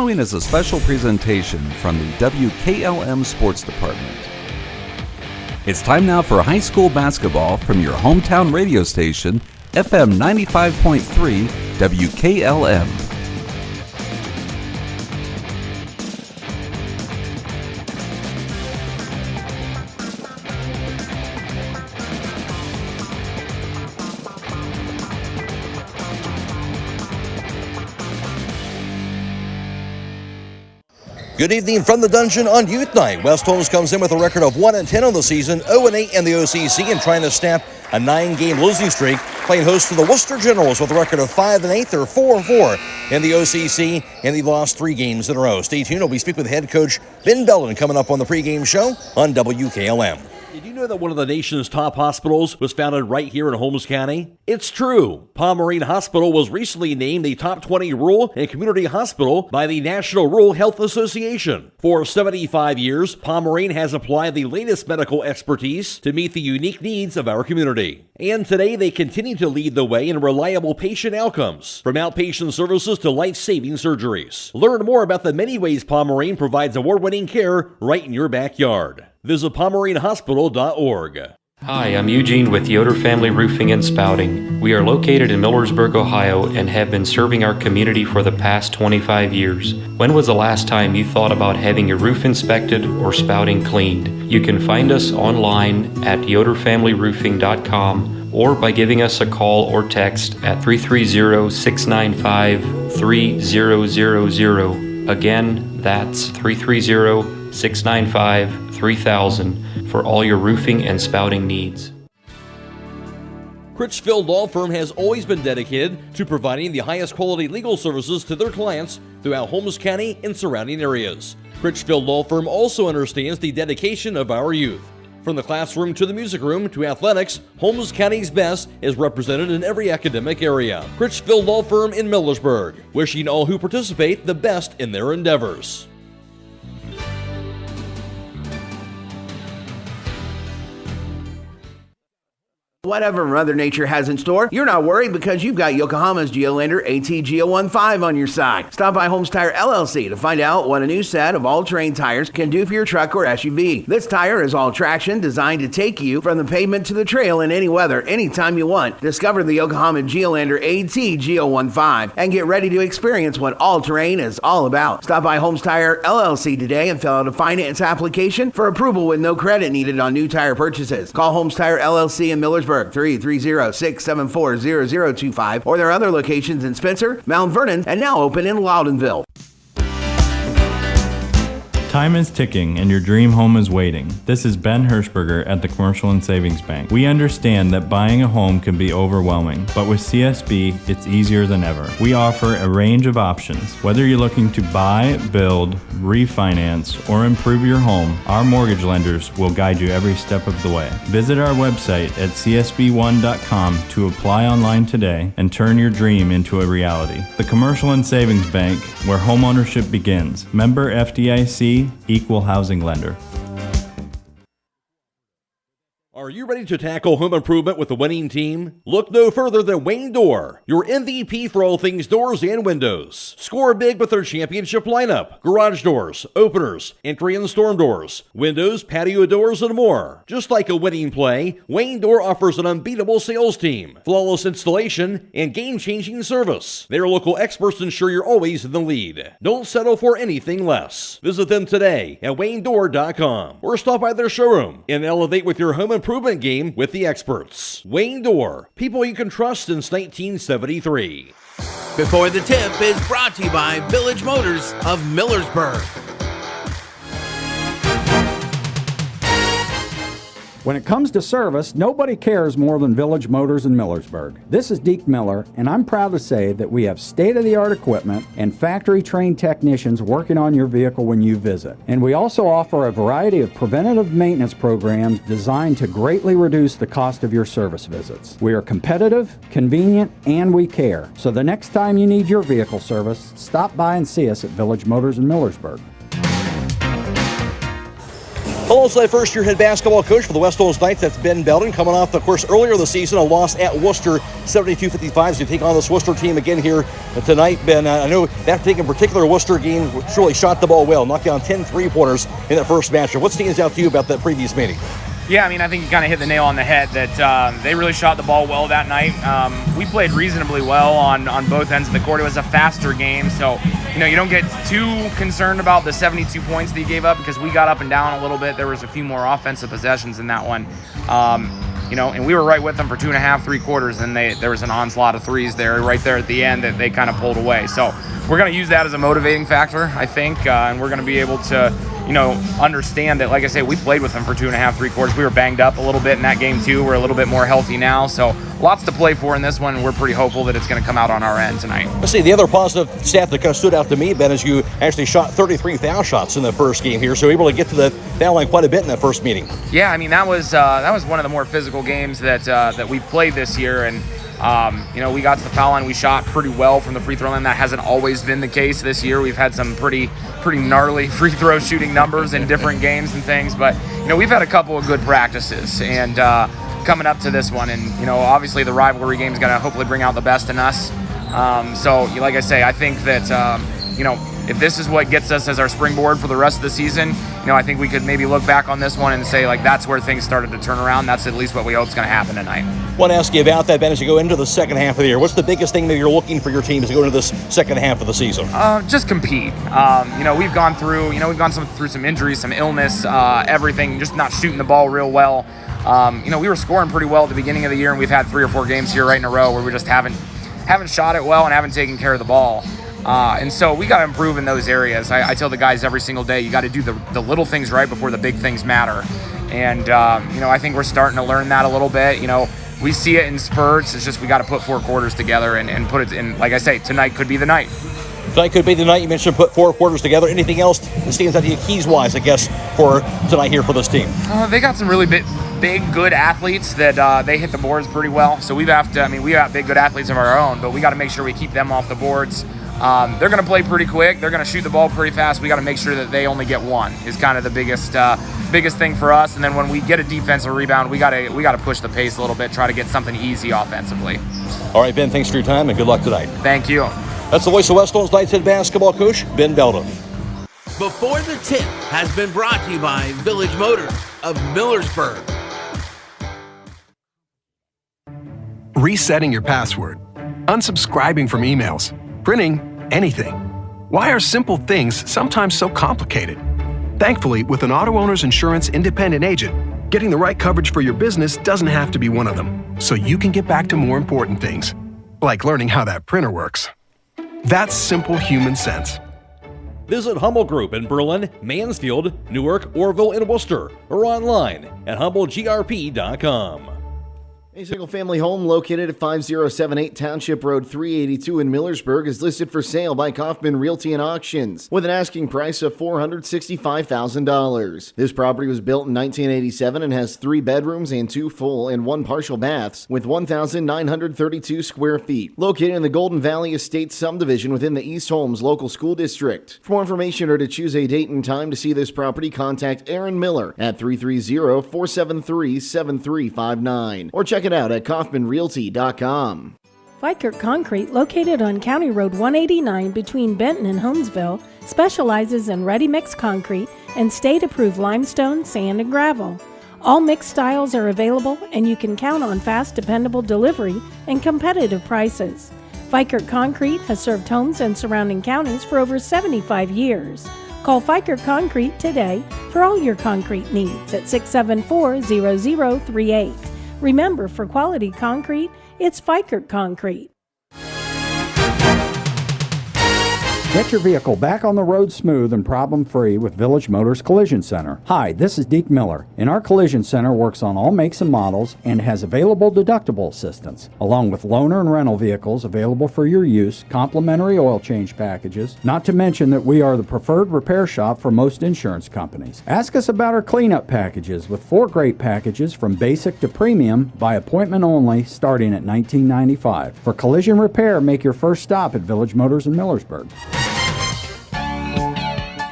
following is a special presentation from the WKLM Sports Department. It's time now for high school basketball from your hometown radio station, FM 95.3 WKLM. Good evening from the dungeon on Youth Night. West Holmes comes in with a record of 1-10 on the season, 0-8 in the OCC, and trying to snap a 9-game losing streak, playing host to the Wooster Generals with a record of 5-8. They're 4-4 in the OCC, and they lost 3 games in a row. Stay tuned. We speak with head coach Ben Belden coming up on the pregame show on WKLM. Did you know that one of the nation's top hospitals was founded right here in Holmes County? It's true. Pomerene Hospital was recently named a top 20 rural and community hospital by the National Rural Health Association. For 75 years, Pomerene has applied the latest medical expertise to meet the unique needs of our community. And today they continue to lead the way in reliable patient outcomes, from outpatient services to life-saving surgeries. Learn more about the many ways Pomerene provides award-winning care right in your backyard. Visit PomereneHospital.org. Hi, I'm Eugene with Yoder Family Roofing and Spouting. We are located in Millersburg, Ohio, and have been serving our community for the past 25 years. When was the last time you thought about having your roof inspected or spouting cleaned? You can find us online at yoderfamilyroofing.com or by giving us a call or text at 330-695-3000. Again, that's 330-695-3000 for all your roofing and spouting needs. Critchfield Law Firm has always been dedicated to providing the highest quality legal services to their clients throughout Holmes County and surrounding areas. Critchfield Law Firm also understands the dedication of our youth. From the classroom to the music room to athletics, Holmes County's best is represented in every academic area. Critchfield Law Firm in Millersburg, wishing all who participate the best in their endeavors. Whatever Mother Nature has in store, you're not worried because you've got Yokohama's Geolandar AT-GO15 on your side. Stop by Holmes Tire LLC to find out what a new set of all-terrain tires can do for your truck or SUV. This tire is all traction, designed to take you from the pavement to the trail in any weather, anytime you want. Discover the Yokohama Geolandar AT-GO15 and get ready to experience what all-terrain is all about. Stop by Holmes Tire LLC today and fill out a finance application for approval with no credit needed on new tire purchases. Call Holmes Tire LLC in Millersburg, 330-674-0025, or their other locations in Spencer, Mount Vernon, and now open in Loudonville. Time is ticking and your dream home is waiting. This is Ben Hirschberger at the Commercial and Savings Bank. We understand that buying a home can be overwhelming, but with CSB, it's easier than ever. We offer a range of options. Whether you're looking to buy, build, refinance, or improve your home, our mortgage lenders will guide you every step of the way. Visit our website at csb1.com to apply online today and turn your dream into a reality. The Commercial and Savings Bank, where homeownership begins. Member FDIC, Equal Housing Lender. Are you ready to tackle home improvement with a winning team? Look no further than Wayne Door, your MVP for all things doors and windows. Score big with their championship lineup: garage doors, openers, entry and storm doors, windows, patio doors, and more. Just like a winning play, Wayne Door offers an unbeatable sales team, flawless installation, and game-changing service. Their local experts ensure you're always in the lead. Don't settle for anything less. Visit them today at waynedoor.com or stop by their showroom and elevate with your home improvement game with the experts. Wayne Door, people you can trust since 1973. Before the Tip is brought to you by Village Motors of Millersburg. When it comes to service, nobody cares more than Village Motors in Millersburg. This is Deke Miller, and I'm proud to say that we have state-of-the-art equipment and factory-trained technicians working on your vehicle when you visit. And we also offer a variety of preventative maintenance programs designed to greatly reduce the cost of your service visits. We are competitive, convenient, and we care. So the next time you need your vehicle service, stop by and see us at Village Motors in Millersburg. Alongside first-year head basketball coach for the West Holmes Knights, that's Ben Belden, coming off, of course, earlier this season, a loss at Wooster, 72-55, as you take on this Wooster team again here tonight. Ben, I know that particular Wooster game really shot the ball well, knocked down 10 3-pointers in that first matchup. What stands out to you about that previous meeting? Yeah, I mean, I think you kind of hit the nail on the head that they really shot the ball well that night. We played reasonably well on both ends of the court. It was a faster game, so you don't get too concerned about the 72 points that you gave up because we got up and down a little bit. There was a few more offensive possessions in that one. And we were right with them for 2.5, 3 quarters, and there was an onslaught of threes there right there at the end that they kind of pulled away. So we're going to use that as a motivating factor, I think, and we're going to be able to understand that, like I say, we played with them for 2.5, 3 quarters. We were banged up a little bit in that game too. We're a little bit more healthy now, so lots to play for in this one. We're pretty hopeful that it's going to come out on our end tonight. Let's see, the other positive stat that kind of stood out to me, Ben, is you actually shot 33 foul shots in the first game here, so able to get to the foul line quite a bit in that first meeting. Yeah, I mean, that was one of the more physical games that we've played this year, and we got to the foul line. We shot pretty well from the free throw line. That hasn't always been the case this year. We've had some pretty gnarly free throw shooting numbers in different games and things, but we've had a couple of good practices and coming up to this one, and obviously the rivalry game is going to hopefully bring out the best in us. So like I say, I think that if this is what gets us as our springboard for the rest of the season, I think we could maybe look back on this one and say, like, that's where things started to turn around. That's at least what we hope is going to happen tonight. I want to ask you about that, Ben, as you go into the second half of the year. What's the biggest thing that you're looking for your team as you go into this second half of the season? Just compete. We've gone through some injuries, some illness, everything, just not shooting the ball real well. We were scoring pretty well at the beginning of the year, and we've had 3 or 4 games here right in a row where we just haven't shot it well and haven't taken care of the ball. And so we got to improve in those areas. I tell the guys every single day, you got to do the little things right before the big things matter. And, I think we're starting to learn that a little bit. We see it in spurts. It's just we got to put 4 quarters together and put it in. Like I say, tonight could be the night. Tonight could be the night. You mentioned put 4 quarters together. Anything else that stands out to you keys-wise, I guess, for tonight here for this team? They got some really big, good athletes that they hit the boards pretty well. So we have big, good athletes of our own, but we got to make sure we keep them off the boards. They're going to play pretty quick. They're going to shoot the ball pretty fast. We got to make sure that they only get one is kind of the biggest thing for us. And then when we get a defensive rebound, we got to push the pace a little bit, try to get something easy offensively. All right, Ben, thanks for your time and good luck tonight. Thank you. That's the voice of West Holmes Knights head basketball coach, Ben Belden. Before the Tip has been brought to you by Village Motors of Millersburg. Resetting your password, unsubscribing from emails, printing anything. Why are simple things sometimes so complicated? Thankfully, with an auto owner's insurance independent agent, getting the right coverage for your business doesn't have to be one of them, so you can get back to more important things, like learning how that printer works. That's simple human sense. Visit Hummel Group in Berlin, Mansfield, Newark, Orville, and Worcester, or online at HummelGRP.com. A single-family home located at 5078 Township Road 382 in Millersburg is listed for sale by Kaufman Realty and Auctions with an asking price of $465,000. This property was built in 1987 and has 3 bedrooms and 2 full and 1 partial baths with 1,932 square feet. Located in the Golden Valley Estates subdivision within the East Holmes Local School District. For more information or to choose a date and time to see this property, contact Aaron Miller at 330-473-7359 or check it out at KaufmanRealty.com. Vikert Concrete, located on County Road 189 between Benton and Holmesville, specializes in ready-mix concrete and state-approved limestone, sand, and gravel. All mixed styles are available, and you can count on fast, dependable delivery and competitive prices. Vikert Concrete has served homes and surrounding counties for over 75 years. Call Vikert Concrete today for all your concrete needs at 674-0038. Remember, for quality concrete, it's Vikert Concrete. Get your vehicle back on the road smooth and problem-free with Village Motors Collision Center. Hi, this is Deke Miller, and our Collision Center works on all makes and models and has available deductible assistance, along with loaner and rental vehicles available for your use, complimentary oil change packages, not to mention that we are the preferred repair shop for most insurance companies. Ask us about our cleanup packages with 4 great packages from basic to premium by appointment only starting at $19.95. For collision repair, make your first stop at Village Motors in Millersburg.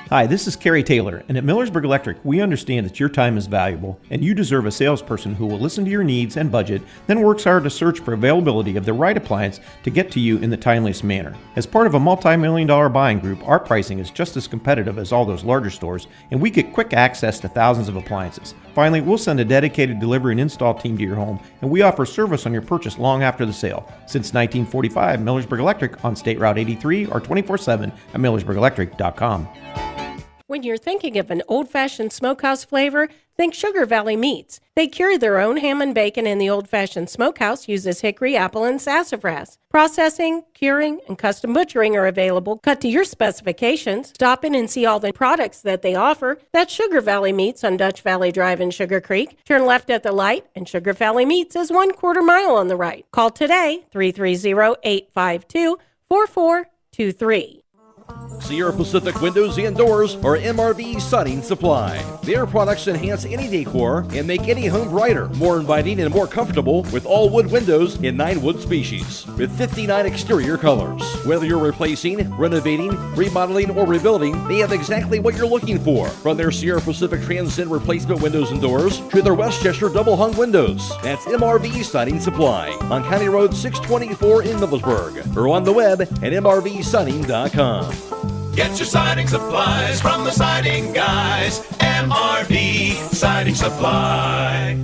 Hi, this is Kerry Taylor, and at Millersburg Electric, we understand that your time is valuable, and you deserve a salesperson who will listen to your needs and budget, then works hard to search for availability of the right appliance to get to you in the timeliest manner. As part of a multi-million-dollar buying group, our pricing is just as competitive as all those larger stores, and we get quick access to thousands of appliances. Finally, we'll send a dedicated delivery and install team to your home, and we offer service on your purchase long after the sale. Since 1945, Millersburg Electric on State Route 83 or 24/7 at millersburgelectric.com. When you're thinking of an old-fashioned smokehouse flavor, think Sugar Valley Meats. They cure their own ham and bacon, and the old-fashioned smokehouse uses hickory, apple, and sassafras. Processing, curing, and custom butchering are available, cut to your specifications. Stop in and see all the products that they offer. That's Sugar Valley Meats on Dutch Valley Drive in Sugar Creek. Turn left at the light, and Sugar Valley Meats is 1/4 mile on the right. Call today, 330-852-4423. Sierra Pacific Windows and Doors are MRV Siding Supply. Their products enhance any decor and make any home brighter, more inviting, and more comfortable with all wood windows in 9 wood species with 59 exterior colors. Whether you're replacing, renovating, remodeling, or rebuilding, they have exactly what you're looking for. From their Sierra Pacific Transcend replacement windows and doors to their Westchester double hung windows. That's MRV Siding Supply on County Road 624 in Millersburg or on the web at mrvsiding.com. Get your siding supplies from the siding guys. MRV Siding Supply.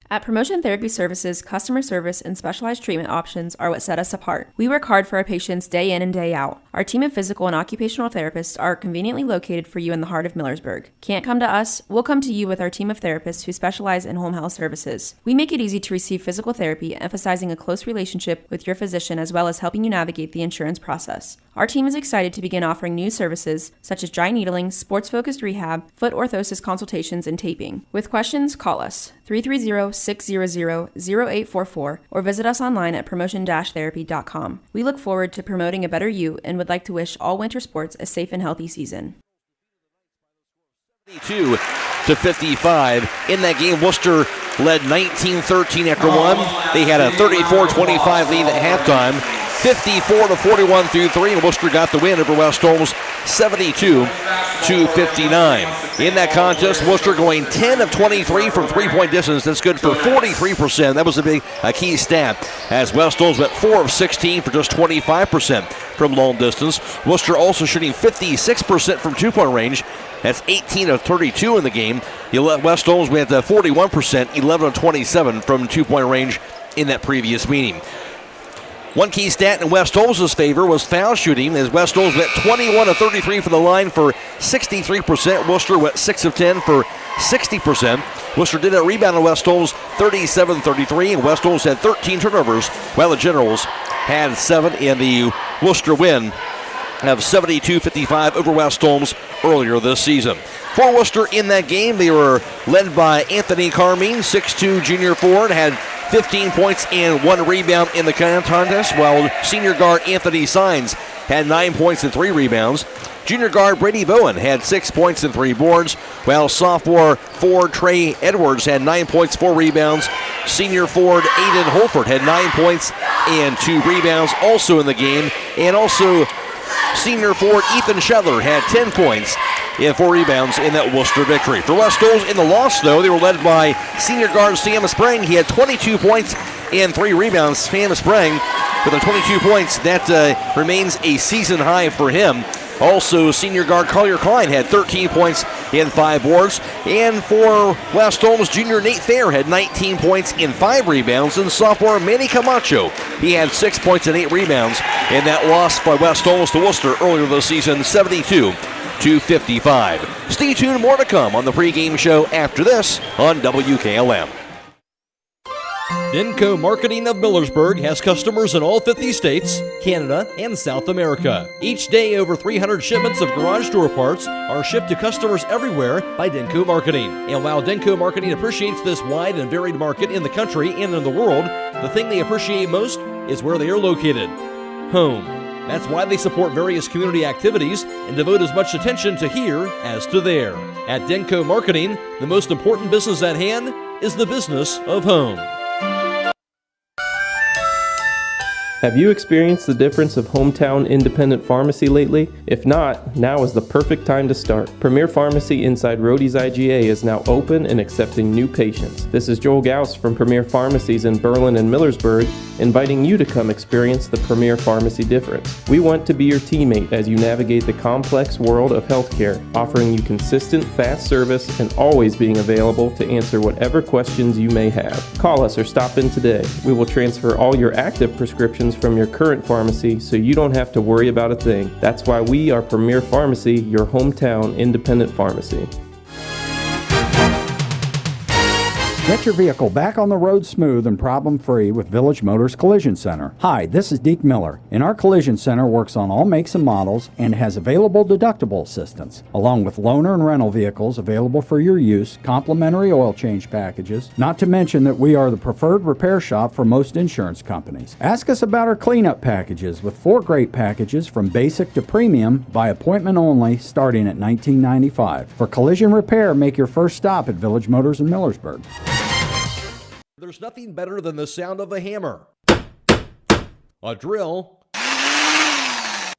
At Promotion Therapy Services, customer service and specialized treatment options are what set us apart. We work hard for our patients day in and day out. Our team of physical and occupational therapists are conveniently located for you in the heart of Millersburg. Can't come to us? We'll come to you with our team of therapists who specialize in home health services. We make it easy to receive physical therapy, emphasizing a close relationship with your physician as well as helping you navigate the insurance process. Our team is excited to begin offering new services such as dry needling, sports-focused rehab, foot orthosis consultations, and taping. With questions, call us 330-600-0844 or visit us online at promotion-therapy.com. We look forward to promoting a better you and would like to wish all winter sports a safe and healthy season. 52-55. In that game, Wooster led 19-13 after one. They had a 34-25 lead at halftime. 54-41 through 3, and Wooster got the win over West Holmes 72-59. In that contest, Wooster going 10 of 23 from three-point distance. That's good for 43%. That was a key stat, as West Holmes went 4 of 16 for just 25% from long distance. Wooster also shooting 56% from two-point range. That's 18 of 32 in the game. West Holmes went 41%, 11 of 27 from two-point range in that previous meeting. One key stat in West Holmes' favor was foul shooting, as West Holmes went 21 of 33 from the line for 63%. Wooster went 6 of 10 for 60%. Wooster did a rebound on West Holmes 37-33, and West Holmes had 13 turnovers, while the Generals had 7 in the Wooster win of 72-55 over West Holmes earlier this season. For Wooster in that game, they were led by Anthony Carmine, 6'2 junior forward, had 15 points and 1 rebound in the contest, while senior guard Anthony Sines had 9 points and 3 rebounds. Junior guard Brady Bowen had 6 points and 3 boards, while sophomore forward Trey Edwards had 9 points, 4 rebounds. Senior forward Aidan Holford had 9 points and 2 rebounds also in the game, and also senior forward Ethan Shetler had 10 points and 4 rebounds in that Wooster victory. For West Holmes in the loss, though, they were led by senior guard Sam Sprang. He had 22 points and 3 rebounds. Sam Sprang with the 22 points. That remains a season high for him. Also, senior guard Collier Klein had 13 points and 5 boards. And for West Holmes, junior Nate Thayer had 19 points and 5 rebounds. And sophomore Manny Camacho, he had 6 points and 8 rebounds in that loss by West Holmes to Wooster earlier this season, 72-55. Stay tuned, more to come on the pregame show after this on WKLM. Denko Marketing of Millersburg has customers in all 50 states, Canada, and South America. Each day, over 300 shipments of garage door parts are shipped to customers everywhere by Denko Marketing. And while Denko Marketing appreciates this wide and varied market in the country and in the world, the thing they appreciate most is where they are located: home. That's why they support various community activities and devote as much attention to here as to there. At Denko Marketing, the most important business at hand is the business of home. Have you experienced the difference of hometown independent pharmacy lately? If not, now is the perfect time to start. Premier Pharmacy inside Rody's IGA is now open and accepting new patients. This is Joel Gauss from Premier Pharmacies in Berlin and Millersburg, inviting you to come experience the Premier Pharmacy difference. We want to be your teammate as you navigate the complex world of healthcare, offering you consistent, fast service and always being available to answer whatever questions you may have. Call us or stop in today. We will transfer all your active prescriptions from your current pharmacy so you don't have to worry about a thing. That's why we are Premier Pharmacy, your hometown independent pharmacy. Get your vehicle back on the road smooth and problem-free with Village Motors Collision Center. Hi, this is Deke Miller, and our Collision Center works on all makes and models and has available deductible assistance, along with loaner and rental vehicles available for your use, complimentary oil change packages, not to mention that we are the preferred repair shop for most insurance companies. Ask us about our cleanup packages with 4 great packages from basic to premium by appointment only starting at $19.95. For collision repair, make your first stop at Village Motors in Millersburg. There's nothing better than the sound of a hammer, a drill,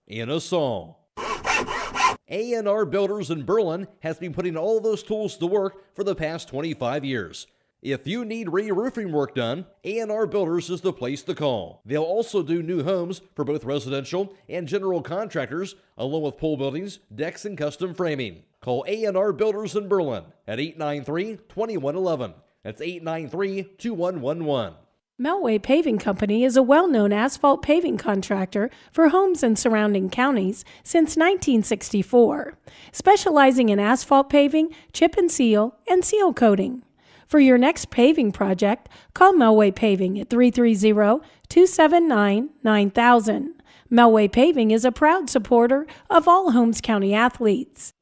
and a saw. A&R Builders in Berlin has been putting all those tools to work for the past 25 years. If you need re-roofing work done, A&R Builders is the place to call. They'll also do new homes for both residential and general contractors, along with pole buildings, decks, and custom framing. Call A&R Builders in Berlin at 893-2111. That's 893-2111. Melway Paving Company is a well-known asphalt paving contractor for homes in surrounding counties since 1964, specializing in asphalt paving, chip and seal coating. For your next paving project, call Melway Paving at 330-279-9000. Melway Paving is a proud supporter of all Holmes County athletes.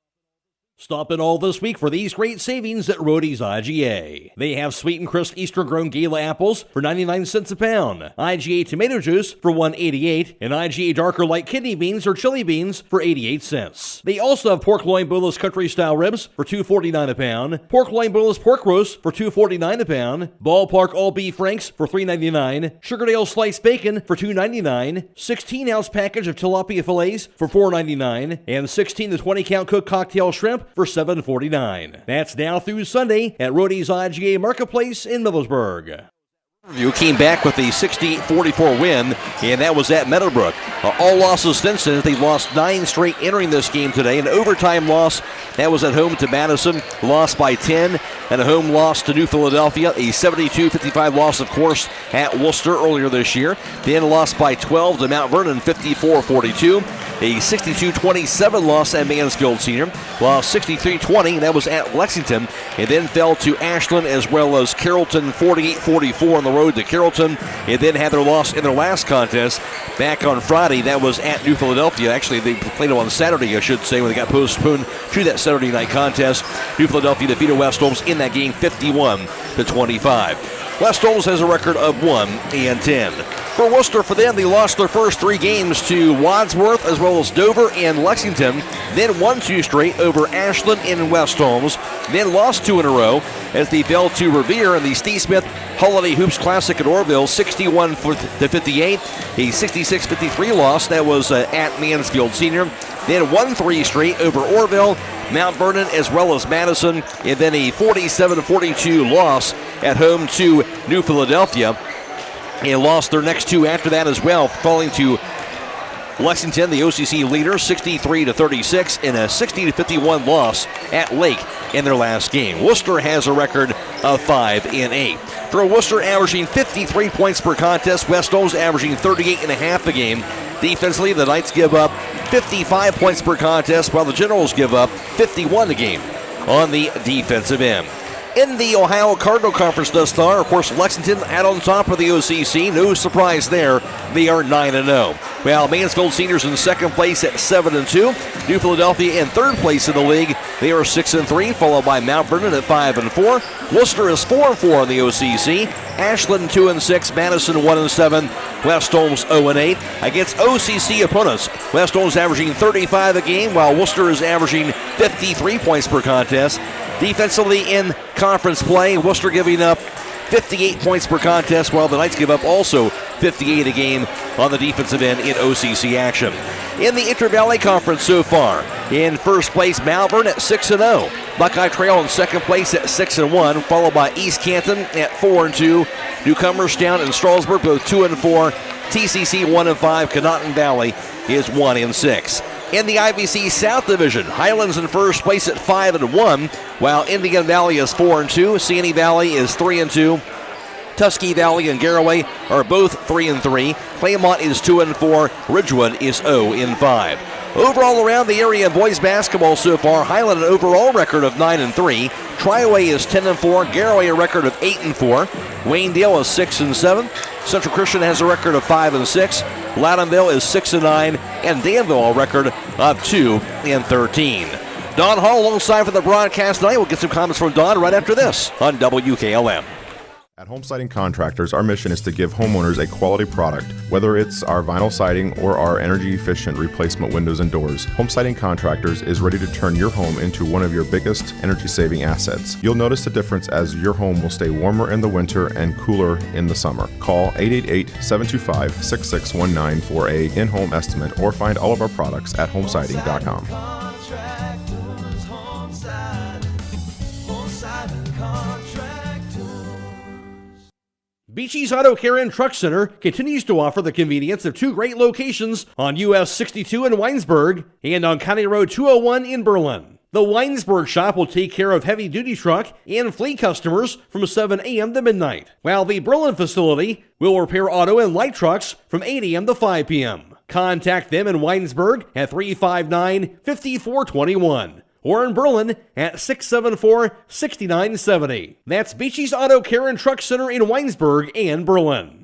Stop in all this week for these great savings at Rody's IGA. They have sweet and crisp Eastern-grown Gala apples for 99 cents a pound, IGA tomato juice for $1.88, and IGA darker light kidney beans or chili beans for 88 cents. They also have pork loin boneless country-style ribs for $2.49 a pound, pork loin boneless pork roast for $2.49 a pound, ballpark all-beef franks for $3.99, Sugardale sliced bacon for $2.99, 16-ounce package of tilapia fillets for $4.99, and 16 to 20-count cooked cocktail shrimp for $7.49. That's now through Sunday at Rody's IGA Marketplace in Millersburg. You came back with a 68-44 win, and that was at Meadowbrook. All losses since then. They lost 9 straight entering this game today. An overtime loss, that was at home to Madison, lost by 10, and a home loss to New Philadelphia. A 72-55 loss, of course, at Wooster earlier this year. Then lost by 12 to Mount Vernon, 54-42. A 62-27 loss at Mansfield Senior. Lost 63-20, that was at Lexington. And then fell to Ashland as well as Carrollton, 48-44 on the road to Carrollton. And then had their loss in their last contest back on Friday. That was at New Philadelphia. Actually, they played them on Saturday, I should say, when they got postponed to that Saturday night contest. New Philadelphia defeated West Holmes in that game 51-25. West Holmes has a record of 1-10. For Worcester, for them, they lost their first 3 games to Wadsworth as well as Dover and Lexington, then won 2 straight over Ashland and West Holmes, then lost 2 in a row as they fell to Revere in the Steve Smith Holiday Hoops Classic at Orville, 61-58, a 66-53 loss. That was at Mansfield Senior. Then won 3 straight over Orville, Mount Vernon, as well as Madison, and then a 47-42 loss at home to New Philadelphia. And lost their next 2 after that as well, falling to Lexington, the OCC leader, 63-36, and a 60-51 loss at Lake in their last game. Worcester has a record of 5-8. For Worcester, averaging 53 points per contest. West Holmes averaging 38.5 a game. Defensively, the Knights give up 55 points per contest, while the Generals give up 51 a game on the defensive end. In the Ohio Cardinal Conference thus far, of course, Lexington out on top of the OCC. No surprise there. They are 9-0. Well, Mansfield Seniors in second place at 7-2. New Philadelphia in third place in the league. They are 6-3, followed by Mount Vernon at 5-4. Worcester is 4-4 in the OCC. Ashland 2-6. Madison 1-7. West Holmes 0-8. Against OCC opponents, West Holmes averaging 35 a game, while Worcester is averaging 53 points per contest. Defensively in conference play, Worcester giving up 58 points per contest, while the Knights give up also 58 a game on the defensive end in OCC action. In the Inter-Valley Conference so far, in first place, Malvern at 6-0. Buckeye Trail in second place at 6-1, followed by East Canton at 4-2. Newcomerstown and Strasburg both 2-4. TCC 1-5. Conotton Valley is 1-6. In the IVC South Division, Highlands in first place at 5-1, while Indian Valley is 4-2. Sienna Valley is 3-2. Tuskegee Valley and Garaway are both 3-3. Claymont is 2-4. Ridgewood is 0-5. Overall around the area in boys basketball so far, Highland an overall record of 9-3. Triway is 10-4. Garaway a record of 8-4. Waynedale is 6-7. Central Christian has a record of 5-6. Loudonville is 6-9. And Danville a record of 2-13. Don Hall alongside for the broadcast tonight. We'll get some comments from Don right after this on WKLM. At Home Siding Contractors, our mission is to give homeowners a quality product, whether it's our vinyl siding or our energy-efficient replacement windows and doors. Home Siding Contractors is ready to turn your home into one of your biggest energy-saving assets. You'll notice the difference as your home will stay warmer in the winter and cooler in the summer. Call 888-725-6619 for a in-home estimate or find all of our products at homesiding.com. Beachy's Auto Care and Truck Center continues to offer the convenience of two great locations on US 62 in Weinsberg and on County Road 201 in Berlin. The Weinsberg shop will take care of heavy-duty truck and fleet customers from 7 a.m. to midnight, while the Berlin facility will repair auto and light trucks from 8 a.m. to 5 p.m. Contact them in Weinsberg at 359-5421. Or in Berlin at 674-6970. That's Beachy's Auto Care and Truck Center in Weinsberg and Berlin.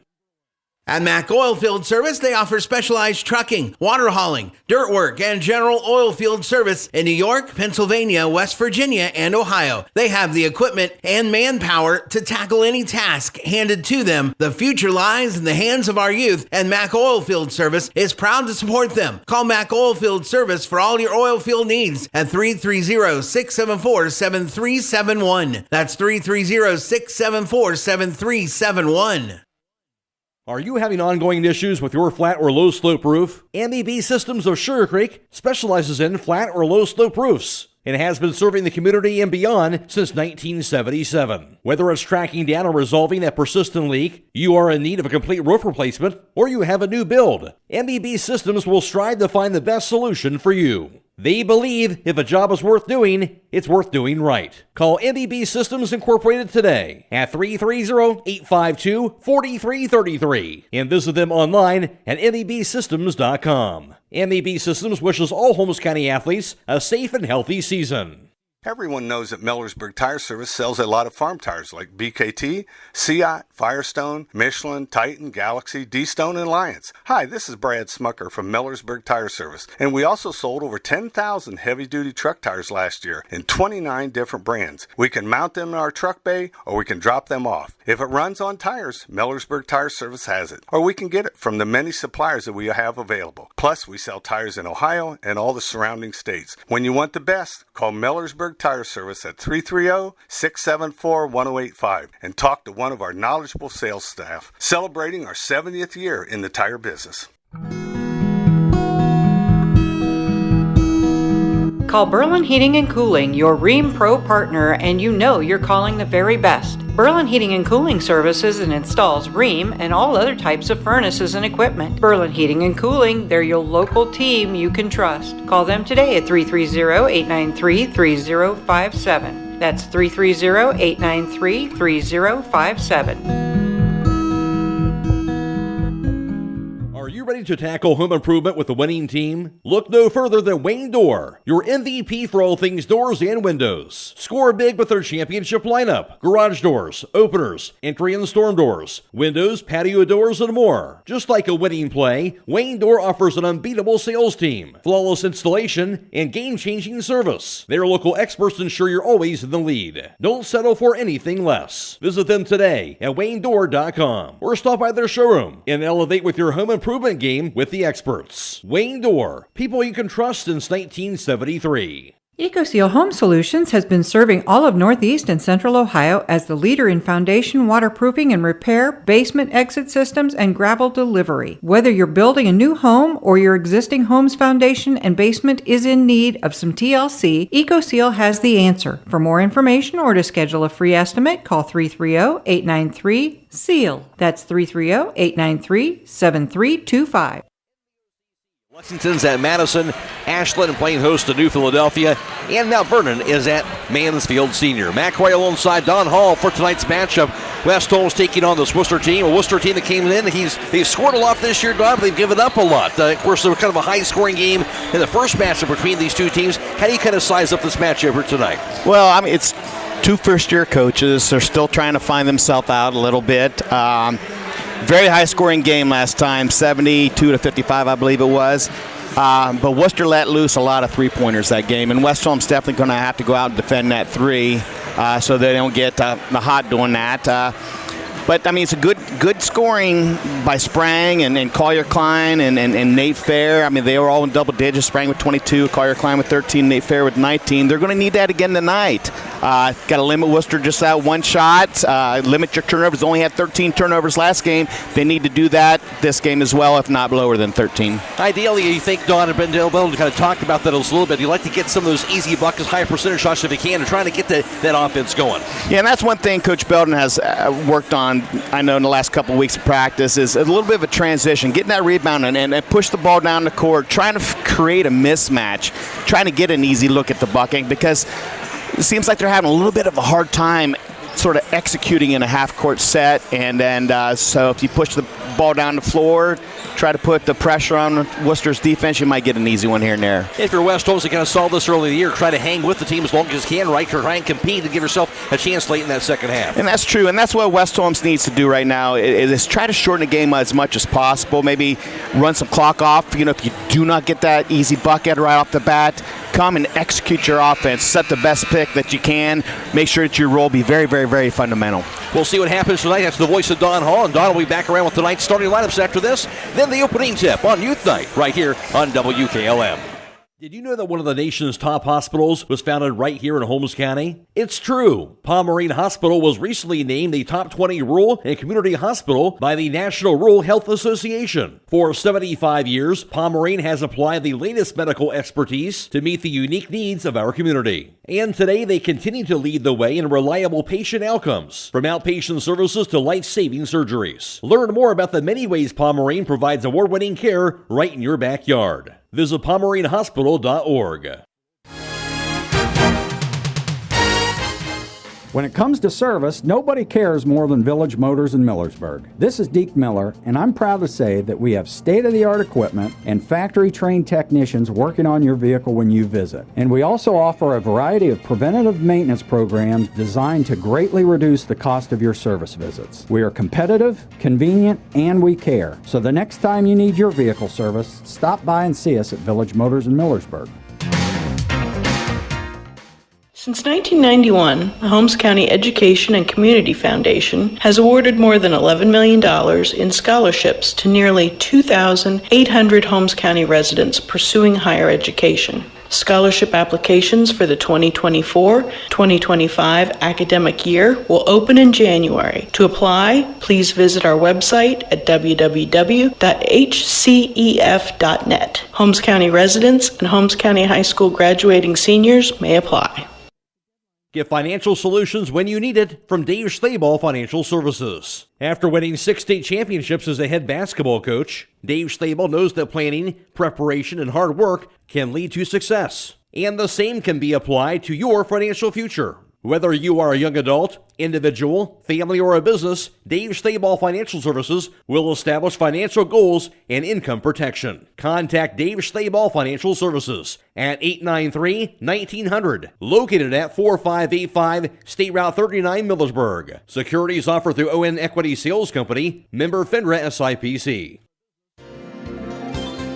At Mack Oilfield Service, they offer specialized trucking, water hauling, dirt work, and general oil field service in New York, Pennsylvania, West Virginia, and Ohio. They have the equipment and manpower to tackle any task handed to them. The future lies in the hands of our youth, and Mack Oilfield Service is proud to support them. Call Mack Oilfield Service for all your oil field needs at 330-674-7371. That's 330-674-7371. Are you having ongoing issues with your flat or low slope roof? MEB Systems of Sugar Creek specializes in flat or low slope roofs and has been serving the community and beyond since 1977. Whether it's tracking down or resolving that persistent leak, you are in need of a complete roof replacement, or you have a new build, MEB Systems will strive to find the best solution for you. They believe if a job is worth doing, it's worth doing right. Call MEB Systems Incorporated today at 330-852-4333 and visit them online at mebsystems.com. MEB Systems wishes all Holmes County athletes a safe and healthy season. Everyone knows that Millersburg Tire Service sells a lot of farm tires like BKT, Seat, Firestone, Michelin, Titan, Galaxy, D-Stone, and Lions. Hi, this is Brad Smucker from Millersburg Tire Service, and we also sold over 10,000 heavy-duty truck tires last year in 29 different brands. We can mount them in our truck bay, or we can drop them off. If it runs on tires, Millersburg Tire Service has it, or we can get it from the many suppliers that we have available. Plus, we sell tires in Ohio and all the surrounding states. When you want the best, call Millersburg Tire Service at 330-674-1085 and talk to one of our knowledgeable sales staff, celebrating our 70th year in the tire business. Call Berlin Heating and Cooling, your Rheem Pro partner, and you know you're calling the very best. Berlin Heating and Cooling services and installs Rheem and all other types of furnaces and equipment. Berlin Heating and Cooling, they're your local team you can trust. Call them today at 330-893-3057. That's 330-893-3057. Are you ready to tackle home improvement with the winning team? Look no further than Wayne Door, your MVP for all things doors and windows. Score big with their championship lineup: garage doors, openers, entry and storm doors, windows, patio doors, and more. Just like a winning play, Wayne Door offers an unbeatable sales team, flawless installation, and game-changing service. Their local experts ensure you're always in the lead. Don't settle for anything less. Visit them today at waynedoor.com or stop by their showroom and elevate with your home improvement game with the experts. Wayne Door, people you can trust since 1973. EcoSeal Home Solutions has been serving all of Northeast and Central Ohio as the leader in foundation waterproofing and repair, basement exit systems, and gravel delivery. Whether you're building a new home or your existing home's foundation and basement is in need of some TLC, EcoSeal has the answer. For more information or to schedule a free estimate, call 330-893-SEAL. That's 330-893-7325. Lexington's at Madison, Ashland playing host to New Philadelphia, and Mount Vernon is at Mansfield Senior. Matt Croy alongside Don Hall for tonight's matchup. West Holmes taking on this Wooster team, a Wooster team that came in. They've scored a lot this year, Don, but they've given up a lot. Of course, there was kind of a high-scoring game in the first matchup between these two teams. How do you kind of size up this matchup here tonight? Well, I mean, it's two first-year coaches. They're still trying to find themselves out a little bit. Very high-scoring game last time, 72-55, I believe it was. But Wooster let loose a lot of three-pointers that game, and West Holmes definitely going to have to go out and defend that three so they don't get the hot doing that. But, I mean, it's a good scoring by Sprang and Collier Klein and Nate Fair. I mean, they were all in double digits. Sprang with 22, Collier Klein with 13, Nate Fair with 19. They're going to need that again tonight. Got to limit Wooster just that one shot. Limit your turnovers. Only had 13 turnovers last game. They need to do that this game as well, if not lower than 13. Ideally, you think Don and Ben Dale kind of talked about that a little bit. You like to get some of those easy buckets, high percentage shots if you can, and trying to get that offense going. Yeah, and that's one thing Coach Belden has worked on, I know, in the last couple of weeks of practice, is a little bit of a transition, getting that rebound and push the ball down the court, trying to create a mismatch, trying to get an easy look at the bucket, because it seems like they're having a little bit of a hard time sort of executing in a half-court set, and so if you push the ball down the floor, try to put the pressure on Worcester's defense, you might get an easy one here and there. If you're West Holmes, you kind of saw this early in the year, try to hang with the team as long as you can, right? Try and compete and give yourself a chance late in that second half. And that's true, and that's what West Holmes needs to do right now, is try to shorten the game as much as possible, maybe run some clock off. You know, if you do not get that easy bucket right off the bat, come and execute your offense, set the best pick that you can, make sure that your role be very, very, very fundamental. We'll see what happens tonight. That's the voice of Don Hall, and Don will be back around with tonight's starting lineups after this. Then the opening tip on Youth Night right here on WKLM. Did you know that one of the nation's top hospitals was founded right here in Holmes County? It's true. Pomerene Hospital was recently named the top 20 rural and community hospital by the National Rural Health Association. For 75 years, Pomerene has applied the latest medical expertise to meet the unique needs of our community. And today they continue to lead the way in reliable patient outcomes, from outpatient services to life-saving surgeries. Learn more about the many ways Pomerene provides award-winning care right in your backyard. Visit PomereneHospital.org. When it comes to service, nobody cares more than Village Motors in Millersburg. This is Deke Miller, and I'm proud to say that we have state-of-the-art equipment and factory-trained technicians working on your vehicle when you visit. And we also offer a variety of preventative maintenance programs designed to greatly reduce the cost of your service visits. We are competitive, convenient, and we care. So the next time you need your vehicle service, stop by and see us at Village Motors in Millersburg. Since 1991, the Holmes County Education and Community Foundation has awarded more than $11 million in scholarships to nearly 2,800 Holmes County residents pursuing higher education. Scholarship applications for the 2024-2025 academic year will open in January. To apply, please visit our website at www.hcef.net. Holmes County residents and Holmes County High School graduating seniors may apply. Get financial solutions when you need it from Dave Stayball Financial Services. After winning 6 state championships as a head basketball coach, Dave Stayball knows that planning, preparation, and hard work can lead to success. And the same can be applied to your financial future. Whether you are a young adult, individual, family, or a business, Dave Stayball Financial Services will establish financial goals and income protection. Contact Dave Stayball Financial Services at 893-1900, located at 4585 State Route 39, Millersburg. Securities offered through ON Equity Sales Company, member FINRA SIPC.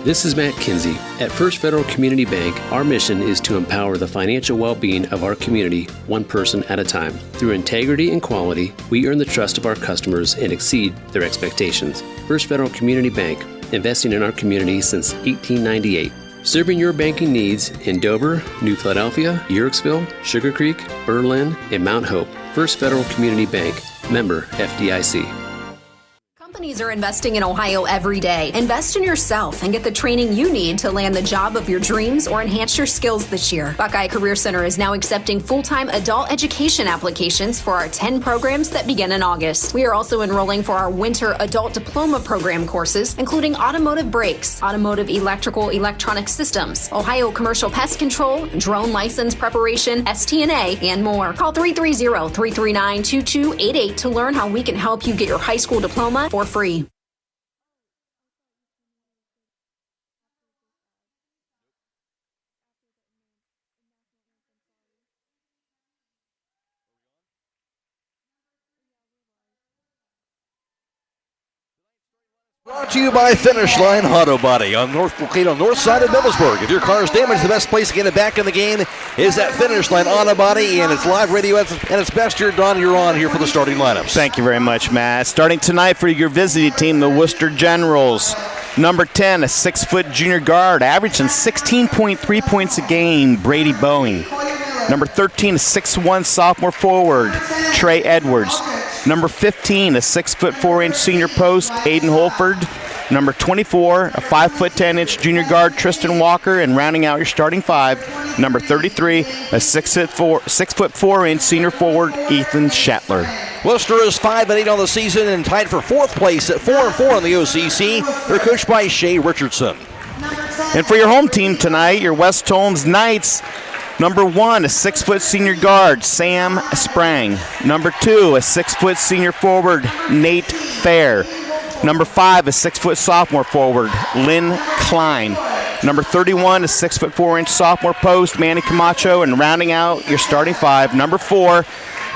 This is Matt Kinsey. At First Federal Community Bank, our mission is to empower the financial well-being of our community, one person at a time. Through integrity and quality, we earn the trust of our customers and exceed their expectations. First Federal Community Bank, investing in our community since 1898. Serving your banking needs in Dover, New Philadelphia, Yorksville, Sugar Creek, Berlin, and Mount Hope. First Federal Community Bank. Member FDIC. Companies are investing in Ohio every day. Invest in yourself and get the training you need to land the job of your dreams or enhance your skills this year. Buckeye Career Center is now accepting full-time adult education applications for our 10 programs that begin in August. We are also enrolling for our winter adult diploma program courses, including automotive brakes, automotive electrical electronic systems, Ohio commercial pest control, drone license preparation, STNA, and more. Call 330-339-2288 to learn how we can help you get your high school diploma for free. Brought to you by Finish Line Auto Body located on north side of Millersburg. If your car is damaged, the best place to get it back in the game is at Finish Line Auto Body, and it's live radio at its best. You're on here for the starting lineups. Thank you very much, Matt. Starting tonight for your visiting team, the Wooster Generals. Number 10, a 6-foot junior guard, averaging 16.3 points a game, Brady Boeing. Number 13, a 6'1 sophomore forward, Trey Edwards. Number 15, a 6'4" senior post, Aidan Holford. Number 24, a 5'10" junior guard, Tristan Walker. And rounding out your starting five, number 33, a 6'4" senior forward, Ethan Shatler. Worcester is 5-8 on the season and tied for fourth place at 4-4 in the OCC. They're coached by Shea Richardson. And for your home team tonight, your West Holmes Knights. Number 1, a 6-foot senior guard, Sam Sprang. Number 2, a 6-foot senior forward, Nate Fair. Number 5, a 6-foot sophomore forward, Lynn Klein. Number 31, a 6'4" sophomore post, Manny Camacho. And rounding out your starting five, number 4, a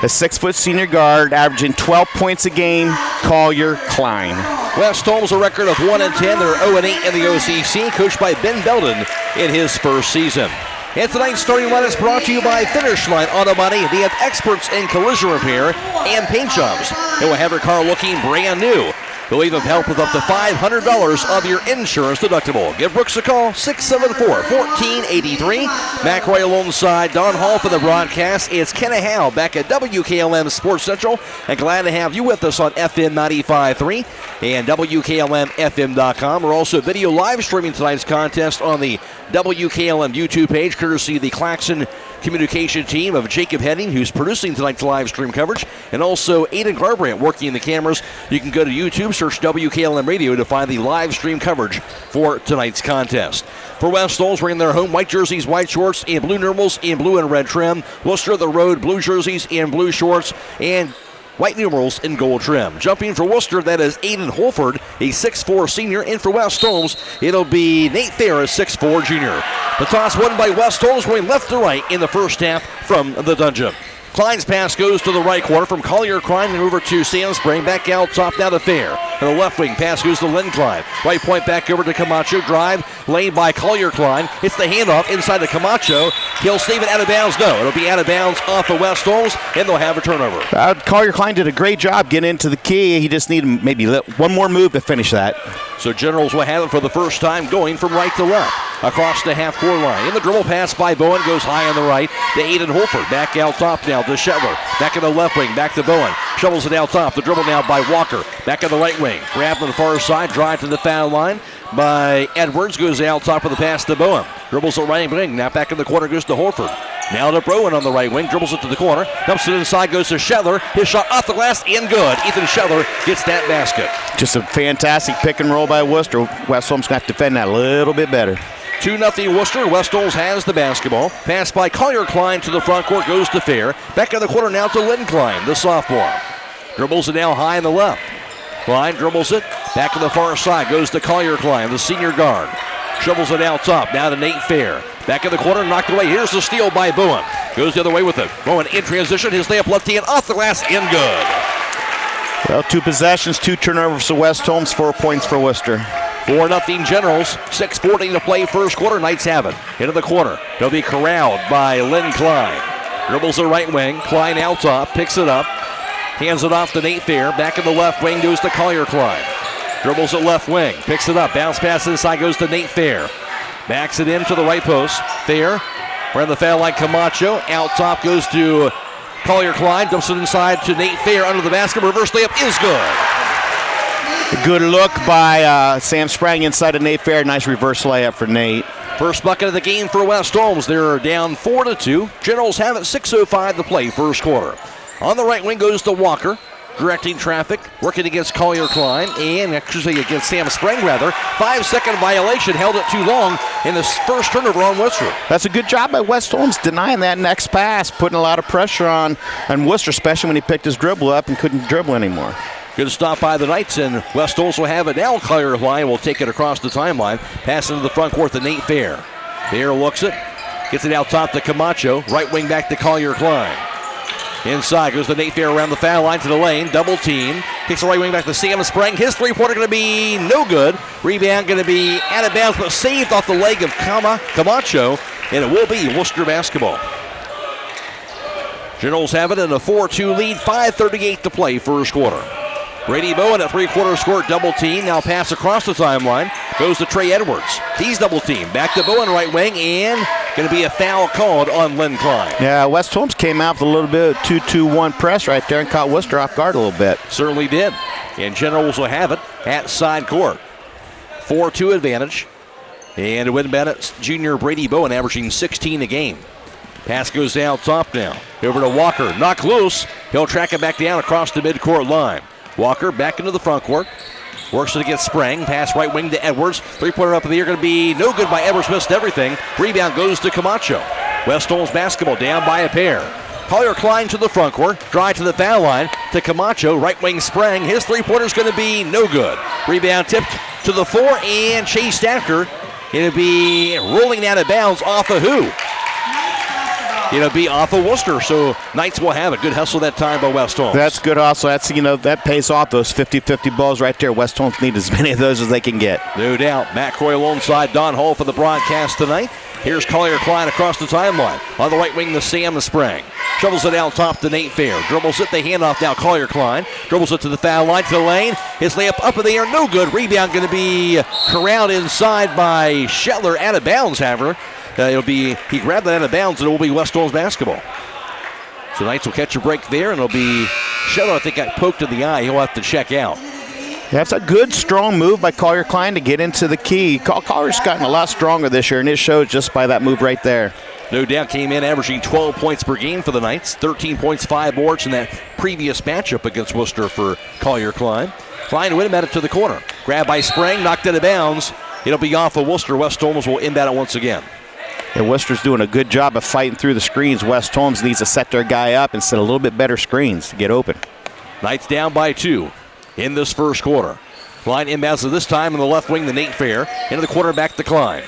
6-foot senior guard, averaging 12 points a game, Collier Klein. West Holmes a record of 1-10. They're 0-8 in the OCC, coached by Ben Belden in his first season. And tonight's starting line is brought to you by Finish Line Auto Body. They have experts in collision repair and paint jobs. They will have your car looking brand new. They'll even help with up to $500 of your insurance deductible. Give Brooks a call, 674-1483. Matt Croy alongside Don Hall for the broadcast. It's Kenna Howe back at WKLM Sports Central. And glad to have you with us on FM 95.3 and WKLM-FM.com. We're also video live streaming tonight's contest on the WKLM YouTube page, courtesy of the Claxon communication team of Jacob Henning, who's producing tonight's live stream coverage, and also Aidan Garabrandt working the cameras. You can go to YouTube, search WKLM Radio to find the live stream coverage for tonight's contest. For West Holmes, wearing their home white jerseys, white shorts, and blue numerals in blue and red trim. Worcester the road, blue jerseys and blue shorts, and white numerals in gold trim. Jumping for Worcester, that is Aidan Holford, a 6'4 senior. And for West Holmes, it'll be Nate Thayer, a 6'4 junior. The toss won by West Holmes, going left to right in the first half from the dungeon. Klein's pass goes to the right corner from Collier Klein and over to Sam Spring. Back out top now to Fair. To the left wing, pass goes to Lynn Klein. Right point back over to Camacho. Drive laid by Collier Klein. It's the handoff inside to Camacho. He'll save it out of bounds. No, it'll be out of bounds off of West Holmes, and they'll have a turnover. Collier Klein did a great job getting into the key. He just needed maybe one more move to finish that. So Generals will have it for the first time, going from right to left. Across the half-court line. In the dribble pass by Bowen, goes high on the right to Aidan Holford. Back out top now to Shetler. Back in the left wing, back to Bowen. Shovels it out top. The dribble now by Walker. Back on the right wing. Grab on the far side. Drive to the foul line by Edwards. Goes out top of the pass to Bowen. Dribbles the right wing. Now back in the corner goes to Holford. Now to Bowen on the right wing. Dribbles it to the corner. Dumps it inside. Goes to Shetler. His shot off the glass and good. Ethan Shetler gets that basket. Just a fantastic pick and roll by Worcester. West Holmes going to have to defend that a little bit better. 2-0 Worcester. West Holmes has the basketball. Pass by Collier Klein to the front court. Goes to Fair. Back in the corner now to Lynn Klein, the sophomore. Dribbles it now high in the left. Klein dribbles it. Back to the far side. Goes to Collier Klein, the senior guard. Shovels it out top. Now to Nate Fair. Back in the corner. Knocked away. Here's the steal by Bowen. Goes the other way with it. Bowen in transition. His layup left hand off the glass and good. Well, 2 possessions, 2 turnovers for West Holmes, 4 points for Worcester. 4-0 Generals. 6:40 to play first quarter. Knights have it. Into the corner. They'll be corralled by Lynn Klein. Dribbles the right wing. Klein out top. Picks it up. Hands it off to Nate Fair. Back in the left wing goes to Collier Klein. Dribbles it left wing. Picks it up. Bounce pass inside goes to Nate Fair. Backs it in to the right post. Thayer around the foul line. Camacho out top goes to Collier Klein. Dumps it inside to Nate Thayer under the basket. Reverse layup is good. Good look by Sam Sprang inside of Nate Thayer. Nice reverse layup for Nate. First bucket of the game for West Holmes. They're down 4-2. Generals have it, 6:05 to play, first quarter. On the right wing goes to Walker, directing traffic, working against Collier Klein, and actually against Sam Sprang, rather. 5-second violation, held it too long in the first turnover on Worcester. That's a good job by West Holmes denying that next pass, putting a lot of pressure on Worcester, especially when he picked his dribble up and couldn't dribble anymore. Good stop by the Knights, and West Holmes will have it now. Collier Klein will take it across the timeline, pass into the front court to Nate Thayer. Thayer looks it, gets it out top to Camacho, right wing back to Collier Klein. Inside goes the Nate Thayer around the foul line to the lane, double team. Kicks the right wing back to Sam Sprang. His three-pointer going to be no good. Rebound going to be out of bounds, but saved off the leg of Camacho, and it will be Wooster basketball. Generals have it in a 4-2 lead, 5:38 to play, first quarter. Brady Bowen at three-quarter score, double team. Now pass across the timeline. Goes to Trey Edwards. He's double team. Back to Bowen, right wing, and going to be a foul called on Len Klein. Yeah, West Holmes came out with a little bit of 2-2-1 press right there and caught Worcester off guard a little bit. Certainly did. And Generals will have it at side court. 4-2 advantage. And it went Bennett Jr. Brady Bowen averaging 16 a game. Pass goes down top now. Over to Walker. Knocked loose. He'll track it back down across the midcourt line. Walker back into the front court. Works it against Sprang. Pass right wing to Edwards. Three-pointer up in the air going to be no good by Edwards. Missed everything. Rebound goes to Camacho. West Holmes basketball down by a pair. Collier Klein to the front court. Drive to the foul line to Camacho. Right wing Sprang. His three-pointer is going to be no good. Rebound tipped to the floor and chased after. It'll be rolling out of bounds off of who? It'll be off of Worcester, so Knights will have it. Good hustle that time by West Holmes. That's good hustle. That's, that pays off, those 50-50 balls right there. West Holmes need as many of those as they can get. No doubt. Matt Croy alongside Don Hall for the broadcast tonight. Here's Collier Klein across the timeline. On the right wing, the Sam Sprang. Shovels it out top to Nate Thayer. Dribbles it, the handoff now Collier Klein. Dribbles it to the foul line, to the lane. His layup up in the air, no good. Rebound going to be corralled inside by Shetler, out of bounds, however. He grabbed that out of bounds, and it will be West Holmes basketball. So Knights will catch a break there, and it'll be Shetler, I think, got poked in the eye. He'll have to check out. That's a good, strong move by Collier Klein to get into the key. Collier's gotten a lot stronger this year, and it shows just by that move right there. No doubt came in averaging 12 points per game for the Knights. 13 points, 5 boards in that previous matchup against Worcester for Collier Klein. Klein win at it to the corner. Grabbed by Sprang, knocked out of bounds. It'll be off of Worcester. West Holmes will inbound it once again. And Worcester's doing a good job of fighting through the screens. West Holmes needs to set their guy up and set a little bit better screens to get open. Knights down by 2 in this first quarter. Klein inbounds this time in the left wing to Nate Thayer. Into the quarterback to Klein.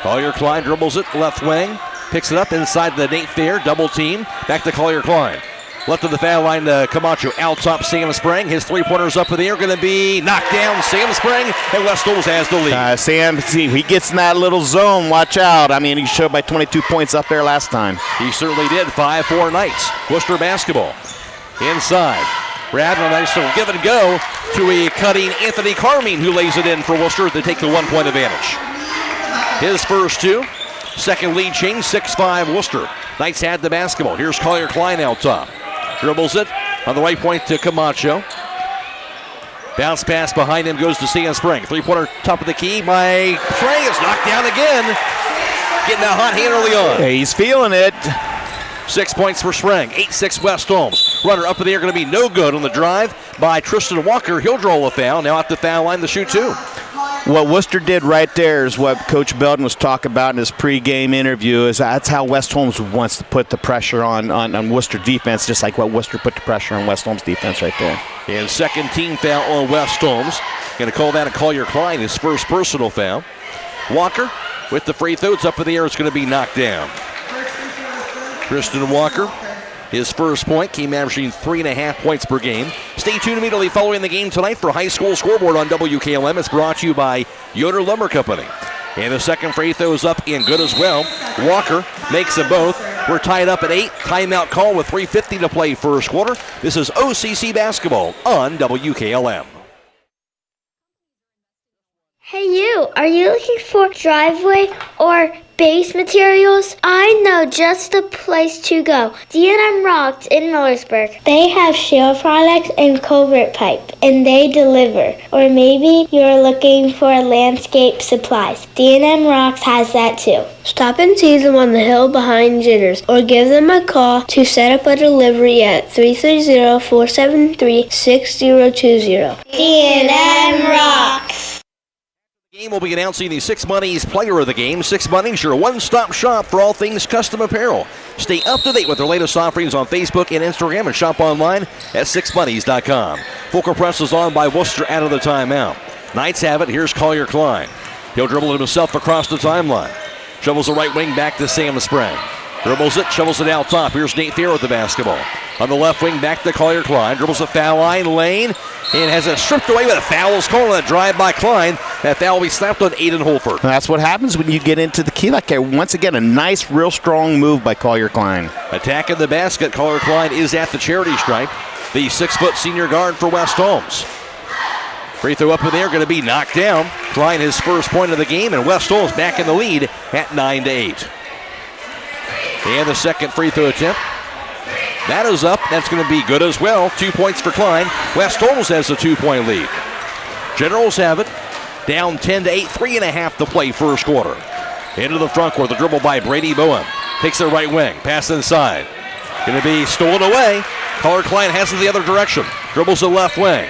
Collier Klein dribbles it left wing. Picks it up inside the Nate Thayer. Double team. Back to Collier Klein. Left of the foul line to Camacho. Out top Sam Sprang. His three-pointers up in the air. Going to be knocked down. Sam Sprang. And West Holmes has the lead. Sam, he gets in that little zone. Watch out. I mean, he showed by 22 points up there last time. He certainly did. 5-4 Knights. Worcester basketball. Inside. Grab a nice little give and go to a cutting Anthony Carmine, who lays it in for Worcester to take the 1-point advantage. His first two. Second lead change, 6-5 Worcester. Knights had the basketball. Here's Collier Klein out top. Dribbles it on the right point to Camacho. Bounce pass behind him goes to Sam Sprang. Three-pointer top of the key by Sprang. It's knocked down again. Getting a hot hand early on. Yeah, he's feeling it. 6 points for Sprang. 8-6 West Holmes. Runner up in the air going to be no good on the drive by Tristan Walker. He'll draw a foul. Now at the foul line to shoot two. What Worcester did right there is what Coach Belton was talking about in his pregame interview. Is that's how West Holmes wants to put the pressure on Worcester defense, just like what Worcester put the pressure on West Holmes defense right there. And second team foul on West Holmes. Going to call that a Collier Klein, his first personal foul. Walker with the free throw. It's up in the air. It's going to be knocked down. Tristan Walker, his first point, came averaging 3.5 points per game. Stay tuned immediately following the game tonight for High School Scoreboard on WKLM. It's brought to you by Yoder Lumber Company. And the second free throw is up and good as well. Walker makes them both. We're tied up at 8. Timeout call with 3:50 to play first quarter. This is OCC basketball on WKLM. Hey you, are you looking for driveway or base materials? I know just the place to go. D&M Rocks in Millersburg. They have shale products and culvert pipe, and they deliver. Or maybe you're looking for landscape supplies. D&M Rocks has that too. Stop and see them on the hill behind Jitters, or give them a call to set up a delivery at 330-473-6020. D&M Rocks. Game will be announcing the Six Monies player of the game. Six Monies, your one-stop shop for all things custom apparel. Stay up to date with their latest offerings on Facebook and Instagram and shop online at sixmonies.com. Fulker Press is on by Wooster out of the timeout. Knights have it. Here's Collier Klein. He'll dribble it himself across the timeline. Shovels the right wing back to Sam Sprague. Dribbles it, shovels it out top. Here's Nate Fair with the basketball. On the left wing, back to Collier Klein. Dribbles the foul line, lane, and has it stripped away with a foul. Is called on a drive by Klein. That foul will be slapped on Aidan Holford. That's what happens when you get into the key like that. Once again, a nice, real strong move by Collier Klein. Attacking the basket, Collier Klein is at the charity stripe. The 6-foot senior guard for West Holmes. Free throw up in there, going to be knocked down. Klein his first point of the game, and West Holmes back in the lead at 9-8. And the second free throw attempt. That is up. That's going to be good as well. 2 points for Klein. West Holmes has a 2-point lead. Generals have it. Down 10-8. 3.5 to play first quarter. Into the front court. The dribble by Brady Bowen. Takes the right wing. Pass inside. Going to be stolen away. Collier Klein has it the other direction. Dribbles the left wing.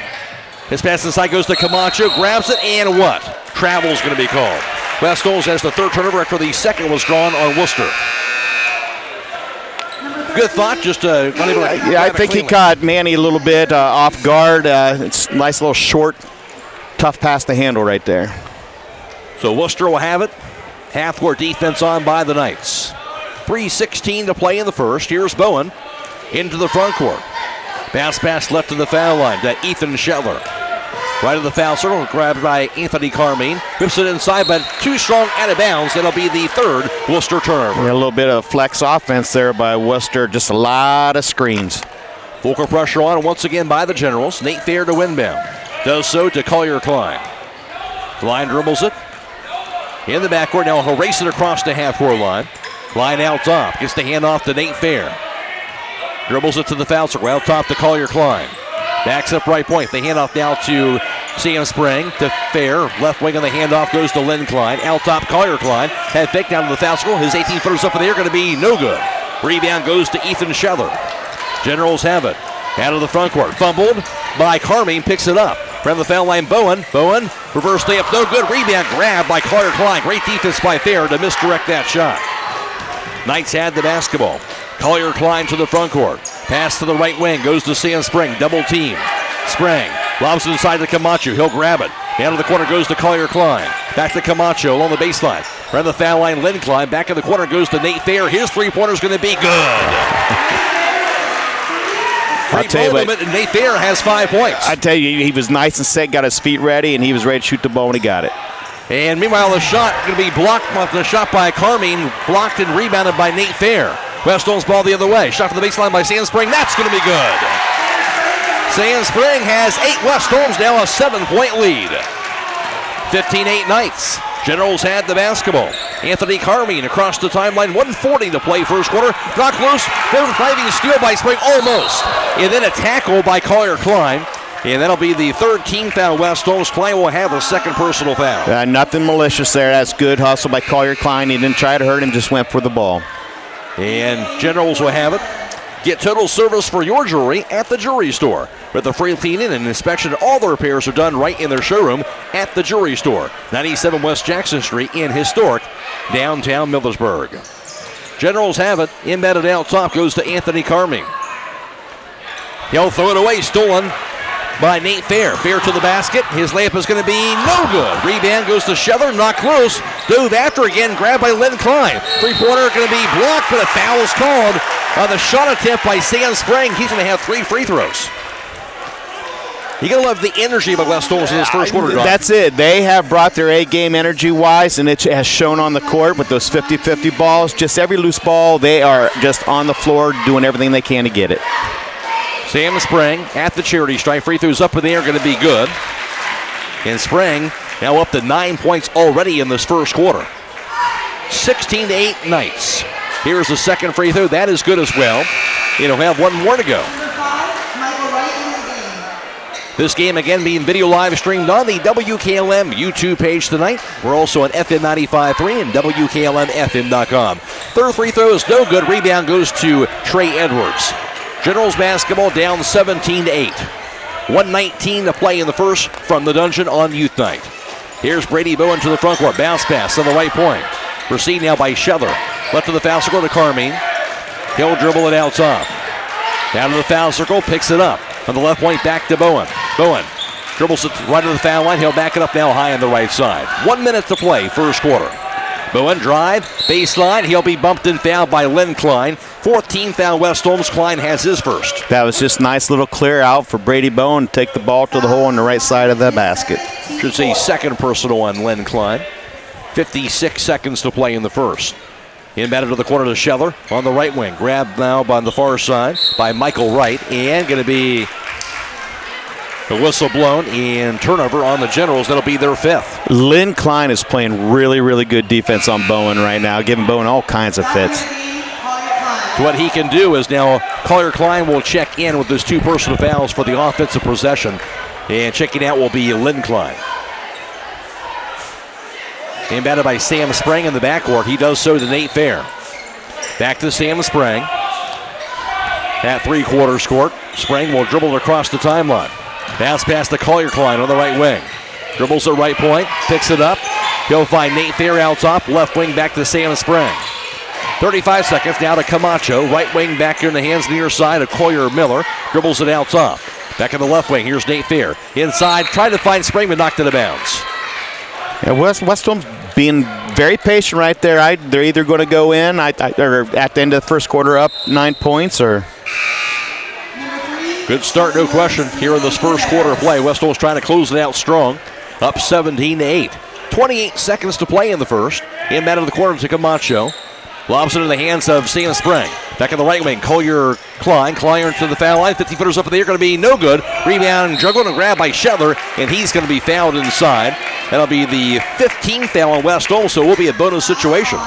His pass inside goes to Camacho. Grabs it, and what? Travel's going to be called. West Holmes has the third turnover after the second was drawn on Wooster. Good thought, just not able to. Yeah, I think he caught Manny a little bit off guard. It's a nice little short, tough pass to handle right there. So Wooster will have it. Half-court defense on by the Knights. 3:16 to play in the first. Here's Bowen into the front court. Pass left to the foul line to Ethan Shetler. Right of the foul circle, grabbed by Anthony Carmine. Whips it inside, but too strong out of bounds. That'll be the third Wooster turnover. Yeah, a little bit of flex offense there by Wooster. Just a lot of screens. Fulker pressure on once again by the Generals. Nate Fair to inbound. Does so to Collier Klein. Klein dribbles it. In the backcourt, now he'll race it across the half-court line. Klein out top. Gets the handoff to Nate Fair. Dribbles it to the foul circle. Out top to Collier Klein. Backs up right point. The handoff now to Sam Sprague to Fair. Left wing on the handoff goes to Len Klein. Out top, Collier Klein. Had fake down to the foul circle. His 18-footers up in the air, going to be no good. Rebound goes to Ethan Shetler. Generals have it. Out of the front court. Fumbled by Carmine. Picks it up. From the foul line, Bowen. Reverse layup, no good. Rebound grabbed by Collier Klein. Great defense by Fair to misdirect that shot. Knights had the basketball. Collier Klein to the front court. Pass to the right wing. Goes to Sam Sprague. Double team. Sprague lobs it inside to Camacho. He'll grab it. Down to the corner goes to Collier Klein. Back to Camacho along the baseline. Around the foul line, Len Klein. Back in the corner goes to Nate Fair. His three-pointer is going to be good. I'll tell you what, and Nate Fair has 5 points. I tell you, he was nice and set, got his feet ready, and he was ready to shoot the ball when he got it. And meanwhile, the shot going to be blocked. The shot by Carmine, blocked and rebounded by Nate Fair. West Holmes ball the other way. Shot to the baseline by Sam Sprague. That's going to be good. Sam Sprague has 8. West Holmes now a 7-point lead. 15-8 Knights. Generals had the basketball. Anthony Carmine across the timeline. 1:40 to play first quarter. Knocked loose. Driving steal by Sprague almost. And then a tackle by Collier Klein. And that'll be the third team foul. West Holmes. Klein will have a second personal foul. Nothing malicious there. That's good hustle by Collier Klein. He didn't try to hurt him, just went for the ball. And Generals will have it. Get total service for your jewelry at the jewelry store. With the free cleaning and inspection, all the repairs are done right in their showroom at the jewelry store. 97 West Jackson Street in historic downtown Millersburg. Generals have it. Embedded out top goes to Anthony Carmine. He'll throw it away. Stolen by Nate Fair. Fair to the basket. His layup is going to be no good. Rebound goes to Shetler. Not close. Dove after again. Grabbed by Len Klein. Three-pointer going to be blocked, but a foul is called on the shot attempt by Sam Sprague. He's going to have 3 free throws. You're going to love the energy of West Holmes in this first quarter drive. That's it. They have brought their A-game energy-wise, and it has shown on the court with those 50-50 balls. Just every loose ball, they are just on the floor doing everything they can to get it. Sam Sprague at the charity stripe. Free throws up in the air, going to be good. And Sprague Now up to 9 points already in this first quarter. 16-8 Knights. Here's the second free throw. That is good as well. It'll have one more to go. This game again being video live streamed on the WKLM YouTube page tonight. We're also on FM 95.3 and WKLM-FM.com. Third free throw is no good. Rebound goes to Trey Edwards. Generals basketball down 17-8. 1:19 to play in the first from the dungeon on Youth Night. Here's Brady Bowen to the front court. Bounce pass on the right point. Received now by Scheller. Left to the foul circle to Carmine. He'll dribble it out top. Down to the foul circle, picks it up. On the left point, back to Bowen. Bowen dribbles it right to the foul line. He'll back it up now high on the right side. 1 minute to play, first quarter. Bowen drive, baseline. He'll be bumped and fouled by Len Klein. 14th foul West Holmes. Klein has his first. That was just nice little clear out for Brady Bowen to take the ball to the hole on the right side of the basket. Should say second personal on Len Klein. 56 seconds to play in the first. Inbounded to the corner to Scheller on the right wing. Grabbed now on the far side by Michael Wright. And going to be the whistle blown and turnover on the Generals. That'll be their fifth. Lynn Klein is playing really, really good defense on Bowen right now, giving Bowen all kinds of fits. So what he can do is now Collier Klein will check in with his two personal fouls for the offensive possession. And checking out will be Lynn Klein. Inbounded by Sam Sprang in the backcourt. He does so to Nate Fair. Back to Sam Sprang. At three-quarters court, Sprang will dribble across the timeline. Bounce pass to Collier Klein on the right wing. Dribbles at right point, picks it up. He'll find Nate Fair out top. Left wing back to Sam Sprang. 35 seconds now to Camacho. Right wing back in the hands near side of Collier Miller. Dribbles it out top. Back in the left wing, here's Nate Fair. Inside, trying to find Sprang, but knocked it out of bounds. Yeah, West Holmes being very patient right there. They're either going to go in or at the end of the first quarter up 9 points or... Good start, no question, here in this first quarter of play. West Holmes trying to close it out strong. Up 17-8. 28 seconds to play in the first. Inbound of the corner to Camacho. Lobs it in the hands of Sam Sprang. Back in the right wing, Collier Klein. Klein to the foul line. 50-footers up in the air, going to be no good. Rebound, juggled and grabbed by Scheller, and he's going to be fouled inside. That'll be the 15th foul on West Holmes, so it will be a bonus situation.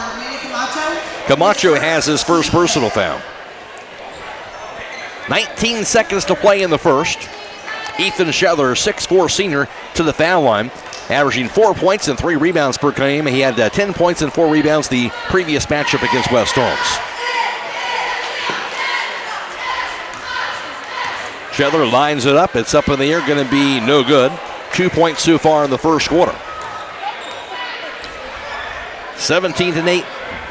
Camacho has his first personal foul. 19 seconds to play in the first. Ethan Scheller, 6'4" senior, to the foul line, averaging 4 points and 3 rebounds per game. He had 10 points and 4 rebounds the previous matchup against West Holmes. Scheller lines it up. It's up in the air, going to be no good. 2 points so far in the first quarter. 17-8.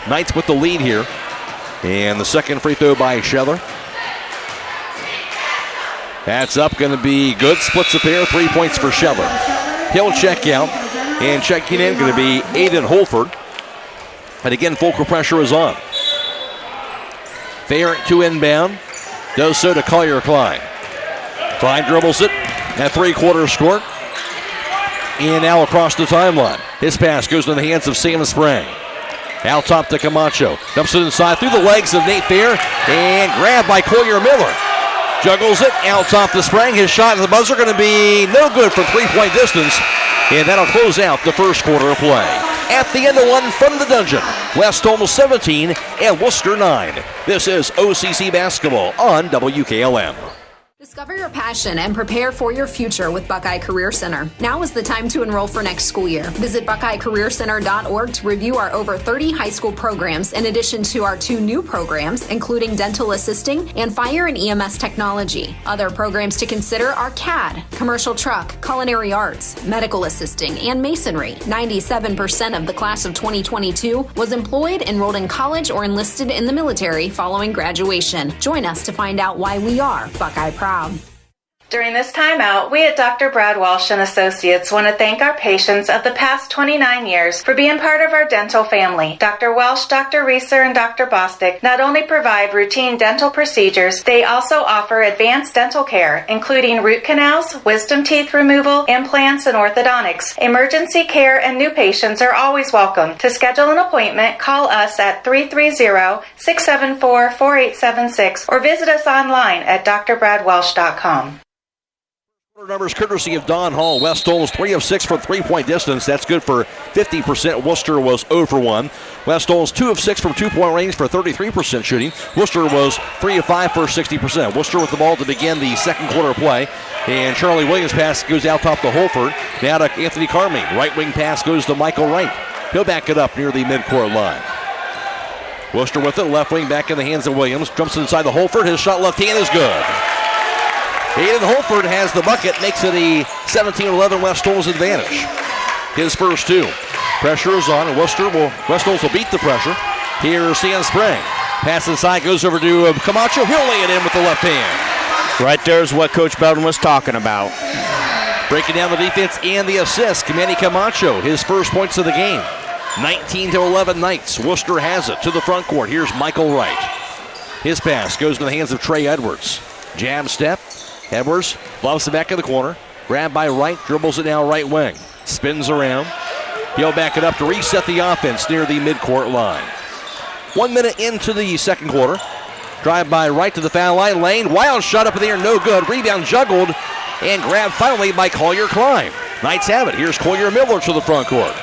Knights with the lead here. And the second free throw by Scheller. That's up, going to be good. Splits a pair, 3 points for Scheller. He'll check out. And checking in, going to be Aidan Holford. And again, Fulcrum pressure is on. Fair to inbound. Does so to Collier Klein. Klein dribbles it at three-quarters court. And now across the timeline. His pass goes to the hands of Sam Sprang. Out top to Camacho. Dumps it inside through the legs of Nate Fair. And grabbed by Collier Miller. Juggles it out top to Sprang. His shot at the buzzer going to be no good from three-point distance. And that'll close out the first quarter of play. At the end of one from the dungeon, West Holmes 17 and Wooster 9. This is OCC Basketball on WKLM. Discover your passion and prepare for your future with Buckeye Career Center. Now is the time to enroll for next school year. Visit BuckeyeCareerCenter.org to review our over 30 high school programs in addition to our 2 new programs, including dental assisting and fire and EMS technology. Other programs to consider are CAD, commercial truck, culinary arts, medical assisting, and masonry. 97% of the class of 2022 was employed, enrolled in college, or enlisted in the military following graduation. Join us to find out why we are Buckeye Proud. During this timeout, we at Dr. Brad Walsh and Associates want to thank our patients of the past 29 years for being part of our dental family. Dr. Welsh, Dr. Reeser, and Dr. Bostic not only provide routine dental procedures, they also offer advanced dental care, including root canals, wisdom teeth removal, implants, and orthodontics. Emergency care and new patients are always welcome. To schedule an appointment, call us at 330-674-4876 or visit us online at drbradwelsh.com. Numbers courtesy of Don Hall. West Holmes 3 of 6 from three-point distance. That's good for 50%. Wooster was 0 for 1. West Holmes 2 of 6 from two-point range for 33% shooting. Wooster was 3 of 5 for 60%. Wooster with the ball to begin the second quarter play. And Charlie Williams' pass goes out top to Holford. Now to Anthony Carmine. Right wing pass goes to Michael Wright. He'll back it up near the midcourt line. Wooster with it. Left wing back in the hands of Williams. Jumps inside the Holford. His shot left hand is good. Aidan Holford has the bucket, makes it a 17-11 West Holmes advantage. His first two. Pressure is on, and West Holmes will beat the pressure. Here's Sand Spring. Pass inside, goes over to Camacho. He'll lay it in with the left hand. Right there's what Coach Belden was talking about. Breaking down the defense and the assist, Manny Camacho, his first points of the game. 19-11 Knights. Wooster has it to the front court. Here's Michael Wright. His pass goes to the hands of Trey Edwards. Jab step. Edwards lobs it back in the corner. Grabbed by Wright, dribbles it down right wing. Spins around. He'll back it up to reset the offense near the midcourt line. 1 minute into the second quarter. Drive by Wright to the foul line. Lane, wild shot up in the air, no good. Rebound juggled and grabbed finally by Collier Klein. Knights have it. Here's Collier Miller to the front court.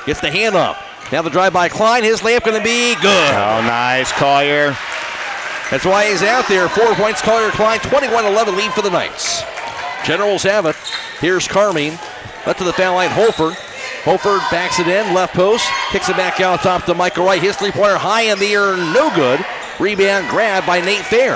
Gets the handoff. Now the drive by Klein. His layup going to be good. Oh, nice, Collier. That's why he's out there. 4 points, Collier Klein, 21-11 lead for the Knights. Generals have it. Here's Carmine. Left to the foul line, Holford. Holford backs it in, left post. Kicks it back out top to Michael Wright. His three-pointer high in the air, no good. Rebound grab by Nate Fair.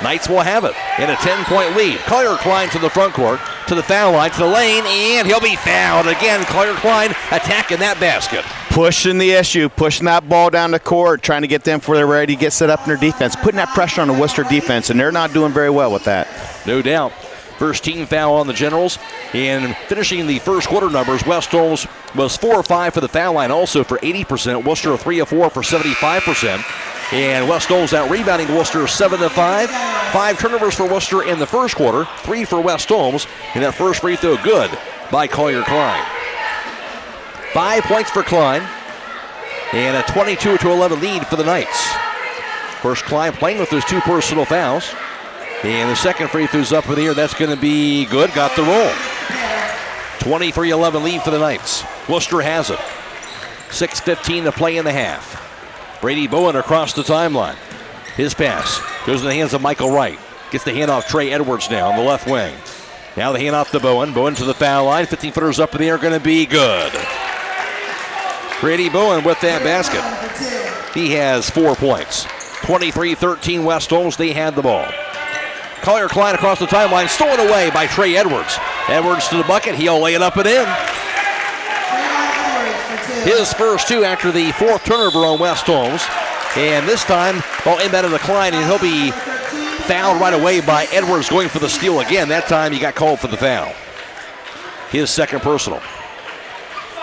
Knights will have it in a 10-point lead. Collier Klein to the front court, to the foul line, to the lane, and he'll be fouled. Again, Collier Klein attacking that basket. Pushing the issue, pushing that ball down the court, trying to get them before they're ready to get set up in their defense, putting that pressure on the Wooster defense, and they're not doing very well with that. No doubt. First team foul on the Generals. And finishing the first quarter numbers, West Holmes was 4 of 5 for the foul line, also for 80%. Worcester 3 of 4 for 75%. And West Holmes out rebounding Worcester 7 of 5. 5 turnovers for Worcester in the first quarter, 3 for West Holmes. And that first free throw good by Collier Klein. 5 points for Klein. And a 22-11 lead for the Knights. First Klein playing with those 2 personal fouls. And the second free throw's up in the air. That's going to be good. Got the roll. 23-11 lead for the Knights. Worcester has it. 6:15 to play in the half. Brady Bowen across the timeline. His pass goes in the hands of Michael Wright. Gets the handoff Trey Edwards now on the left wing. Now the handoff to Bowen. Bowen to the foul line. 15-footers up in the air. Going to be good. Brady Bowen with that basket. He has 4 points. 23-13 West Holmes. They had the ball. Collier Klein across the timeline, stolen away by Trey Edwards. Edwards to the bucket, he'll lay it up and in. His first 2 after the 4th turnover on West Holmes. And this time, ball inbounded to Klein, and he'll be fouled right away by Edwards going for the steal again. That time he got called for the foul. His second personal.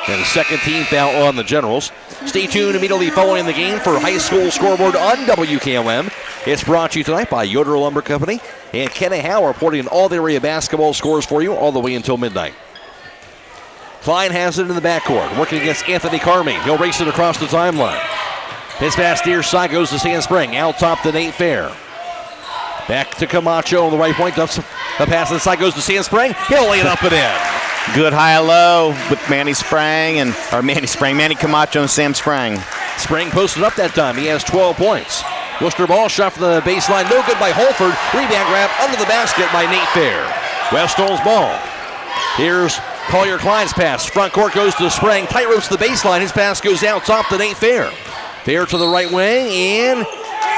And the second team foul on the Generals. Stay tuned immediately following the game for High School Scoreboard on WKLM. It's brought to you tonight by Yoder Lumber Company and Kenny Howe reporting all the area basketball scores for you all the way until midnight. Klein has it in the backcourt, working against Anthony Carmine. He'll race it across the timeline. His pass near side goes to Sand Spring. Out top to Nate Fair. Back to Camacho on the right point. Dumps a pass inside, goes to Sand Spring. He'll lay it up and in. Good high-low with Manny Camacho and Sam Sprang. Spring posted up that time. He has 12 points. Worcester ball shot from the baseline. No good by Holford. Rebound grab under the basket by Nate Fair. West Holmes ball. Here's Collier Klein's pass. Front court goes to Spring. Tight ropes to the baseline. His pass goes out top to Nate Fair. Fair to the right wing. And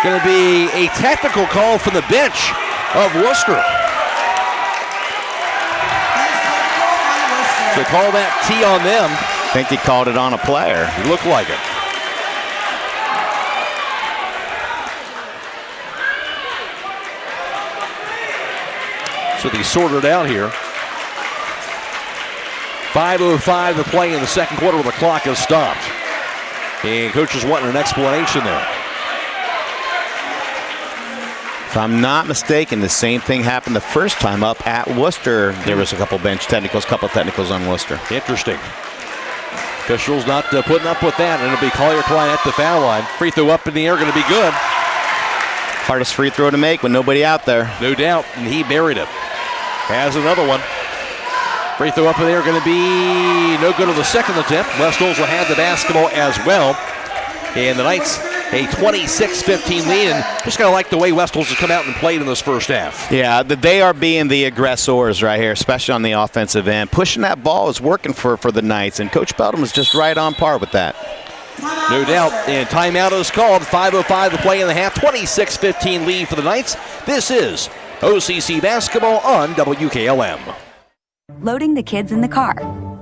going to be a tactical call from the bench of Worcester. To call that T on them. I think he called it on a player. It looked like it. So they sorted out here. 5:05 to play in the second quarter when the clock has stopped. And coaches wanting an explanation there. If I'm not mistaken, the same thing happened the first time up at Worcester. There was a couple bench technicals, couple technicals on Worcester. Interesting. Officials not putting up with that, and it'll be Collier Klein at the foul line. Free throw up in the air, going to be good. Hardest free throw to make with nobody out there. No doubt, and he buried it. has another one. Free throw up in there going to be no good on the second attempt. West Holmes will have the basketball as well. And the Knights a 26-15 lead, and just kind of like the way West Holmes has come out and played in this first half. Yeah, they are being the aggressors right here, especially on the offensive end. Pushing that ball is working for the Knights, and Coach Beldam is just right on par with that. No doubt, and timeout is called. 5:05 to play in the half. 26-15 lead for the Knights. This is OCC basketball on WKLM. Loading the kids in the car,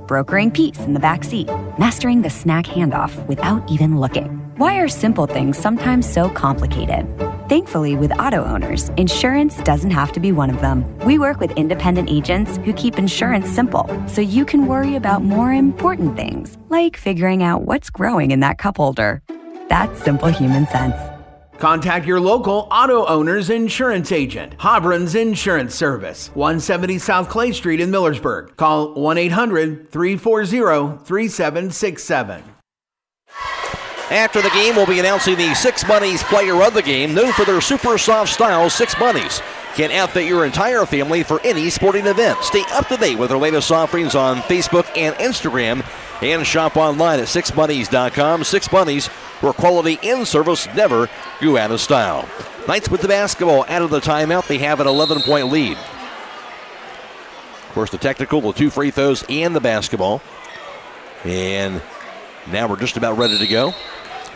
brokering peace in the back seat, mastering the snack handoff without even looking. Why are simple things sometimes so complicated? Thankfully, with auto owners, insurance doesn't have to be one of them. We work with independent agents who keep insurance simple, so you can worry about more important things, like figuring out what's growing in that cup holder. That's simple human sense. Contact your local auto owner's insurance agent, Hobron's Insurance Service, 170 South Clay Street in Millersburg. Call 1-800-340-3767. After the game, we'll be announcing the Six Bunnies player of the game, known for their super soft style. Six Bunnies can outfit your entire family for any sporting event. Stay up to date with our latest offerings on Facebook and Instagram, and shop online at sixbunnies.com. Six Bunnies, where quality and service never go out of style. Knights with the basketball out of the timeout. They have an 11-point lead. Of course, the technical, the 2 free throws, and the basketball. And now we're just about ready to go.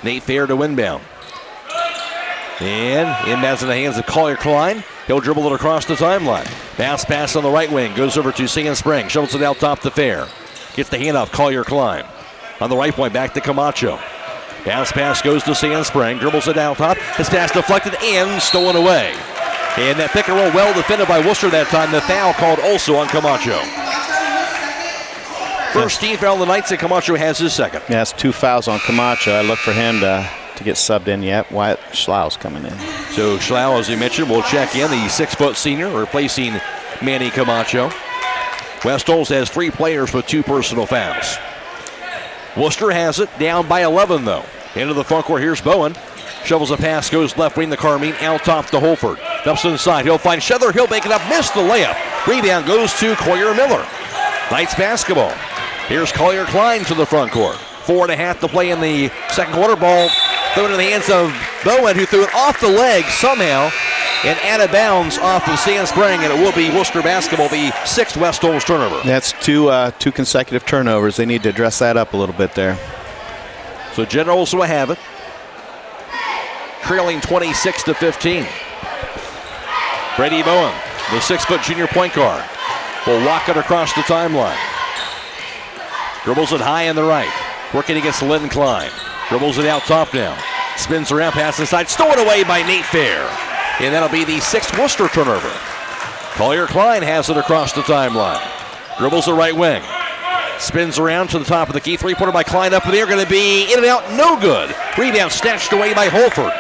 Nate Fair to inbound. And inbounds in the hands of Collier Klein. He'll dribble it across the timeline. Bounce pass on the right wing. Goes over to Sand Spring. Shovels it out top to Fair. Gets the handoff, Collier Klein. On the right point, back to Camacho. Bounce pass goes to Sand Spring. Dribbles it out top. His pass deflected and stolen away. And that pick and roll well defended by Wooster that time. The foul called also on Camacho. First team foul on the Knights, and Camacho has his second. Yeah, that's 2 fouls on Camacho. I look for him to get subbed in yet. Wyatt Schlau's coming in. So Schlau, as we mentioned, will check in, the 6-foot senior, replacing Manny Camacho. West Holmes has 3 players with 2 personal fouls. Wooster has it, down by 11 though. Into the front court, here's Bowen. Shovels a pass, goes left wing to Carmine, out top to Holford. Dumps inside, he'll find Shether, he'll make it up, missed the layup. Rebound goes to Collier Miller. Knights basketball. Here's Collier Klein to the front court. 4.5 to play in the second quarter. Ball thrown in the hands of Bowen, who threw it off the leg somehow and out of bounds off of Sand Spring, and it will be Wooster basketball, the 6th West Holmes turnover. That's two consecutive turnovers. They need to address that up a little bit there. So Generals will have it, trailing 26-15. Brady Bowen, the 6-foot junior point guard, will walk it across the timeline. Dribbles it high on the right, working against Lynn Klein. Dribbles it out top now. Spins around, pass inside, stolen away by Nate Fair. And that'll be the 6th Wooster turnover. Collier Klein has it across the timeline. Dribbles the right wing. Spins around to the top of the key. 3-pointer by Klein up in the air. Going to be in and out, no good. Rebound snatched away by Holford.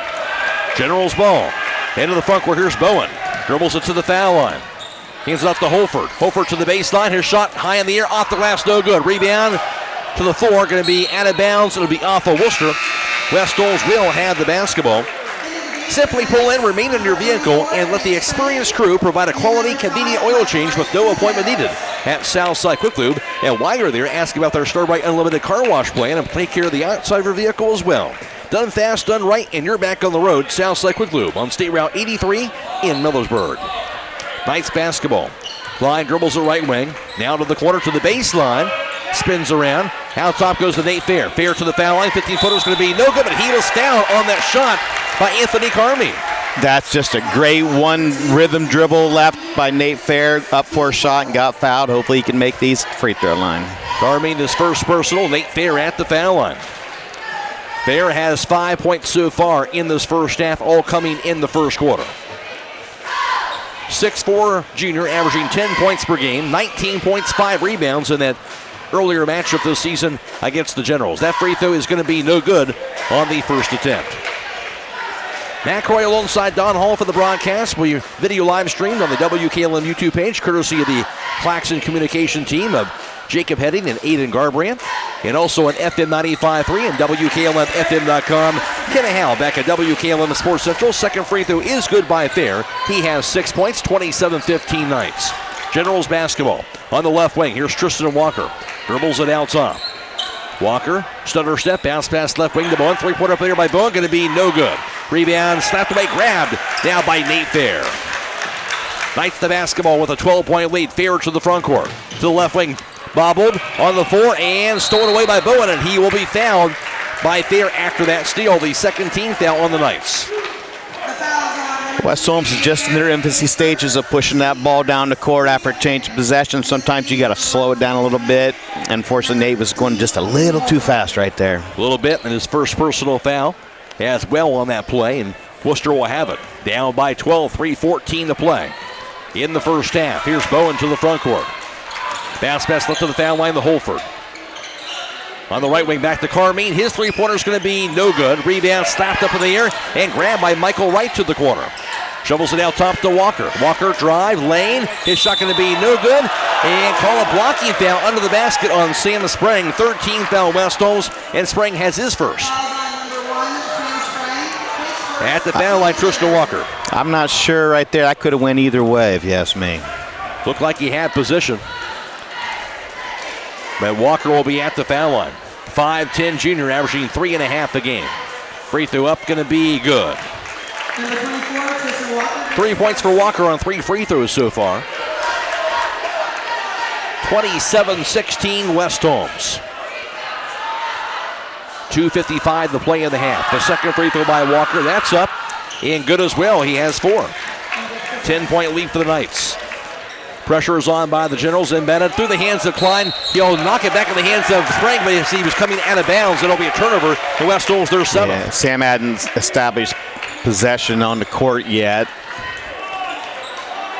Generals ball. Into the front court, here's Bowen. Dribbles it to the foul line. Hands it up to Holford. Holford to the baseline. His shot high in the air, off the glass, no good. Rebound to the floor, going to be out of bounds. It'll be off of Wooster. West Holmes will have the basketball. Simply pull in, remain in your vehicle, and let the experienced crew provide a quality, convenient oil change with no appointment needed at Southside Quick Lube. And while you're there, ask about their Starbright Unlimited car wash plan and take care of the outside of your vehicle as well. Done fast, done right, and you're back on the road. Southside Quick Lube on State Route 83 in Millersburg. Knights basketball. Klein dribbles the right wing. Now to the corner to the baseline. Spins around. Out top goes to Nate Fair. Fair to the foul line. 15-footer is going to be no good, but he was fouled on that shot by Anthony Carmine. That's just a great one rhythm dribble left by Nate Fair. Up for a shot and got fouled. Hopefully he can make these free throw line. Carmine his first personal. Nate Fair at the foul line. Fair has 5 points so far in this first half, all coming in the first quarter. 6'4" junior, averaging 10 points per game, 19 points, 5 rebounds in that earlier matchup this season against the Generals. That free throw is going to be no good on the first attempt. Matt Croy alongside Don Hall for the broadcast. We video live streamed on the WKLM YouTube page, courtesy of the Claxon communication team of Jacob Heading and Aidan Garabrandt, and also on FM 95.3 and WKLM-FM.com. Kenny Howell back at WKLM Sports Central. Second free throw is good by Fair. He has 6 points, 27-15 Knights. Generals basketball on the left wing. Here's Tristan Walker. Dribbles it out top. Walker, stutter step, bounce pass left wing to Bowen. 3-pointer up there by Bowen, going to be no good. Rebound, slapped away, grabbed now by Nate Fair. Knights the basketball with a 12-point lead. Fair to the front court. To the left wing, bobbled on the floor and stolen away by Bowen, and he will be fouled by Fair after that steal. The second team foul on the Knights. West Holmes is just in their infancy stages of pushing that ball down the court after a change of possession. Sometimes you got to slow it down a little bit. Unfortunately, Nate was going just a little too fast right there. A little bit, and his first personal foul as well on that play, and Wooster will have it. Down by 12, 3:14 to play in the first half. Here's Bowen to the front court. Bounce pass left to the foul line to Holford. On the right wing, back to Carmine. His three-pointer is going to be no good. Rebound slapped up in the air and grabbed by Michael Wright to the corner. Shovels it out top to Walker. Walker drive, lane. His shot going to be no good. And call a blocking foul under the basket on Sam Spring. 13th foul West Holmes, and Spring has his first. At the foul line, Tristan Walker. I'm not sure right there. I could have went either way if you ask me. Looked like he had position. But Walker will be at the foul line. 5'10" junior, averaging 3.5 a game. Free throw up, going to be good. 3 points for Walker on 3 free throws so far. 27-16 West Holmes. 2:55 to play in the half. The second free throw by Walker, that's up and good as well. He has 4. 10-point lead for the Knights. Pressure is on by the Generals. Embedded through the hands of Klein. He'll knock it back in the hands of Spring, but as he was coming out of bounds, it'll be a turnover to West Holmes, their 7th. Yeah, Sam hadn't established possession on the court yet.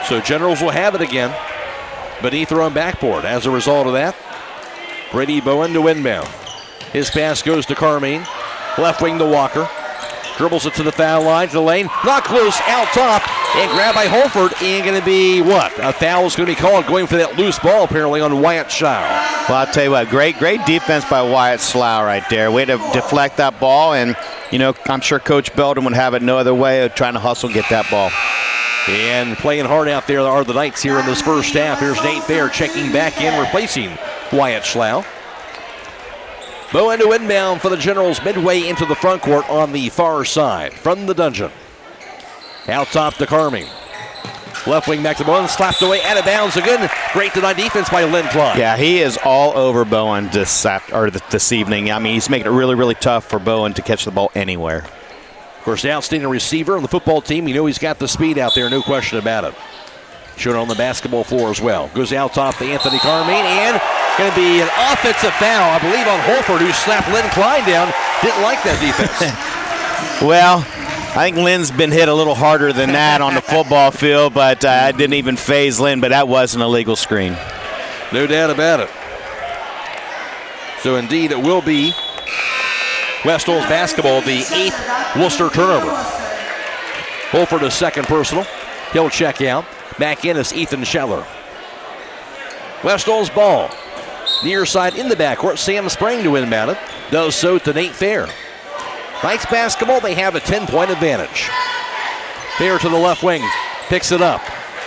So Generals will have it again beneath their own backboard. As a result of that, Brady Bowen to inbound. His pass goes to Carmine. Left wing to Walker. Dribbles it to the foul line, to the lane. Not close, out top, and grabbed by Holford. And going to be what? A foul is going to be called, going for that loose ball apparently on Wyatt Schlau. Well, I'll tell you what, great defense by Wyatt Schlau right there. Way to deflect that ball, and, you know, I'm sure Coach Belden would have it no other way of trying to hustle, get that ball. And playing hard out there are the Knights here in this first half. Here's Nate Fair checking back in, replacing Wyatt Schlau. Bowen to inbound for the Generals midway into the front court on the far side from the dungeon. Out top to Carmine. Left wing back to Bowen, slapped away, out of bounds again. Great denied defense by Lynn Klein. Yeah, he is all over Bowen this evening. I mean, he's making it really, really tough for Bowen to catch the ball anywhere. Of course, the outstanding receiver on the football team. You know he's got the speed out there, no question about it. Shown on the basketball floor as well. Goes out top to Anthony Carmine, and going to be an offensive foul, I believe, on Holford, who slapped Lynn Klein down. Didn't like that defense. Well, I think Lynn's been hit a little harder than that on the football field, but I didn't even phase Lynn, but that was an illegal screen. No doubt about it. So, indeed, it will be West Holmes basketball, the 8th Wooster turnover. Holford is second personal. He'll check out. Back in is Ethan Scheller. West Holmes ball. Near side in the backcourt. Sam Spring to inbound it. Does so to Nate Fair. Knights basketball, they have a 10-point advantage. Fair to the left wing. Picks it up.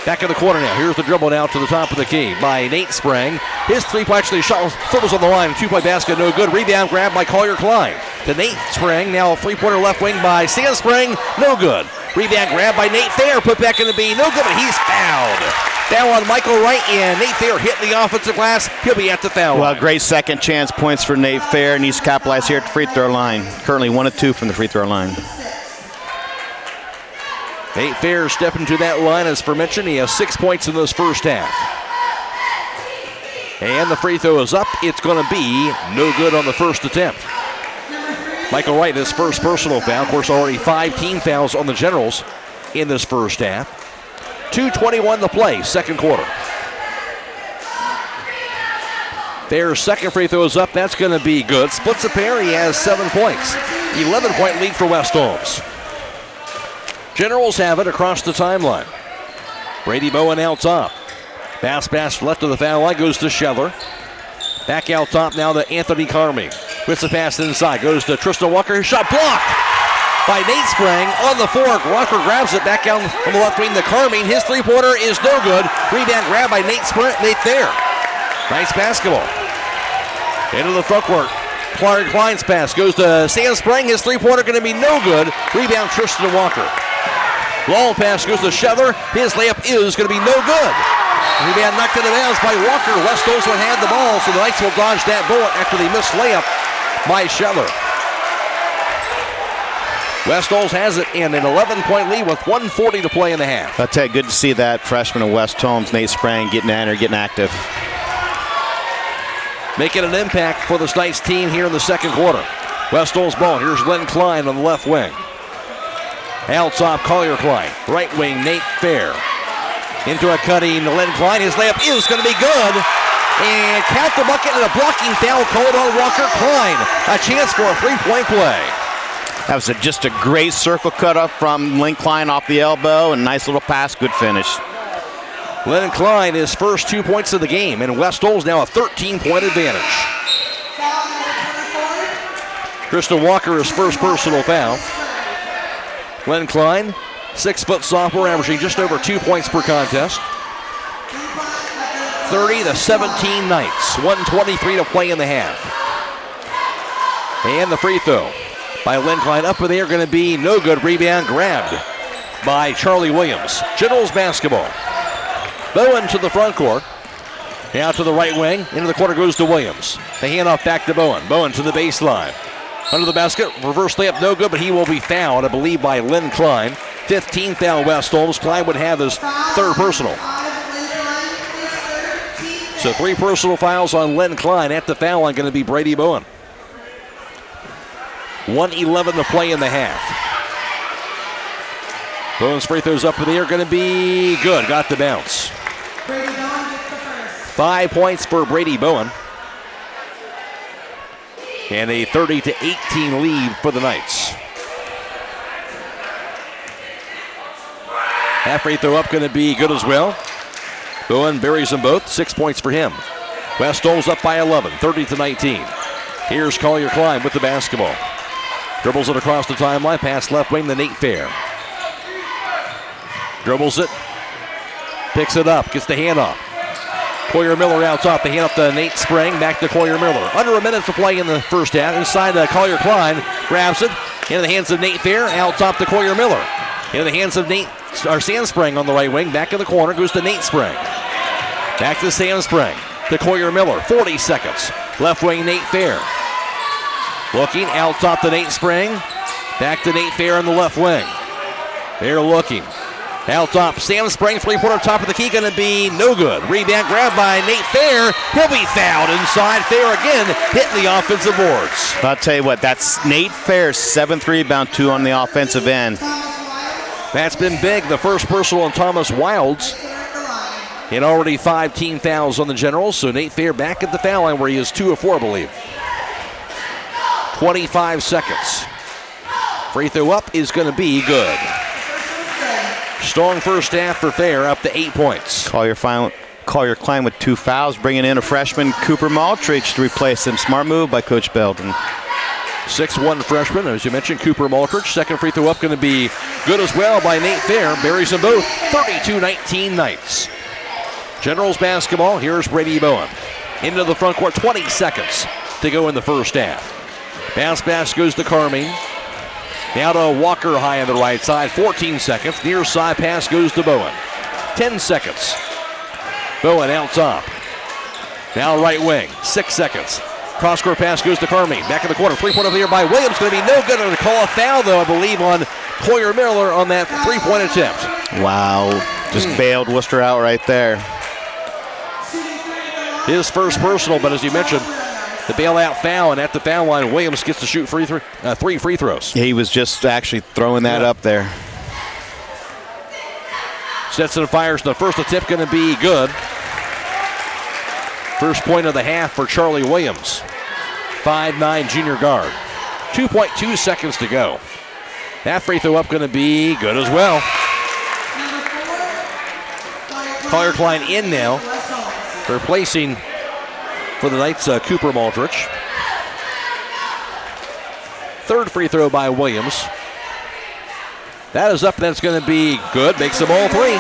Back in the corner now. Here's the dribble now to the top of the key by Nate Spring. His three-point actually shot was on the line. 2-point basket, no good. Rebound grab by Collier Klein. To Nate Spring. Now a three-pointer left wing by Sam Spring. No good. Rebound grab by Nate Fair. Put back in the B. No good, but he's fouled. Foul on Michael Wright, and Nate Fair hit the offensive glass. He'll be at the foul line. Well, great second chance points for Nate Fair. Needs to capitalize here at the free throw line. Currently 1 of 2 from the free throw line. Nate Fair stepping to that line, as mentioned. He has 6 points in this first half. And the free throw is up. It's going to be no good on the first attempt. Michael Wright, his first personal foul. Of course, already 5 team fouls on the Generals in this first half. 2:21 to play, second quarter. Fair's second free throw is up. That's going to be good. Splits a pair. He has 7 points. 11-point lead for West Holmes. Generals have it across the timeline. Brady Bowen out top. Pass left of the foul line goes to Scheller. Back out top now to Anthony Carmine. With the pass inside. Goes to Tristan Walker. His shot blocked. by Nate Sprang on the fork. Walker grabs it back down on the left wing to Carmine. His three-pointer is no good. Rebound grab by Nate there. Nice basketball. Into the footwork. Klein's pass goes to Sam Sprang. His three-pointer going to be no good. Rebound Tristan Walker. Long pass goes to Shetler. His layup is going to be no good. Rebound knocked out of bounds by Walker. West Holmes had the ball, so the Knights will dodge that bullet after the missed layup by Shetler. West Holmes has it in an 11-point lead with 1:40 to play in the half. I'll tell you, good to see that freshman of West Holmes, Nate Sprang, getting active. Making an impact for the Knights team here in the second quarter. West Holmes ball. Here's Len Klein on the left wing. Out top, Collier Klein. Right wing, Nate Fair. Into a cutting, Len Klein. His layup is going to be good. And count the bucket and a blocking foul called on Walker Klein. A chance for a three-point play. That was just a great circle cut up from Len Klein off the elbow, and nice little pass, good finish. Len Klein, his first 2 points of the game, and West Holmes now a 13-point advantage. Tristan Walker, his first personal foul. Len Klein, 6-foot sophomore, averaging just over 2 points per contest. 30-17 Knights, 1:23 to play in the half. And the free throw by Len Klein up in the air, going to be no good. Rebound grabbed by Charlie Williams. Generals basketball. Bowen to the front court. Now to the right wing. Into the corner goes to Williams. The handoff back to Bowen. Bowen to the baseline. Under the basket. Reverse layup no good, but he will be fouled, I believe, by Len Klein. 15th foul West Holmes. Klein would have his third personal. So 3 personal fouls on Len Klein. At the foul line going to be Brady Bowen. 1:11 to play in the half. Bowen's free throws up in the air, going to be good. Got the bounce. 5 points for Brady Bowen. And a 30-18 lead for the Knights. Half free throw up, going to be good as well. Bowen buries them both. 6 points for him. West Holmes up by 11, 30-19. Here's Collier Klein with the basketball. Dribbles it across the timeline. Pass left wing to Nate Fair. Dribbles it. Picks it up. Gets the handoff. Collier Miller out top. The handoff to Nate Sprang. Back to Collier Miller. Under a minute to play in the first half. Inside Collier Klein. Grabs it. Into the hands of Nate Fair. Out top to Collier Miller. Into the hands of Sam Sprang on the right wing. Back in the corner goes to Nate Sprang. Back to Sam Sprang. To Collier Miller. 40 seconds. Left wing Nate Fair. Looking out top to Nate Sprang. Back to Nate Fair on the left wing. They're looking. Out top, Sam Sprang, three-pointer top of the key, going to be no good. Rebound grab by Nate Fair. He'll be fouled inside. Fair again, hitting the offensive boards. I'll tell you what, that's Nate Fair's 7th rebound, 2 on the offensive end. That's been big. The first personal on Thomas Wilds. And already 5 team fouls on the Generals. So Nate Fair back at the foul line where he is 2 of 4, I believe. 25 seconds. Free throw up is going to be good. Strong first half for Fair, up to 8 points. Collier Klein with 2 fouls, bringing in a freshman, Cooper Maltrich, to replace him. Smart move by Coach Belden. 6'1 freshman, as you mentioned, Cooper Maltrich. Second free throw up going to be good as well by Nate Fair. Buries them both. 32-19 Knights. Generals basketball. Here's Brady Bowen. Into the front court. 20 seconds to go in the first half. Bounce pass goes to Carmine. Now to Walker high on the right side. 14 seconds. Near side pass goes to Bowen. 10 seconds. Bowen out top. Now right wing. 6 seconds. Cross-court pass goes to Carmine. Back in the corner. Three-point over here by Williams. Going to be no good. Going to call a foul, though, I believe, on Collier Miller on that three-point attempt. Wow. Just bailed Wooster out right there. His first personal, but as you mentioned, the bailout foul, and at the foul line, Williams gets to shoot 3 free throws. He was just actually throwing that up there. Sets and fires. The first attempt going to be good. First point of the half for Charlie Williams. 5'9" junior guard. 2.2 seconds to go. That free throw up going to be good as well. Collier Klein in now. Replacing for the Knights, Cooper Maltrich. Third free throw by Williams. That is up, and that's going to be good. Makes them all three.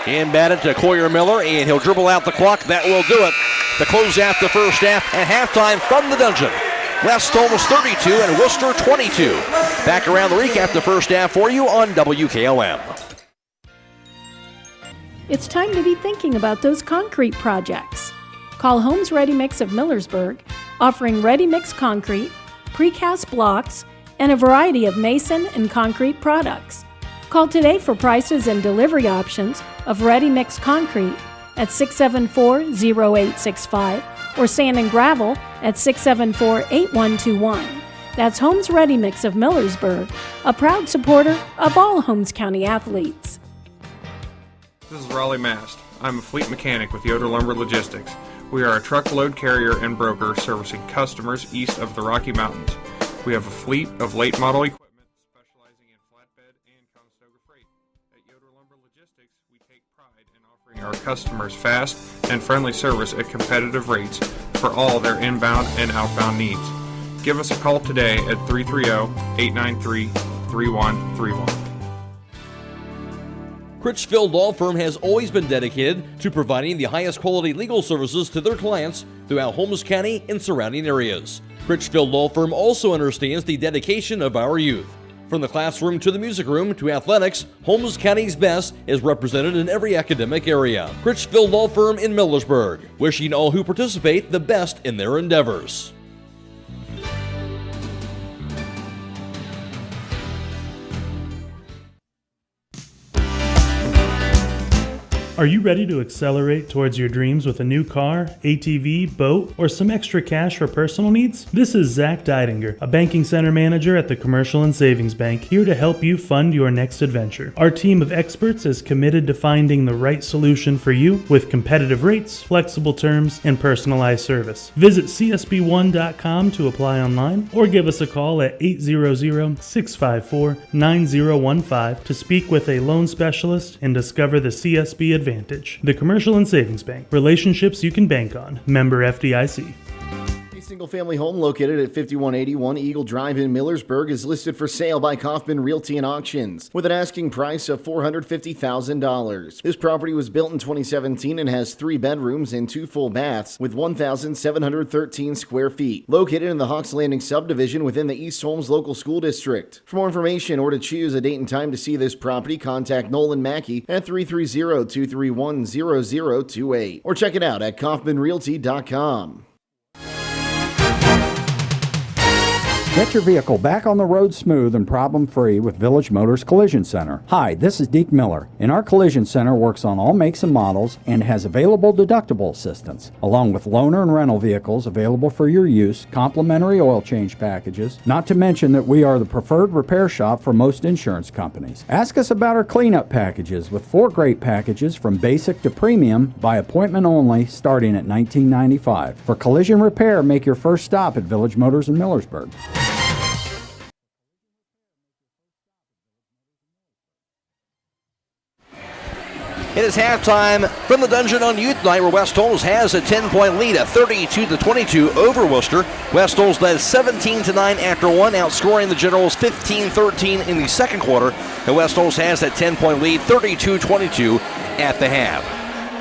And batted to Coyer Miller, and he'll dribble out the clock. That will do it to close out the first half at halftime from the dungeon. West Holmes 32 and Wooster 22. Back around the recap the first half for you on WKLM. It's time to be thinking about those concrete projects. Call Homes Ready Mix of Millersburg, offering ready mix concrete, precast blocks, and a variety of mason and concrete products. Call today for prices and delivery options of ready mix concrete at 674-0865 or sand and gravel at 674-8121. That's Homes Ready Mix of Millersburg, a proud supporter of all Holmes County athletes. This is Raleigh Mast. I'm a fleet mechanic with Yoder Lumber Logistics. We are a truckload carrier and broker servicing customers east of the Rocky Mountains. We have a fleet of late model equipment specializing in flatbed and Conestoga freight. At Yoder Lumber Logistics, we take pride in offering our customers fast and friendly service at competitive rates for all their inbound and outbound needs. Give us a call today at 330-893-3131. Critchfield Law Firm has always been dedicated to providing the highest quality legal services to their clients throughout Holmes County and surrounding areas. Critchfield Law Firm also understands the dedication of our youth. From the classroom to the music room to athletics, Holmes County's best is represented in every academic area. Critchfield Law Firm in Millersburg, wishing all who participate the best in their endeavors. Are you ready to accelerate towards your dreams with a new car, ATV, boat, or some extra cash for personal needs? This is Zach Deidinger, a banking center manager at the Commercial and Savings Bank, here to help you fund your next adventure. Our team of experts is committed to finding the right solution for you with competitive rates, flexible terms, and personalized service. Visit csb1.com to apply online or give us a call at 800-654-9015 to speak with a loan specialist and discover the CSB advantage. The Commercial and Savings Bank. Relationships you can bank on. Member FDIC. A single-family home located at 5181 Eagle Drive in Millersburg is listed for sale by Kaufman Realty and Auctions with an asking price of $450,000. This property was built in 2017 and has 3 bedrooms and 2 full baths with 1,713 square feet. Located in the Hawks Landing subdivision within the East Holmes Local School District. For more information or to choose a date and time to see this property, contact Nolan Mackey at 330-231-0028 or check it out at kaufmanrealty.com. Get your vehicle back on the road smooth and problem-free with Village Motors Collision Center. Hi, this is Deke Miller, and our Collision Center works on all makes and models and has available deductible assistance, along with loaner and rental vehicles available for your use, complimentary oil change packages, not to mention that we are the preferred repair shop for most insurance companies. Ask us about our cleanup packages with 4 great packages from basic to premium by appointment only starting at $19.95. For collision repair, make your first stop at Village Motors in Millersburg. It is halftime from the dungeon on Youth Night, where West Holmes has a 10-point lead at 32-22 over Wooster. West Holmes led 17-9 after one, outscoring the Generals 15-13 in the second quarter. And West Holmes has that 10-point lead, 32-22 at the half.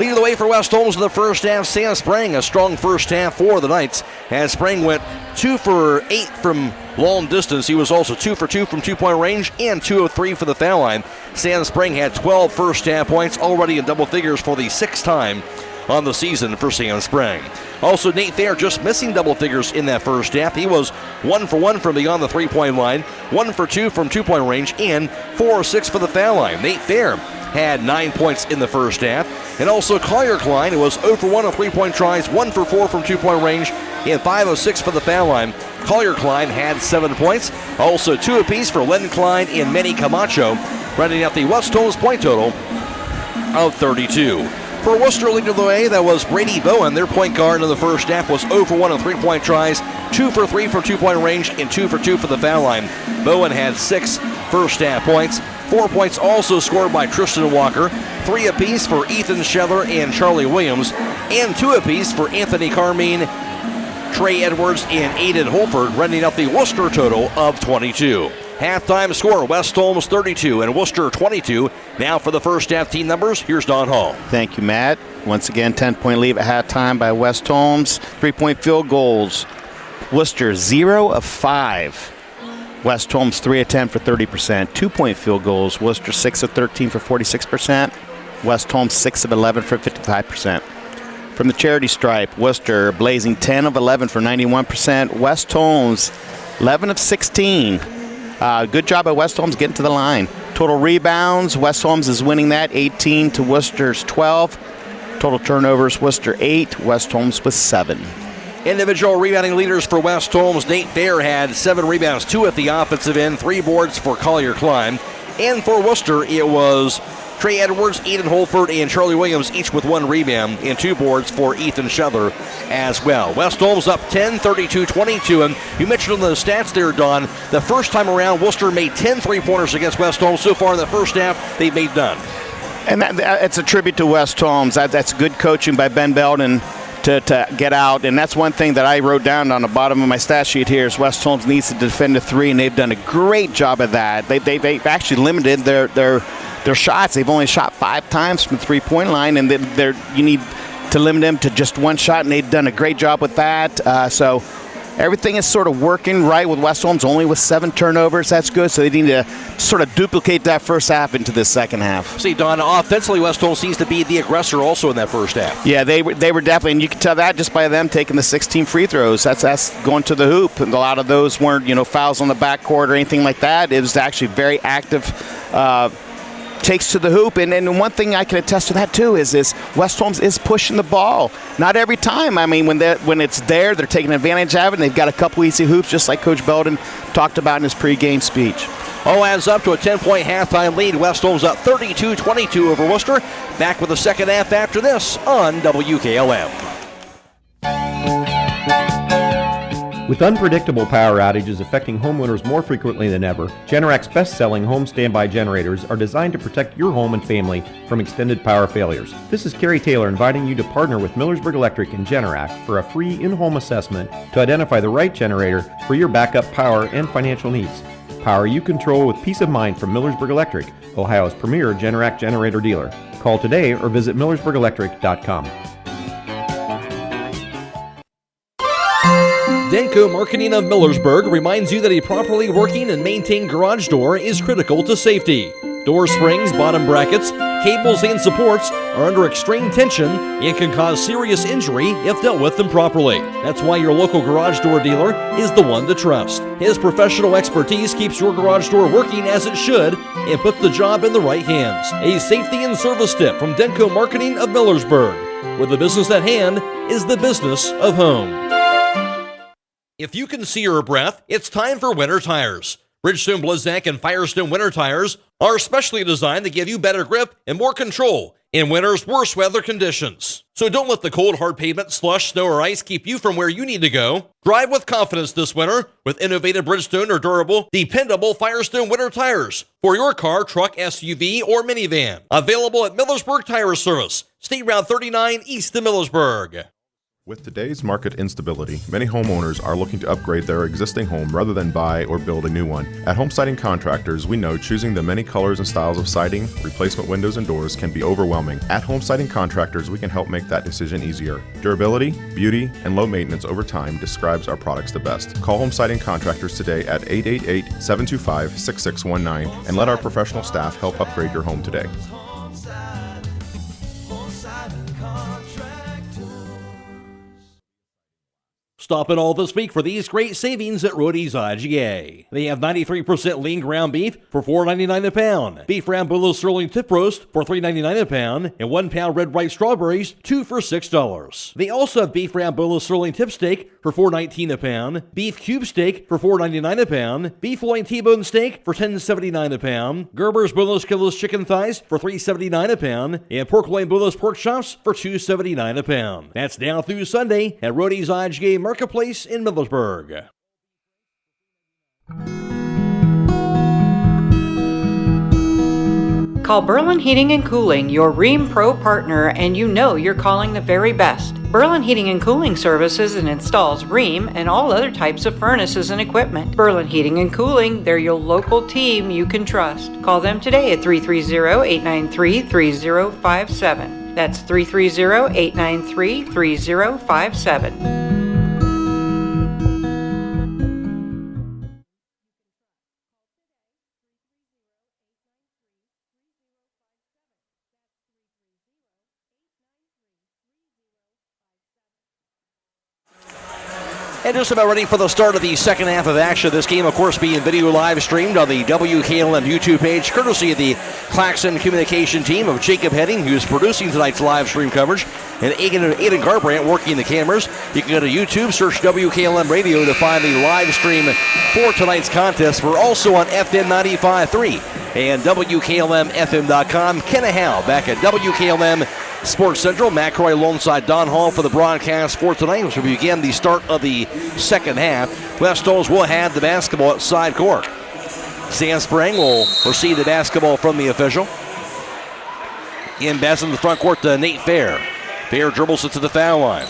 Leading the way for West Holmes in the first half, Sam Sprang, a strong first half for the Knights, as Sprang went 2 for 8 from long distance. He was also 2 for 2 from two-point range and 2 of 3 for the foul line. Sam Sprang had 12 first half points, already in double figures for the 6th time on the season for Sam Sprang. Also, Nate Thayer just missing double figures in that first half. He was 1 for 1 from beyond the three-point line, 1 for 2 from two-point range, and 4 or 6 for the foul line. Nate Thayer had 9 points in the first half. And also Collier Klein, who was 0 for 1 on three-point tries, 1 for 4 from two-point range, and 5 of 6 for the foul line. Collier Klein had 7 points. Also 2 apiece for Len Klein and Manny Camacho, rounding out the West Holmes point total of 32. For Worcester leading the way, that was Brady Bowen. Their point guard in the first half was 0 for 1 on three-point tries, 2 for 3 from two-point range, and 2 for 2 for the foul line. Bowen had 6 first half points. 4 points also scored by Tristan Walker, 3 apiece for Ethan Scheller and Charlie Williams, and 2 apiece for Anthony Carmine, Trey Edwards, and Aidan Holford, rounding out the Worcester total of 22. Halftime score, West Holmes 32 and Wooster 22. Now for the first half team numbers, here's Don Hall. Thank you, Matt. Once again, 10-point lead at halftime by West Holmes. 3-point field goals. Wooster 0 of 5. West Holmes 3 of 10 for 30%. 2-point field goals. Wooster 6 of 13 for 46%. West Holmes 6 of 11 for 55%. From the charity stripe, Wooster blazing 10 of 11 for 91%. West Holmes 11 of 16. Good job by West Holmes getting to the line. Total rebounds, West Holmes is winning that, 18 to Worcester's 12. Total turnovers, Wooster 8, West Holmes with 7. Individual rebounding leaders for West Holmes. Nate Fair had 7 rebounds, 2 at the offensive end, 3 boards for Collier Klein. And for Wooster, it was Trey Edwards, Aidan Holford, and Charlie Williams, each with 1 rebound and 2 boards for Ethan Shether as well. West Holmes up 10, 32-22. And you mentioned on the stats there, Don, the first time around, Wooster made 10 three-pointers against West Holmes. So far in the first half, they've made none. And it's a tribute to West Holmes. That's good coaching by Ben Belden to get out. And that's one thing that I wrote down on the bottom of my stat sheet here is West Holmes needs to defend a 3, and they've done a great job of that. They've actually limited their shots. They've only shot 5 times from the 3-point line, and you need to limit them to just 1 shot, and they've done a great job with that. So everything is sort of working right with West Holmes, only with 7 turnovers. That's good. So they need to sort of duplicate that first half into the second half. See, Don, offensively, West Holmes seems to be the aggressor also in that first half. Yeah, they were definitely, and you can tell that just by them taking the 16 free throws. That's going to the hoop, and a lot of those weren't, fouls on the backcourt or anything like that. It was actually very active takes to the hoop, and one thing I can attest to that too is West Holmes is pushing the ball. Not every time. I mean, when it's there, they're taking advantage of it, and they've got a couple easy hoops, just like Coach Belden talked about in his pregame speech. All adds up to a 10-point halftime lead. West Holmes up 32-22 over Wooster. Back with the second half after this on WKLM. With unpredictable power outages affecting homeowners more frequently than ever, Generac's best-selling home standby generators are designed to protect your home and family from extended power failures. This is Kerry Taylor inviting you to partner with Millersburg Electric and Generac for a free in-home assessment to identify the right generator for your backup power and financial needs. Power you control with peace of mind from Millersburg Electric, Ohio's premier Generac generator dealer. Call today or visit millersburgelectric.com. Denko Marketing of Millersburg reminds you that a properly working and maintained garage door is critical to safety. Door springs, bottom brackets, cables, and supports are under extreme tension and can cause serious injury if dealt with improperly. That's why your local garage door dealer is the one to trust. His professional expertise keeps your garage door working as it should and puts the job in the right hands. A safety and service tip from Denko Marketing of Millersburg, where the business at hand is the business of home. If you can see your breath, it's time for winter tires. Bridgestone, Blizzak, and Firestone winter tires are specially designed to give you better grip and more control in winter's worst weather conditions. So don't let the cold, hard pavement, slush, snow, or ice keep you from where you need to go. Drive with confidence this winter with innovative Bridgestone or durable, dependable Firestone winter tires for your car, truck, SUV, or minivan. Available at Millersburg Tire Service, State Route 39 east of Millersburg. With today's market instability, many homeowners are looking to upgrade their existing home rather than buy or build a new one. At Home Siding Contractors, we know choosing the many colors and styles of siding, replacement windows, and doors can be overwhelming. At Home Siding Contractors, we can help make that decision easier. Durability, beauty, and low maintenance over time describes our products the best. Call Home Siding Contractors today at 888-725-6619 and let our professional staff help upgrade your home today. Stop in all this week for these great savings at Rody's IGA. They have 93% lean ground beef for $4.99 a pound, beef Rambulo sterling tip roast for $3.99 a pound, and 1 pound red ripe strawberries, 2 for $6. They also have beef Rambulo sterling tip steak for $4.19 a pound, beef cube steak for $4.99 a pound, beef loin T-bone steak for $10.79 a pound, Gerber's boneless skinless chicken thighs for $3.79 a pound, and pork loin boneless pork chops for $2.79 a pound. That's now through Sunday at Rody's IGA Marketplace in Millersburg. Call Berlin Heating and Cooling, your Ream Pro partner, and you know you're calling the very best. Berlin Heating and Cooling services and installs Rheem and all other types of furnaces and equipment. Berlin Heating and Cooling, they're your local team you can trust. Call them today at 330-893-3057. That's 330-893-3057. And just about ready for the start of the second half of action. This game, of course, being video live streamed on the WKLM YouTube page, courtesy of the Claxon communication team of Jacob Heading, who's producing tonight's live stream coverage, and Aidan Garabrandt working the cameras. You can go to YouTube, search WKLM Radio to find the live stream for tonight's contest. We're also on FM 95.3 and WKLM-FM.com. Ken Howe back at WKLM Sports Central. Matt Croy alongside Don Hall for the broadcast for tonight, which will begin the start of the second half. West Holmes will have the basketball at side court. Sam Sprang will receive the basketball from the official. Inbounds in the front court to Nate Fair. Fair dribbles it to the foul line.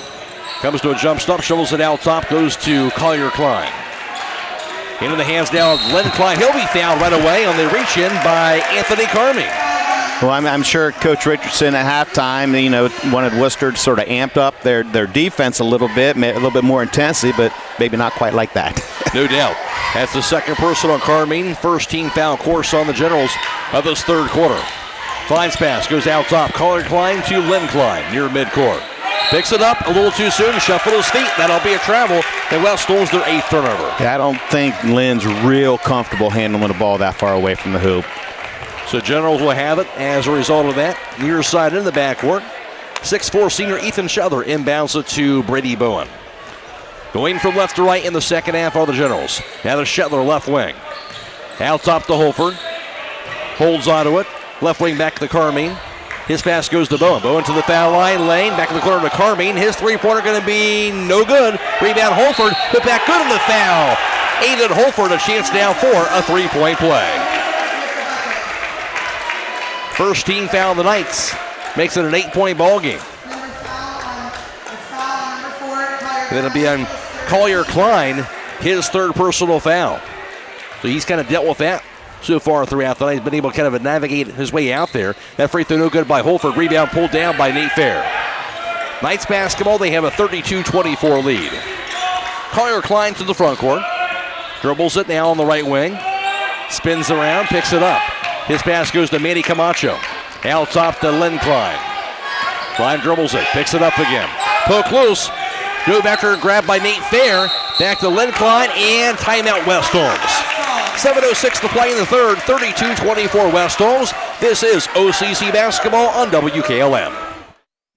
Comes to a jump stop, shovels it out top, goes to Collier Klein. Into the hands now of Len Klein. He'll be fouled right away on the reach in by Anthony Carmi. Well, I'm sure Coach Richardson at halftime, wanted Worcester to sort of amp up their defense a little bit more intensity, but maybe not quite like that. No doubt. That's the second person on Carmine. First team foul course on the Generals of this third quarter. Klein's pass goes out top. Collier Klein to Len Klein near midcourt. Picks it up a little too soon, shuffled his feet. That'll be a travel, and West Holmes their 8th turnover. Yeah, I don't think Len's real comfortable handling the ball that far away from the hoop. So Generals will have it as a result of that. Near side in the backcourt. 6'4 senior Ethan Shetler inbounds it to Brady Bowen. Going from left to right in the second half are the Generals. Now the Shetler left wing. Out top to Holford. Holds onto it. Left wing back to Carmine. His pass goes to Bowen. Bowen to the foul line. Lane back in the corner to Carmine. His three-pointer going to be no good. Rebound Holford. Put back good on the foul. Aidan Holford a chance now for a three-point play. First team foul of the Knights. Makes it an 8-point ball game. It'll be on Collier Klein, his third personal foul. So he's kind of dealt with that so far throughout the night. He's been able to kind of navigate his way out there. That free throw no good by Holford. Rebound pulled down by Nate Fair. Knights basketball, they have a 32-24 lead. Collier Klein to the front court. Dribbles it now on the right wing. Spins around, picks it up. His pass goes to Manny Camacho. Out top to Len Klein. Klein dribbles it, picks it up again. Poke loose. Go back to grab by Nate Fair. Back to Len Klein and timeout West Holmes. 7:06 to play in the third. 32-24 West Holmes. This is OCC basketball on WKLM.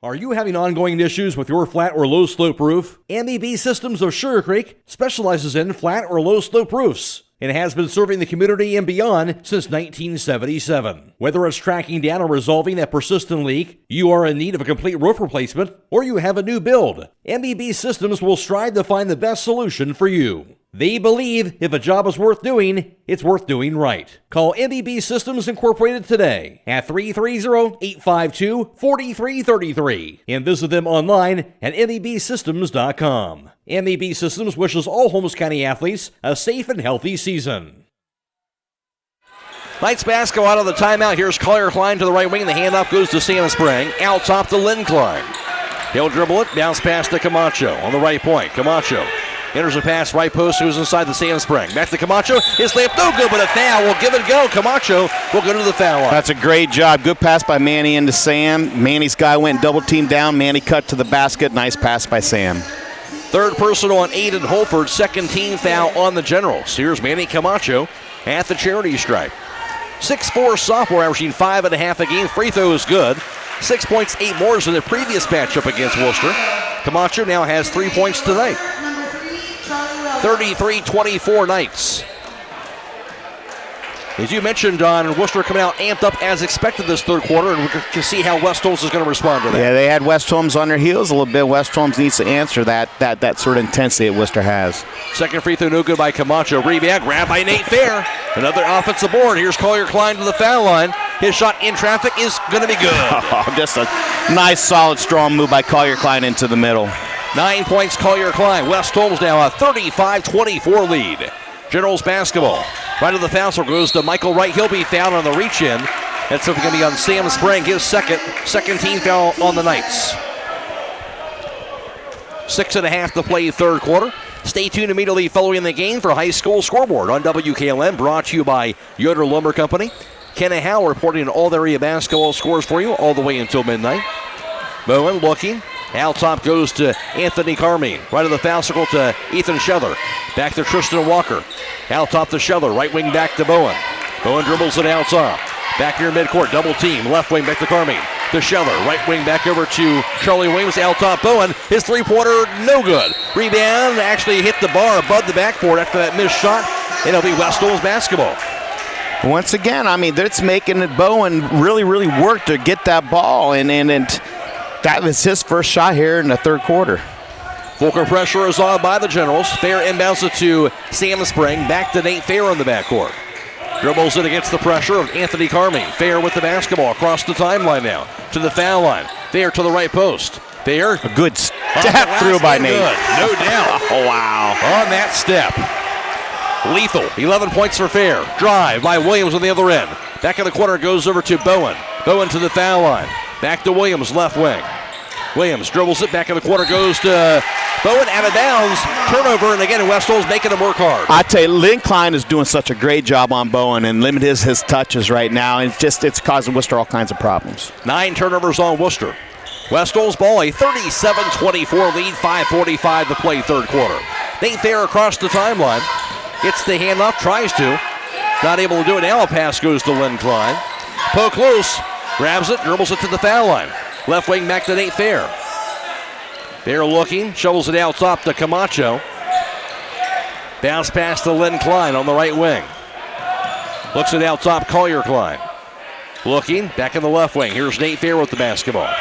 Are you having ongoing issues with your flat or low slope roof? MEB Systems of Sugar Creek specializes in flat or low slope roofs and has been serving the community and beyond since 1977. Whether it's tracking down or resolving a persistent leak, you are in need of a complete roof replacement, or you have a new build, MEB Systems will strive to find the best solution for you. They believe if a job is worth doing, it's worth doing right. Call MEB Systems Incorporated today at 330-852-4333 and visit them online at mebsystems.com. MEB Systems wishes all Holmes County athletes a safe and healthy season. Knights basketball out of the timeout. Here's Collier Klein to the right wing. The handoff goes to Sam Sprang. Out top to Len Klein. He'll dribble it. Bounce pass to Camacho on the right point. Camacho enters a pass, right post, who's inside the Sam Sprang. Back to Camacho. His layup no good, but a foul will give it a go. Camacho will go to the foul line. That's a great job. Good pass by Manny into Sam. Manny's guy went double team down. Manny cut to the basket. Nice pass by Sam. Third personal on Aidan Holford. Second team foul on the Generals. Here's Manny Camacho at the charity stripe. 6'4 sophomore, averaging 5.5 a game. Free throw is good. 6 points, 8 more than the previous matchup against Worcester. Camacho now has 3 points tonight. 33-24 Knights. As you mentioned, Don, Worcester coming out amped up as expected this third quarter, and we can see how West Holmes is going to respond to that. Yeah, they had West Holmes on their heels a little bit. West Holmes needs to answer that sort of intensity that Worcester has. Second free throw, no good by Camacho. Rebound, grabbed by Nate Fair. Another offensive board. Here's Collier Klein to the foul line. His shot in traffic is going to be good. Just a Nice, solid, strong move by Collier Klein into the middle. 9 points, Collier Klein. West Holmes now a 35-24 lead. Generals basketball. Right to the foul circle goes to Michael Wright. He'll be fouled on the reach-in. That's going to be on Sam Spring, his second team foul on the Knights. 6.5 to play third quarter. Stay tuned immediately following the game for High School Scoreboard on WKLM, brought to you by Yoder Lumber Company. Ken and Howe reporting all area basketball scores for you all the way until midnight. Bowen looking. Out top goes to Anthony Carmine. Right of the foul circle to Ethan Scheller. Back to Tristan Walker. Out top to Scheller. Right wing back to Bowen. Bowen dribbles it out top. Back near midcourt. Double team. Left wing back to Carmine. To Scheller. Right wing back over to Charlie Williams. Out top Bowen. His three-pointer no good. Rebound actually hit the bar above the backboard after that missed shot. It'll be West Holmes basketball. Once again, I mean, it's making it Bowen really, really work to get that ball. And that was his first shot here in the third quarter. Fulker pressure is on by the Generals. Fair inbounds it to Sam Spring. Back to Nate Fair on the backcourt. Dribbles it against the pressure of Anthony Carmine. Fair with the basketball across the timeline now. To the foul line. Fair to the right post. Fair. A good step through by Nate. Good. No doubt. Oh, wow. On that step. Lethal. 11 points for Fair. Drive by Williams on the other end. Back in the corner goes over to Bowen. Bowen to the foul line. Back to Williams, left wing. Williams dribbles it, back in the corner goes to Bowen, out of bounds, turnover, and again, West Holmes making him work hard. I tell you, Lynn Klein is doing such a great job on Bowen and limit his touches right now, and it's causing Worcester all kinds of problems. 9 turnovers on Worcester. West Holmes ball, a 37-24 lead, 5:45 to play third quarter. Nate Fair across the timeline, gets the handoff, tries to, not able to do it now, a pass goes to Lynn Klein. Poke loose. Grabs it, dribbles it to the foul line. Left wing back to Nate Fair. Fair looking, shovels it out top to Camacho. Bounce pass to Lynn Klein on the right wing. Looks it out top, Collier Klein. Looking, back in the left wing. Here's Nate Fair with the basketball.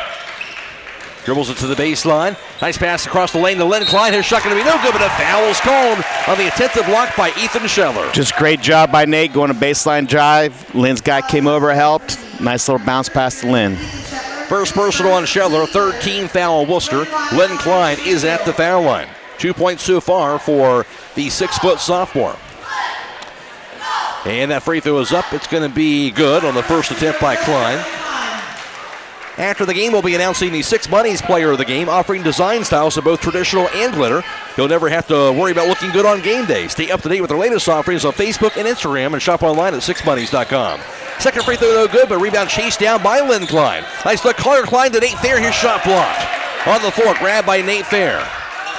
Dribbles it to the baseline. Nice pass across the lane to Lynn Klein. His shot going to be no good, but a foul is called on the attempted block by Ethan Scheller. Just great job by Nate going to baseline drive. Lynn's guy came over, helped. Nice little bounce pass to Lynn. First personal on Scheller, 13 foul on Wooster. Lynn Klein is at the foul line. 2 points so far for the 6-foot sophomore. And that free throw is up. It's going to be good on the first attempt by Klein. After the game, we'll be announcing the Six Bunnies player of the game, offering design styles of both traditional and glitter. You'll never have to worry about looking good on game day. Stay up to date with our latest offerings on Facebook and Instagram, and shop online at sixbunnies.com. Second free throw, no good, but rebound chased down by Lynn Klein. Nice look, Collier Klein to Nate Fair. His shot blocked. On the floor, grabbed by Nate Fair.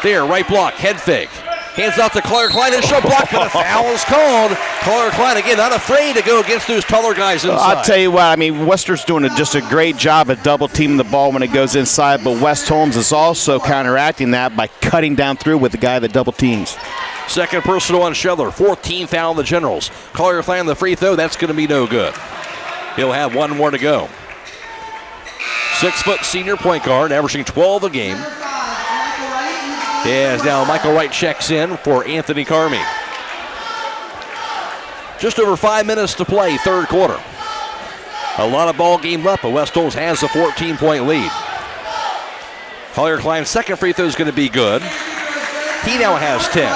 Fair, right block, head fake. Hands out to Collier Klein. His shot blocked, but a foul is called. Collier Klein, again, not afraid to go against those taller guys inside. I'll tell you what, I mean, Worcester's doing just a great job at double-teaming the ball when it goes inside, but West Holmes is also counteracting that by cutting down through with the guy that double teams. Second personal on Scheller. 14 foul on the Generals. Collier Klein the free throw. That's going to be no good. He'll have one more to go. 6-foot senior point guard, averaging 12 a game. As now Michael Wright checks in for Anthony Carmine. Just over 5 minutes to play, third quarter. A lot of ball game left, but West Holmes has a 14-point lead. Collier Klein's second free throw is going to be good. He now has 10.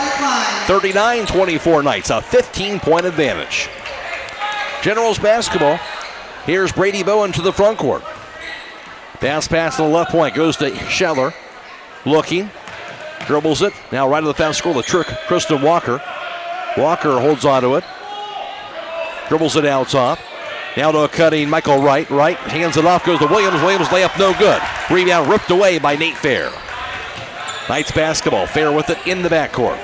39-24 Knights, a 15-point advantage. Generals basketball. Here's Brady Bowen to the front court. Bounce pass to the left point, goes to Scheller. Looking. Dribbles it. Now right to the foul score, the trick, Kristen Walker. Walker holds onto it. Dribbles it out top. Now to a cutting Michael Wright. Wright hands it off, goes to Williams. Williams layup no good. Rebound ripped away by Nate Fair. Knights basketball. Fair with it in the backcourt.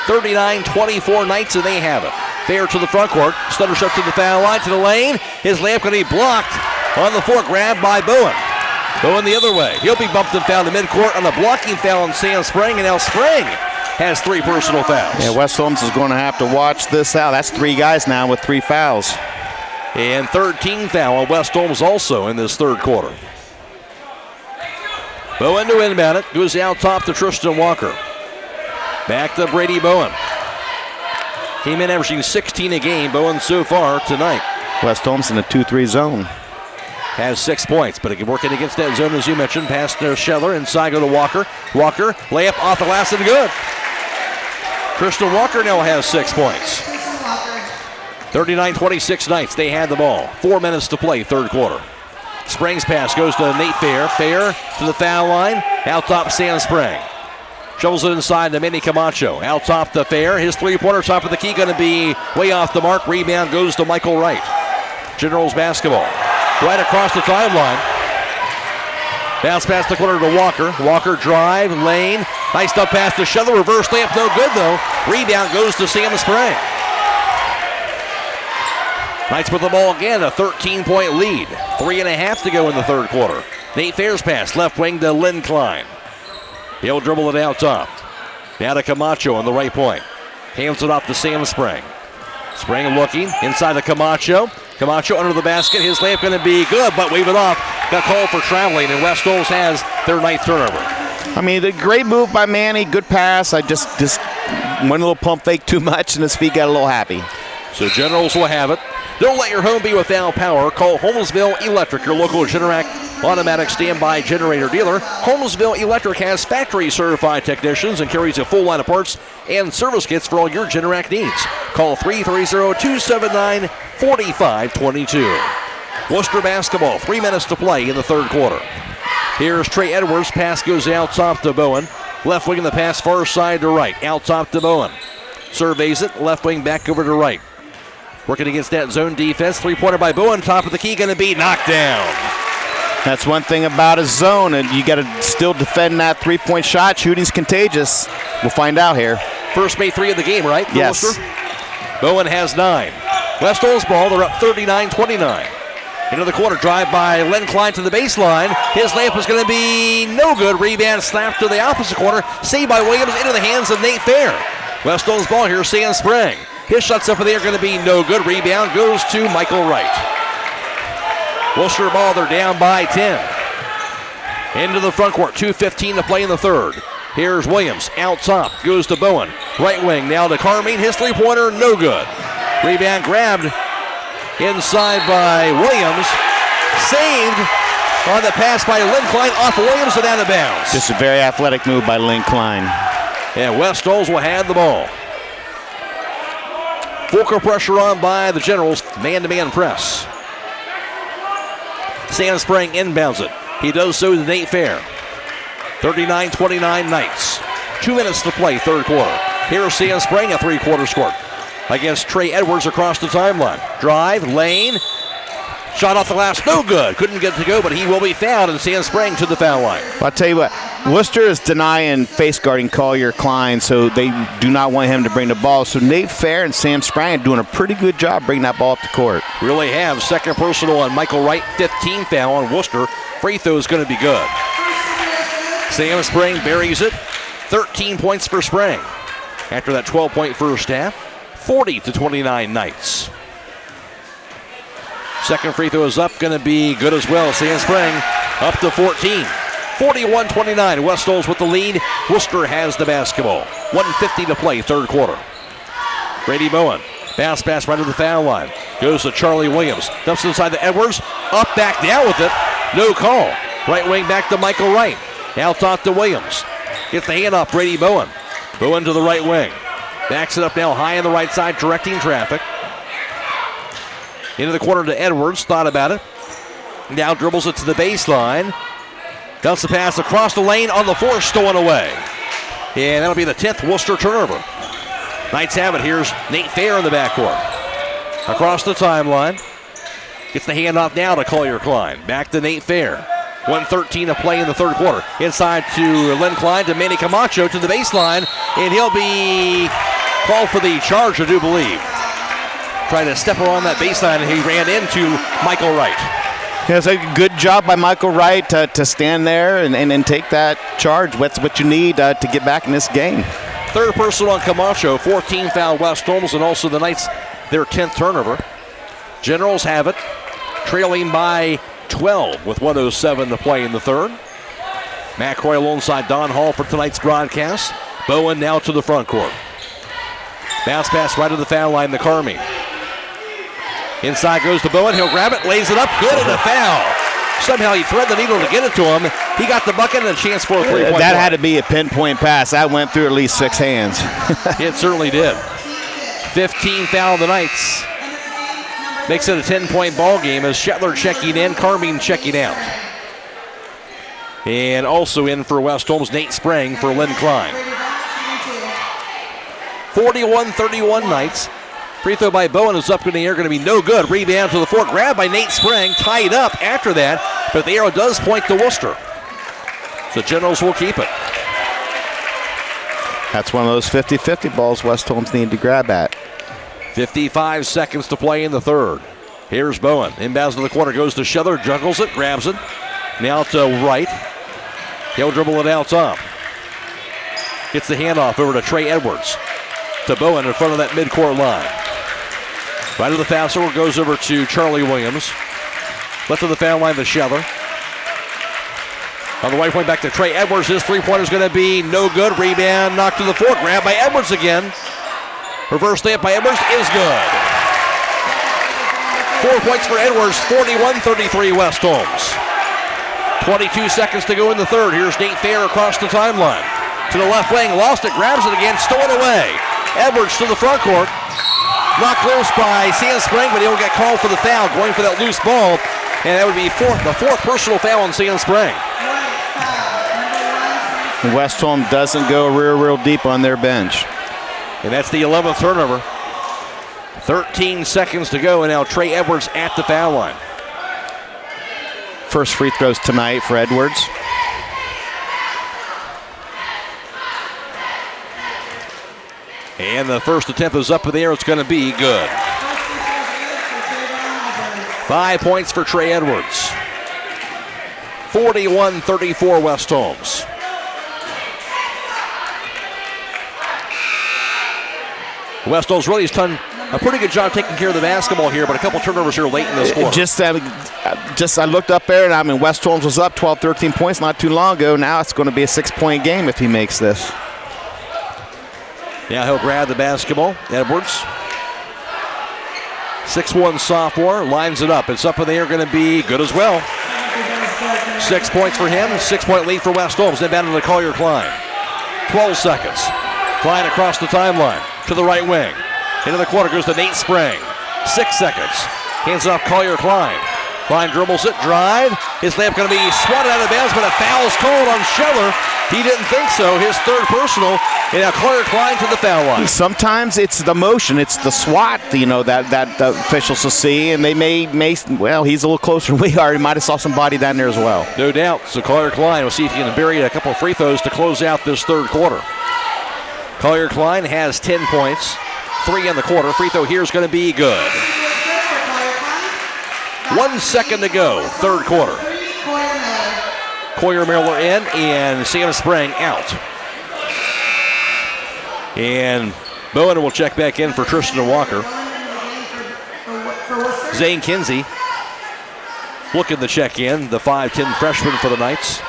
39-24 Knights, and they have it. Fair to the front court. Stutter shot to the foul line, to the lane. His layup going to be blocked on the floor. Grabbed by Bowen. Bowen the other way. He'll be bumped and fouled to midcourt on the blocking foul on Sam Spring, and now Spring has 3 personal fouls. Yeah, West Holmes is going to have to watch this out. That's 3 guys now with 3 fouls. And 13 foul on West Holmes also in this third quarter. Bowen to inbound it. Goes out top to Tristan Walker. Back to Brady Bowen. Came in averaging 16 a game. Bowen so far tonight. West Holmes in the 2-3 zone. has 6 points, but working against that zone, as you mentioned. Pass to Scheller, inside go to Walker. Walker, layup off the glass and good. Crystal Walker now has 6 points. 39-26 Knights. They had the ball. 4 minutes to play, third quarter. Springs pass goes to Nate Fair. Fair to the foul line. Out top, Sam Spring. Shovels it inside to Manny Camacho. Out top to Fair. His three-pointer top of the key going to be way off the mark. Rebound goes to Michael Wright. Generals basketball. Right across the timeline. Bounce pass the corner to Walker. Walker drive, lane. Nice up pass to Scheller. Reverse layup, no good though. Rebound goes to Sam Spring. Knights with the ball again, a 13-point lead. 3.5 to go in the third quarter. Nate Fair's pass, left wing to Lynn Klein. He'll dribble it out top. Now to Camacho on the right point. Hands it off to Sam Spring. Spring looking inside to Camacho. Camacho under the basket. His layup going to be good, but wave it off. Got called for traveling, and West Holmes has their 9th turnover. I mean, the great move by Manny. Good pass. I just went a little pump fake too much, and his feet got a little happy. So Generals will have it. Don't let your home be without power. Call Holmesville Electric, your local Generac automatic standby generator dealer. Holmesville Electric has factory-certified technicians and carries a full line of parts and service kits for all your Generac needs. Call 330-279-4522. Worcester basketball, 3 minutes to play in the third quarter. Here's Trey Edwards. Pass goes out top to Bowen. Left wing in the pass, far side to right. Out top to Bowen. Surveys it, left wing back over to right. Working against that zone defense. Three-pointer by Bowen. Top of the key going to be knocked down. That's one thing about a zone, and you got to still defend that three-point shot. Shooting's contagious. We'll find out here. First made 3 of the game, right? Yes. Worcester? Bowen has 9. West Holmes ball. They're up 39-29. Into the corner. Drive by Len Klein to the baseline. His layup is going to be no good. Rebound slapped to the opposite corner. Saved by Williams into the hands of Nate Fair. West Holmes ball here. Sam Spring. His shots up in the air going to be no good. Rebound goes to Michael Wright. Worcester ball, they're down by 10. Into the front court, 2:15 to play in the third. Here's Williams, out top, goes to Bowen. Right wing, now to Carmine. His three-pointer, no good. Rebound grabbed inside by Williams. Saved on the pass by Lynn Klein off Williams and out of bounds. Just a very athletic move by Lynn Klein. And West Holmes will have the ball. Full court pressure on by the Generals. Man-to-man press. Sam Spring inbounds it. He does so to Nate Fair. 39-29 Knights. 2 minutes to play, third quarter. Here's Sam Spring, a three-quarter score against Trey Edwards across the timeline. Drive, lane. Shot off the glass, no good. Couldn't get to go, but he will be fouled, and Sam Spring to the foul line. Well, I'll tell you what, Worcester is denying face guarding Collier Klein, so they do not want him to bring the ball. So Nate Fair and Sam Spring are doing a pretty good job bringing that ball up the court. Really have. Second personal on Michael Wright, 15 foul on Worcester. Free throw is going to be good. Sam Spring buries it. 13 points for Spring. After that 12-point first half, 40-29 Knights. Second free throw is up, going to be good as well. Sam Spring up to 14. 41-29, West Holmes with the lead. Worcester has the basketball. 1:50 to play, third quarter. Brady Bowen, bounce pass right to the foul line. Goes to Charlie Williams. Dumps inside to Edwards. Up, back, down with it. No call. Right wing back to Michael Wright. Now top to Williams. Gets the hand off Brady Bowen. Bowen to the right wing. Backs it up now high on the right side, directing traffic. Into the corner to Edwards, thought about it. Now dribbles it to the baseline. Dumps the pass across the lane on the force, stolen away. And that'll be the 10th Worcester turnover. Knights have it. Here's Nate Fair in the backcourt. Across the timeline. Gets the handoff now to Collier Klein. Back to Nate Fair. 1:13 to play in the third quarter. Inside to Len Klein, to Manny Camacho to the baseline. And he'll be called for the charge, I do believe. Trying to step around that baseline, and he ran into Michael Wright. Yeah, it's a good job by Michael Wright to stand there and take that charge. That's what you need to get back in this game. Third personal on Camacho, 14 foul West Holmes, and also the Knights, their 10th turnover. Generals have it, trailing by 12 with 1:07 to play in the third. Matt Croy alongside Don Hall for tonight's broadcast. Bowen now to the front court. Bounce pass right to the foul line to Carmine. Inside goes to Bowen. He'll grab it, lays it up. Good, and a foul. Somehow he threaded the needle to get it to him. He got the bucket and a chance for a three-point That had to be a pinpoint pass. That went through at least 6 hands. It certainly did. 15 foul the Knights. Makes it a 10-point ball game as Shetler checking in, Carmine checking out. And also in for West Holmes, Nate Sprang for Lynn Klein. 41-31 Knights. Free throw by Bowen is up in the air, going to be no good. Rebound to the floor, grabbed by Nate Sprang, tied up after that, but the arrow does point to Wooster. The Generals will keep it. That's one of those 50-50 balls West Holmes need to grab at. 55 seconds to play in the third. Here's Bowen. Inbounds to the corner, goes to Shetler, juggles it, grabs it. Now to right. He'll dribble it out top. Gets the handoff over to Trey Edwards. To Bowen in front of that midcourt line. Right of the foul circle goes over to Charlie Williams. Left of the foul line to Shetler. On the right point back to Trey Edwards. His three-pointer is going to be no good. Rebound knocked to the floor. Grab by Edwards again. Reverse layup by Edwards is good. 4 points for Edwards. 41-33 West Holmes. 22 seconds to go in the third. Here's Nate Fair across the timeline. To the left wing. Lost it. Grabs it again. Stolen away. Edwards to the front court. Knocked loose by Sam Sprang, but he'll get called for the foul, going for that loose ball. And that would be the fourth personal foul on Sam Sprang. West Holmes doesn't go real deep on their bench. And that's the 11th turnover. 13 seconds to go, and now Trey Edwards at the foul line. First free throws tonight for Edwards. And the first attempt is up in the air. It's going to be good. 5 points for Trey Edwards. 41-34 West Holmes. West Holmes really has done a pretty good job taking care of the basketball here, but a couple turnovers here late in this quarter. I looked up there, and West Holmes was up 12, 13 points not too long ago. Now it's going to be a 6-point game if he makes this. Now he'll grab the basketball. Edwards. 6'1 sophomore, lines it up. It's up in the air, going to be good as well. 6 points for him, 6-point lead for West Holmes. Then down to the Collier Klein. 12 seconds. Klein across the timeline to the right wing. Into the corner goes to Nate Sprang. 6 seconds. Hands off Collier Klein. Klein dribbles it, drive. His layup going to be swatted out of bounds, but a foul is called on Shetler. He didn't think so. His third personal. And now Collier Klein to the foul line. Sometimes it's the motion, it's the swat, that the officials will see, and they may, he's a little closer than we are. He might have saw somebody down there as well. No doubt. So Collier Klein will see if he can bury a couple of free throws to close out this third quarter. Collier Klein has 10 points, 3 in the quarter. Free throw here is going to be good. 1 second to go, third quarter. Coyer Miller in and Sam Sprang out. And Bowen will check back in for Tristan Walker. Zane Kinsey looking to check in, the 5'10 freshman for the Knights.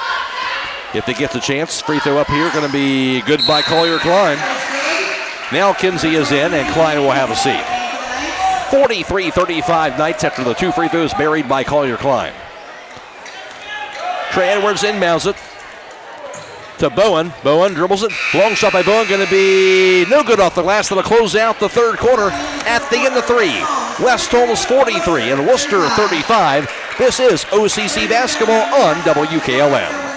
If he gets a chance, free throw up here, going to be good by Collier Klein. Now Kinsey is in, and Klein will have a seat. 43-35 Knights after the 2 free throws buried by Collier Klein. Trey Edwards inbounds it to Bowen. Bowen dribbles it. Long shot by Bowen, going to be no good off the glass. That'll close out the third quarter at the end of 3. West Holmes 43 and Wooster 35. This is OCC Basketball on WKLM.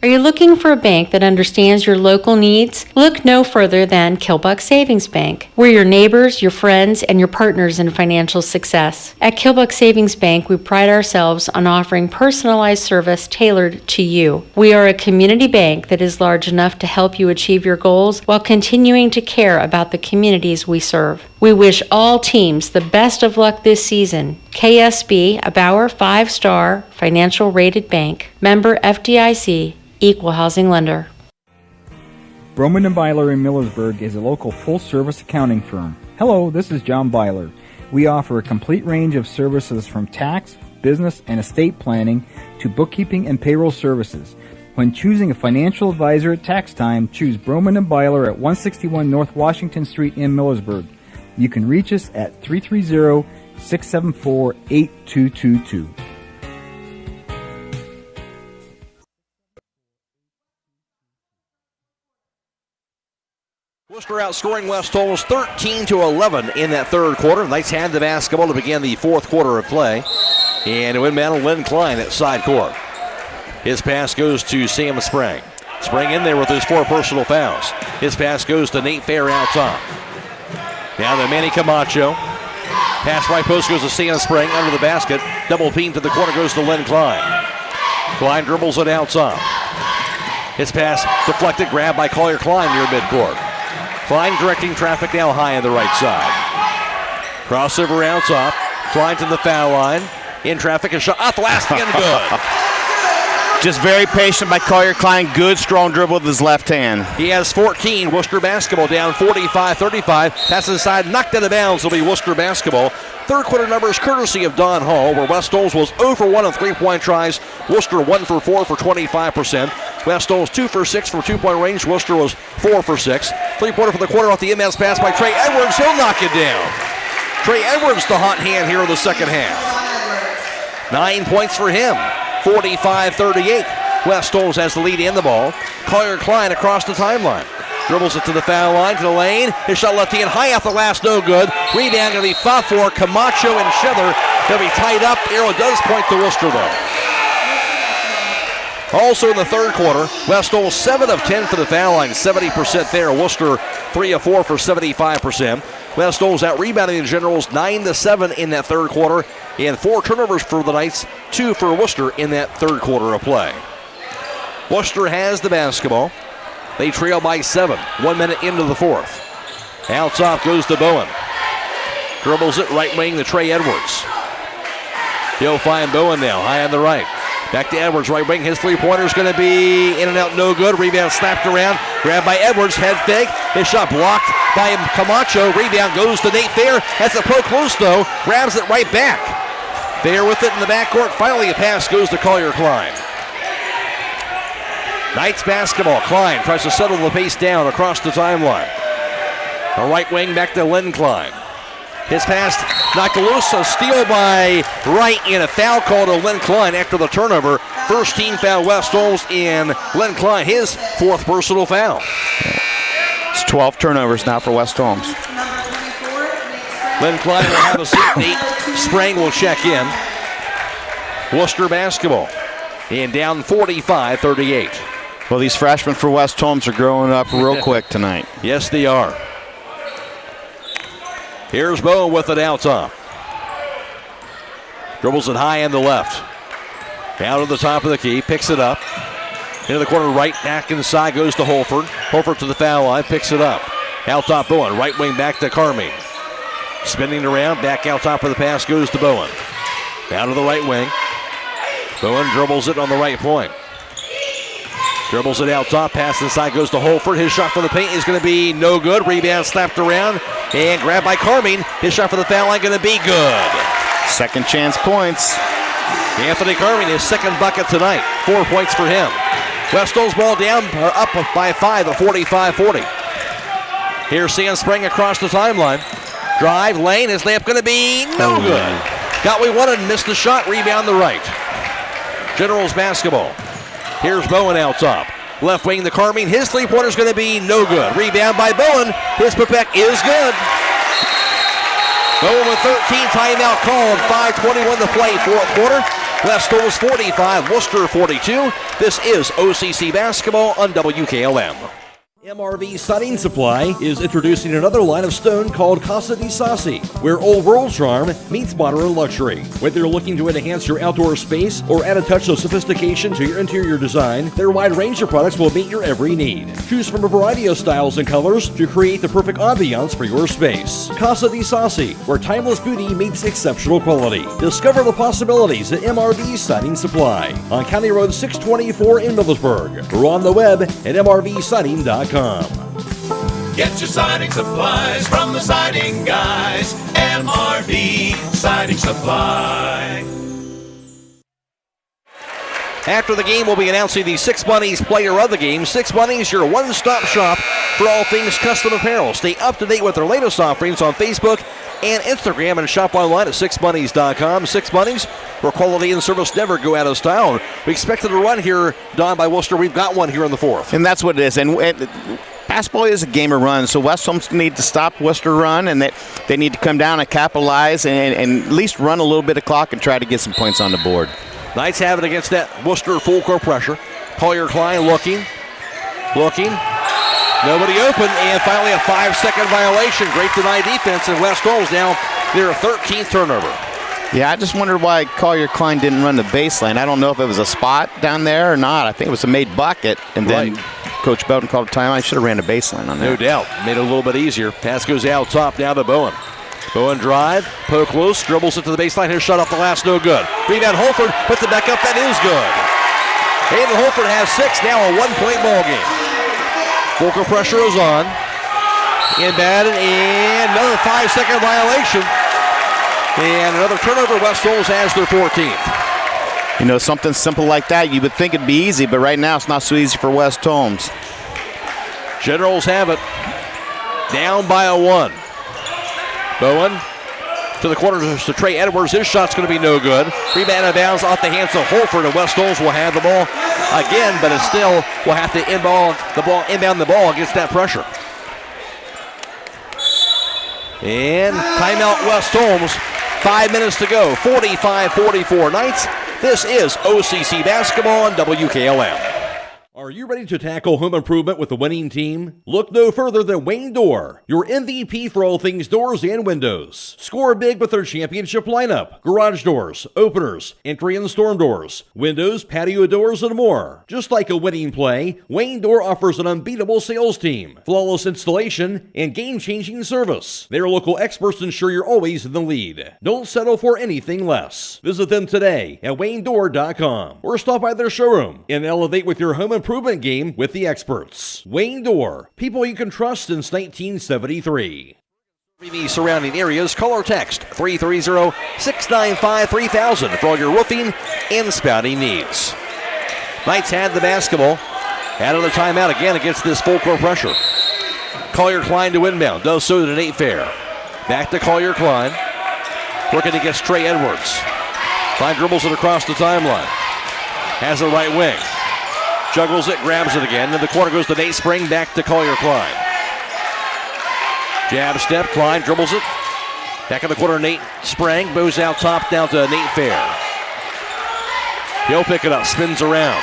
Are you looking for a bank that understands your local needs? Look no further than Kilbuck Savings Bank. We're your neighbors, your friends, and your partners in financial success. At Kilbuck Savings Bank, we pride ourselves on offering personalized service tailored to you. We are a community bank that is large enough to help you achieve your goals while continuing to care about the communities we serve. We wish all teams the best of luck this season. KSB, a Bauer 5-star financial rated bank. Member FDIC. Equal housing lender. Broman & Byler in Millersburg is a local full-service accounting firm. Hello, this is John Byler. We offer a complete range of services from tax, business, and estate planning to bookkeeping and payroll services. When choosing a financial advisor at tax time, choose Broman & Byler at 161 North Washington Street in Millersburg. You can reach us at 330-674-8222. Wooster outscoring West Holmes 13-11 in that third quarter. Knights had the basketball to begin the fourth quarter of play. And to inbound Len Klein at side court. His pass goes to Sam Sprang. Sprang in there with his 4 personal fouls. His pass goes to Nate Fair out top. Now to Manny Camacho. Pass right post goes to Sam Sprang under the basket. Double team to the corner goes to Len Klein. Klein dribbles it out top. His pass deflected, grabbed by Collier Klein near midcourt. Klein directing traffic now high on the right side. Crossover out top. Klein to the foul line. In traffic, a shot off the last and good. Just very patient by Collier Klein. Good, strong dribble with his left hand. He has 14. Worcester basketball down 45-35. Pass inside, knocked out of bounds. Will be Worcester basketball. Third quarter numbers courtesy of Don Hall, where West Holmes was 0 for 1 on three-point tries. Worcester 1 for 4 for 25%. West Holmes 2 for 6 from two-point range. Worcester was 4 for 6. Three-pointer for the quarter off the inbounds pass by Trey Edwards. He'll knock it down. Trey Edwards, the hot hand here in the second half. 9 points for him. 45-38. West Holmes has the lead in the ball. Collier Klein across the timeline. Dribbles it to the foul line, to the lane. His shot left hand high off the glass, no good. Rebound going to be fought for Camacho and Schiller. They'll be tied up. Arrow does point to Worcester though. Also in the third quarter, West Holmes 7 of 10 for the foul line, 70% there. Worcester 3 of 4 for 75%. West Holmes out rebounding the Generals 9-7 in that third quarter, and 4 turnovers for the Knights, 2 for Worcester in that third quarter of play. Worcester has the basketball. They trail by 7, 1 minute into the fourth. Out top goes to Bowen. Dribbles it right wing to Trey Edwards. He'll find Bowen now, high on the right. Back to Edwards, right wing. His three-pointer is going to be in and out, no good. Rebound slapped around. Grabbed by Edwards, head fake. His shot blocked by Camacho. Rebound goes to Nate Fair. That's a poke close, though. Grabs it right back. Fair with it in the backcourt. Finally, a pass goes to Collier Klein. Knights basketball. Klein tries to settle the pace down across the timeline. A right wing back to Len Klein. His pass knocked loose, a steal by Wright, and a foul call to Len Klein after the turnover. First team foul West Holmes in Len Klein, his 4th personal foul. It's 12 turnovers now for West Holmes. Len Klein will have a seat. Nate Sprang will check in. Worcester basketball. And down 45-38. Well, these freshmen for West Holmes are growing up real quick tonight. Yes, they are. Here's Bowen with it out top. Dribbles it high on the left. Down to the top of the key, picks it up. Into the corner right, back inside goes to Holford. Holford to the foul line, picks it up. Out top Bowen, right wing back to Carmi. Spinning around, back out top of the pass goes to Bowen. Down to the right wing. Bowen dribbles it on the right point. Dribbles it out top, pass inside goes to Holford. His shot from the paint is going to be no good. Rebound slapped around and grabbed by Carmine. His shot from the foul line going to be good. Second chance points. Anthony Carmine, his second bucket tonight. 4 points for him. West Holmes ball down, up by 5 at 45-40. Here's Sam Sprang across the timeline. Drive, lane, his layup going to be no good. Got what we wanted, missed the shot, rebound the right. Generals basketball. Here's Bowen out top. Left wing to Carmine. His three-pointer is going to be no good. Rebound by Bowen. His putback is good. Bowen with 13, timeout called. 5:21 to play, fourth quarter. West Holmes 45, Worcester 42. This is OCC basketball on WKLM. MRV Siding Supply is introducing another line of stone called Casa di Sassi, where old world charm meets modern luxury. Whether you're looking to enhance your outdoor space or add a touch of sophistication to your interior design, their wide range of products will meet your every need. Choose from a variety of styles and colors to create the perfect ambiance for your space. Casa di Sassi, where timeless beauty meets exceptional quality. Discover the possibilities at MRV Siding Supply on County Road 624 in Millersburg, or on the web at mrvsiding.com. Get your siding supplies from the siding guys. MRV Siding Supply. After the game, we'll be announcing the Six Bunnies player of the game. Six Bunnies, your one-stop shop for all things custom apparel. Stay up to date with their latest offerings on Facebook and Instagram, and shop online at sixbunnies.com. Six Bunnies, where quality and service never go out of style. We expected a run here, Don, by Worcester. We've got one here in the fourth. And that's what it is. And basketball is a game of runs, so West Holmes need to stop Worcester run, and they need to come down and capitalize and at least run a little bit of clock and try to get some points on the board. Knights have it against that Wooster full court pressure. Collier Klein looking. Nobody open, and finally a 5-second violation. Great deny defense, and West Holmes now their 13th turnover. Yeah, I just wondered why Collier Klein didn't run the baseline. I don't know if it was a spot down there or not. I think it was a made bucket, and then Coach Belton called a timeout. I should have ran a baseline on that. No doubt. Made it a little bit easier. Pass goes out top now to Bowen. Bowen drive, poke loose, dribbles it to the baseline. His shot off the last, no good. Rebound Holford, puts it back up, that is good. Aidan Holford has 6, now a 1-point ball game. Full court pressure is on. Inbounded, and another 5-second violation. And another turnover. West Holmes has their 14th. You know, something simple like that, you would think it'd be easy, but right now it's not so easy for West Holmes. Generals have it. Down by a 1. Bowen to the corner to Trey Edwards. His shot's going to be no good. Rebound and bounds off the hands of Holford, and West Holmes will have the ball again, but it still will have to inbound the ball against that pressure. And timeout West Holmes. 5 minutes to go. 45-44 Knights. This is OCC basketball on WKLM. Are you ready to tackle home improvement with the winning team? Look no further than Wayne Door, your MVP for all things doors and windows. Score big with their championship lineup. Garage doors, openers, entry and storm doors, windows, patio doors, and more. Just like a winning play, Wayne Door offers an unbeatable sales team, flawless installation, and game-changing service. Their local experts ensure you're always in the lead. Don't settle for anything less. Visit them today at WayneDoor.com or stop by their showroom and elevate with your home improvement game with the experts. Wayne Door, people you can trust since 1973. The surrounding areas, call or text 330-695-3000 for all your roofing and spouting needs. Knights had the basketball. Out of the timeout again against this full court pressure. Collier Klein to inbound. Does so to Nate Fair. Back to Collier Klein. Working against Trey Edwards. Klein dribbles it across the timeline. Has a right wing. Juggles it, grabs it again. In the corner goes to Nate Spring, back to Collier Klein. Jab step, Klein dribbles it. Back in the corner, Nate Spring, bows out top down to Nate Fair. He'll pick it up, spins around.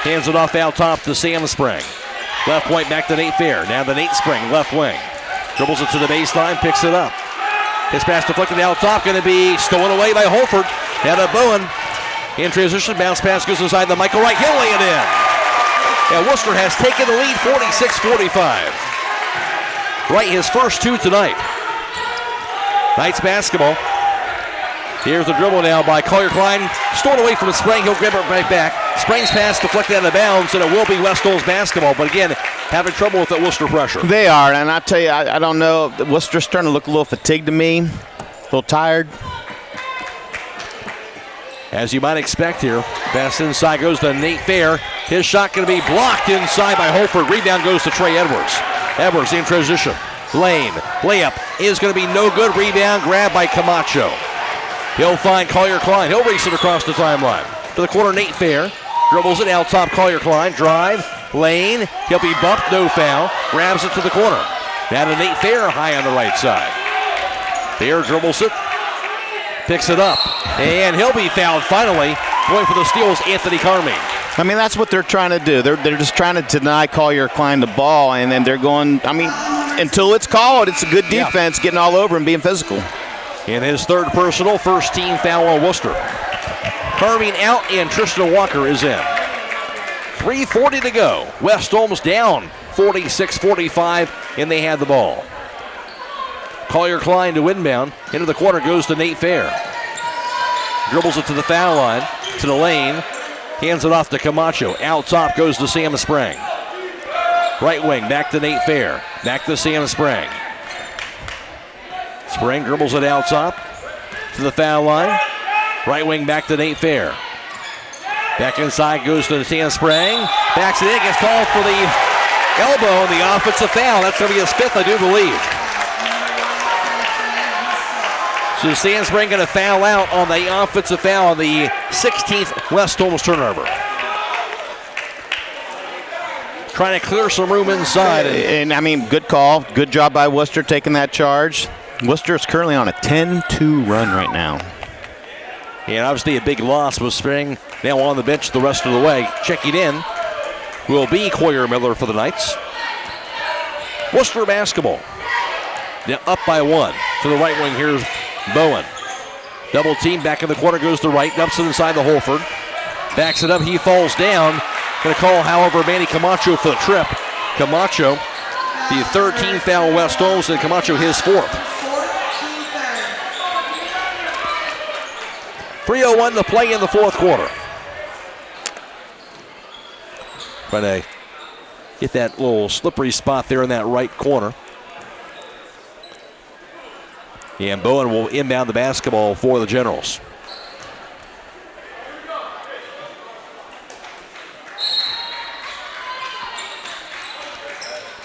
Hands it off out top to Sam Spring. Left point back to Nate Fair. Now to Nate Spring, left wing. Dribbles it to the baseline, picks it up. His pass deflected out top, going to be stolen away by Holford. Now to Bowen. In transition, bounce pass goes inside the Michael Wright. He'll lay it in. And Worcester has taken the lead 46-45. Wright his first 2 tonight. Knights basketball. Here's the dribble now by Collier Klein. Stolen away from Spring. He'll grab it right back. Spring's pass deflected out of bounds, and it will be West Holmes basketball. But again, having trouble with that Worcester pressure. They are, and I tell you, I don't know. Worcester's starting to look a little fatigued to me. A little tired. As you might expect here, pass inside goes to Nate Fair. His shot going to be blocked inside by Holford. Rebound goes to Trey Edwards. Edwards in transition. Lane, layup is going to be no good. Rebound grabbed by Camacho. He'll find Collier Klein. He'll race it across the timeline. To the corner, Nate Fair. Dribbles it out top, Collier Klein. Drive, Lane. He'll be bumped, no foul. Grabs it to the corner. Now to Nate Fair, high on the right side. Fair dribbles it. Picks it up, and he'll be fouled finally. Going for the steal is Anthony Carmine. I mean, that's what they're trying to do. They're just trying to deny Collier Klein the ball, and then they're going, I mean, until it's called, it's a good defense, getting all over and being physical. And his third personal, first team foul on Worcester. Carmine out, and Tristan Walker is in. 3:40 to go. West Holmes down 46-45, and they had the ball. Collier Klein to inbound. Into the corner goes to Nate Fair. Dribbles it to the foul line, to the lane. Hands it off to Camacho. Out top goes to Sam Spring. Right wing, back to Nate Fair. Back to Sam Spring. Spring dribbles it out top to the foul line. Right wing back to Nate Fair. Back inside goes to Sam Spring. Backs it in, gets called for the elbow on the offensive foul. That's going to be his 5th, I do believe. So Sam Spring going to foul out on the offensive foul on the 16th West Holmes turnover. trying to clear some room inside. And I mean, good call. Good job by Wooster taking that charge. Wooster is currently on a 10-2 run right now. And obviously a big loss was Spring now on the bench the rest of the way. Checking in will be Coyer Miller for the Knights. Wooster basketball. Now up by 1. To the right wing, here's Bowen. Double team, back in the corner, goes to right. Dumps it inside the Holford. Backs it up, he falls down. Going to call, however, Manny Camacho for the trip. Camacho, the 13th foul West Holmes, and Camacho his 4th. 3:01 to play in the 4th quarter. Trying to get that little slippery spot there in that right corner. And Bowen will inbound the basketball for the Generals.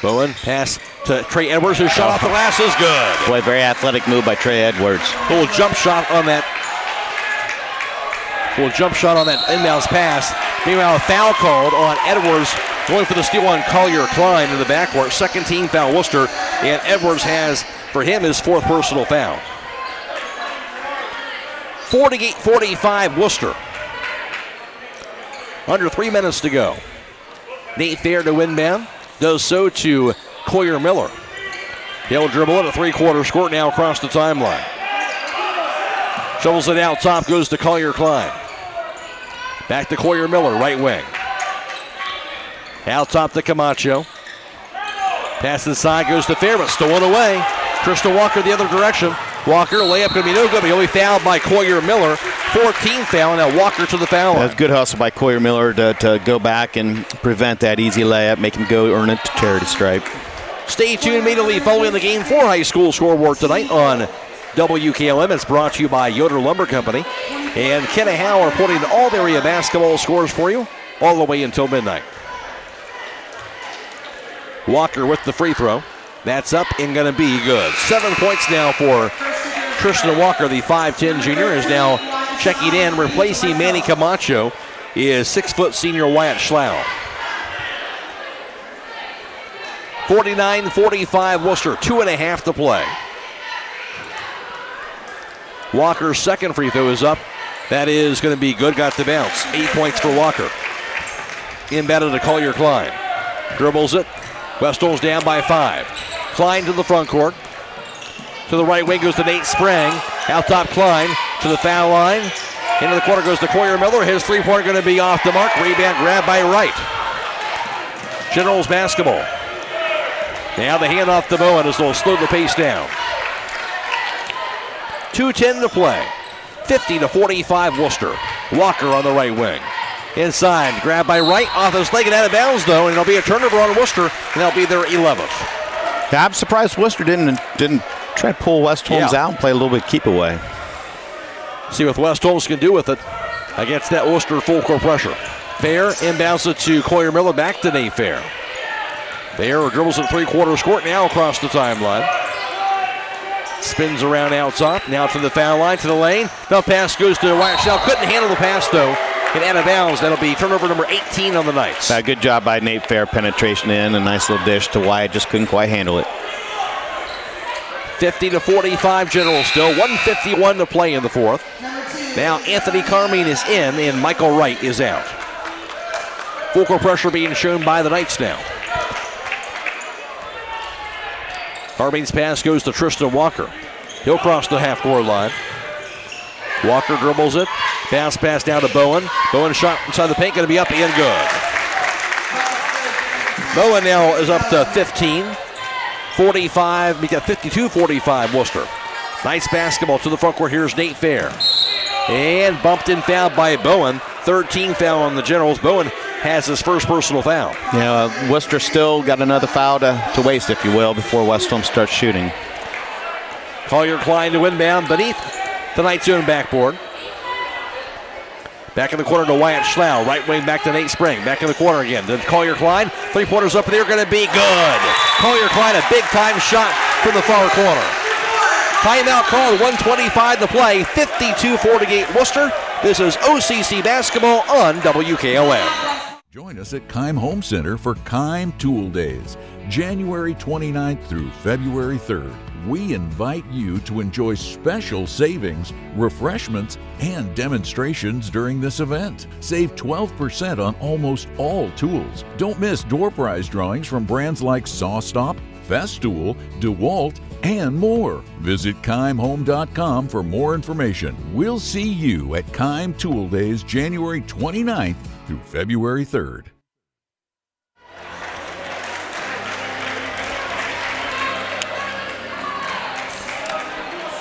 Bowen, pass to Trey Edwards. His shot off the glass is good. Boy, very athletic move by Trey Edwards. Little jump shot on that. Inbounds pass. Meanwhile, a foul called on Edwards, going for the steal on Collier Klein in the backcourt. Second team foul Wooster, and Edwards has, for him, his 4th personal foul. 48-45 Wooster. Under 3 minutes to go. Nate Fair to inbound. Does so to Coyer Miller. He'll dribble it, a 3-quarter score now across the timeline. Shovels it out top, goes to Collier Klein. Back to Coyer Miller, right wing. Out top to Camacho. Pass inside, goes to Fair, but stolen away. Tristan Walker the other direction. Walker, layup going to be no good, but he'll be fouled by Coyer Miller. 14th foul, now Walker to the foul line. That's good hustle by Coyer Miller to go back and prevent that easy layup, make him go earn it to charity stripe. Stay tuned immediately following the Game 4 high school scoreboard tonight on WKLM. It's brought to you by Yoder Lumber Company. And Ken and Howe reporting all the area basketball scores for you all the way until midnight. Walker with the free throw. That's up and going to be good. 7 points now for Tristan Walker, the 5'10 junior, is now checking in. Replacing Manny Camacho is 6-foot senior Wyatt Schlau. 49-45 Worcester, 2.5 to play. Walker's second free throw is up. That is going to be good, got the bounce. 8 points for Walker. Inbounded to Collier Klein. Dribbles it. West Holmes down by 5. Klein to the front court. To the right wing goes to Nate Sprang. Out top Klein to the foul line. Into the corner goes to Coyer Miller. His three-pointer going to be off the mark. Rebound grab by Wright. Generals basketball. Now the handoff to Bowen as they'll slow the pace down. 2:10 to play. 50-45 Worcester. Walker on the right wing. Inside, grab by Wright, off his leg and out of bounds though, and it'll be a turnover on Worcester, and that'll be their 11th. Yeah, I'm surprised Worcester didn't try to pull West Holmes out and play a little bit keep away. See what West Holmes can do with it against that Worcester full court pressure. Fair inbounds it to Coyer Miller, back to Nate Fair. Fair dribbles at three-quarters court, now across the timeline. Spins around out top, now to the foul line, to the lane. The pass goes to Wyatt Schlau, couldn't handle the pass though. And out of bounds, that'll be turnover number 18 on the Knights. Good job by Nate Fair, penetration in, a nice little dish to Wyatt, just couldn't quite handle it. 50-45 Generals still, 1:51 to play in the fourth. Now Anthony Carmine is in and Michael Wright is out. Full court pressure being shown by the Knights now. Carmine's pass goes to Tristan Walker. He'll cross the half-court line. Walker dribbles it. Bounce pass down to Bowen. Bowen shot inside the paint, going to be up and good. Bowen now is up to 15. 45, we got 52-45 Worcester. Nice basketball to the front court. Here's Nate Fair. And bumped and fouled by Bowen. 13th foul on the Generals. Bowen has his first personal foul. Yeah, Worcester still got another foul to waste, if you will, before West Holmes starts shooting. Collier Klein to inbound beneath the Knights' own backboard. Back in the corner to Wyatt Schlau. Right wing back to Nate Sprang. Back in the corner again to Collier Klein. Three-pointers up there, going to be good. Collier Klein, a big-time shot from the far corner. Timeout called, 1:25 to play. 52-48 Worcester. This is OCC basketball on WKLM. Join us at Keim Home Center for Keim Tool Days, January 29th through February 3rd. We invite you to enjoy special savings, refreshments, and demonstrations during this event. Save 12% on almost all tools. Don't miss door prize drawings from brands like SawStop, Festool, DeWalt, and more. Visit KeimHome.com for more information. We'll see you at Keim Tool Days, January 29th through February 3rd.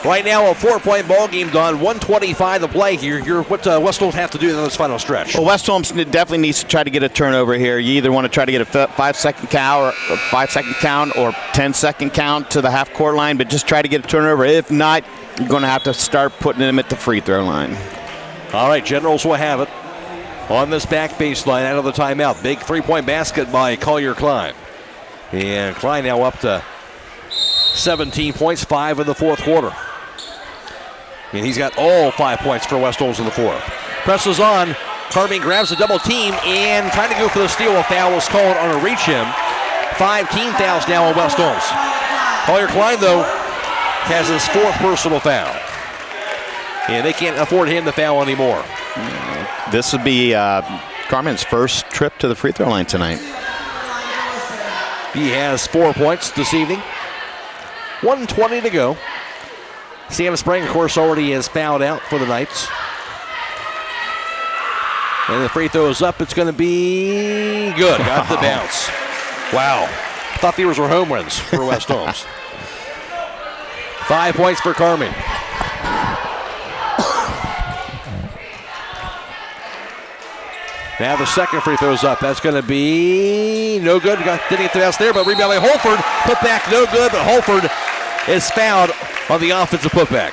Right now, a 4-point ball game done, 1:25 to play here. What West Holmes have to do in this final stretch? Well, West Holmes definitely needs to try to get a turnover here. You either want to try to get a 5-second count or 5-second count or 10-second count to the half-court line, but just try to get a turnover. If not, you're going to have to start putting them at the free throw line. All right, Generals will have it on this back baseline out of the timeout. Big 3-point basket by Collier Klein. And Klein now up to 17 points, 5 in the fourth quarter. And he's got all 5 points for West Holmes in the fourth. Presses on. Carmine grabs a double team and trying to go for the steal. A foul was called on a reach him. 5 team fouls now on West Holmes. Collier Klein, though, has his fourth personal foul. And they can't afford him to foul anymore. This would be Carmine's first trip to the free throw line tonight. He has 4 points this evening. 1:20 to go. Sam Spring, of course, already has fouled out for the Knights. And the free throw is up. It's going to be good. Got the bounce. Wow. Thought these were home runs for West Holmes. 5 points for Carmine. Now the second free throw's up. That's going to be no good. Didn't get the bounce there, but rebound by Holford. Put back no good, but Holford is fouled on the offensive putback.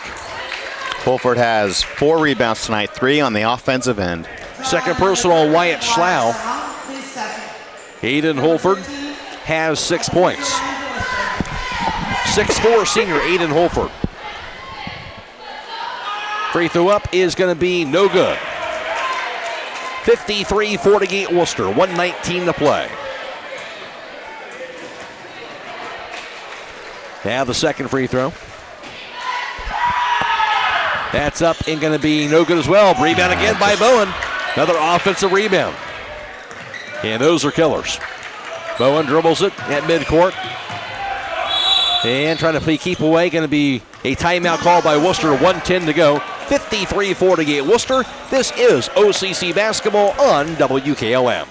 Holford has 4 rebounds tonight, 3 on the offensive end. Second personal, Wyatt Schlau. Aidan Holford has 6 points. 6'4" senior Aidan Holford. Free throw up is going to be no good. 53-48 Worcester, 1:19 to play. Now the second free throw. That's up and going to be no good as well. Rebound again by Bowen. Another offensive rebound. And those are killers. Bowen dribbles it at midcourt. And trying to keep away. Going to be a timeout call by Worcester. 1:10 to go. 53-48 Worcester. This is OCC basketball on WKLM.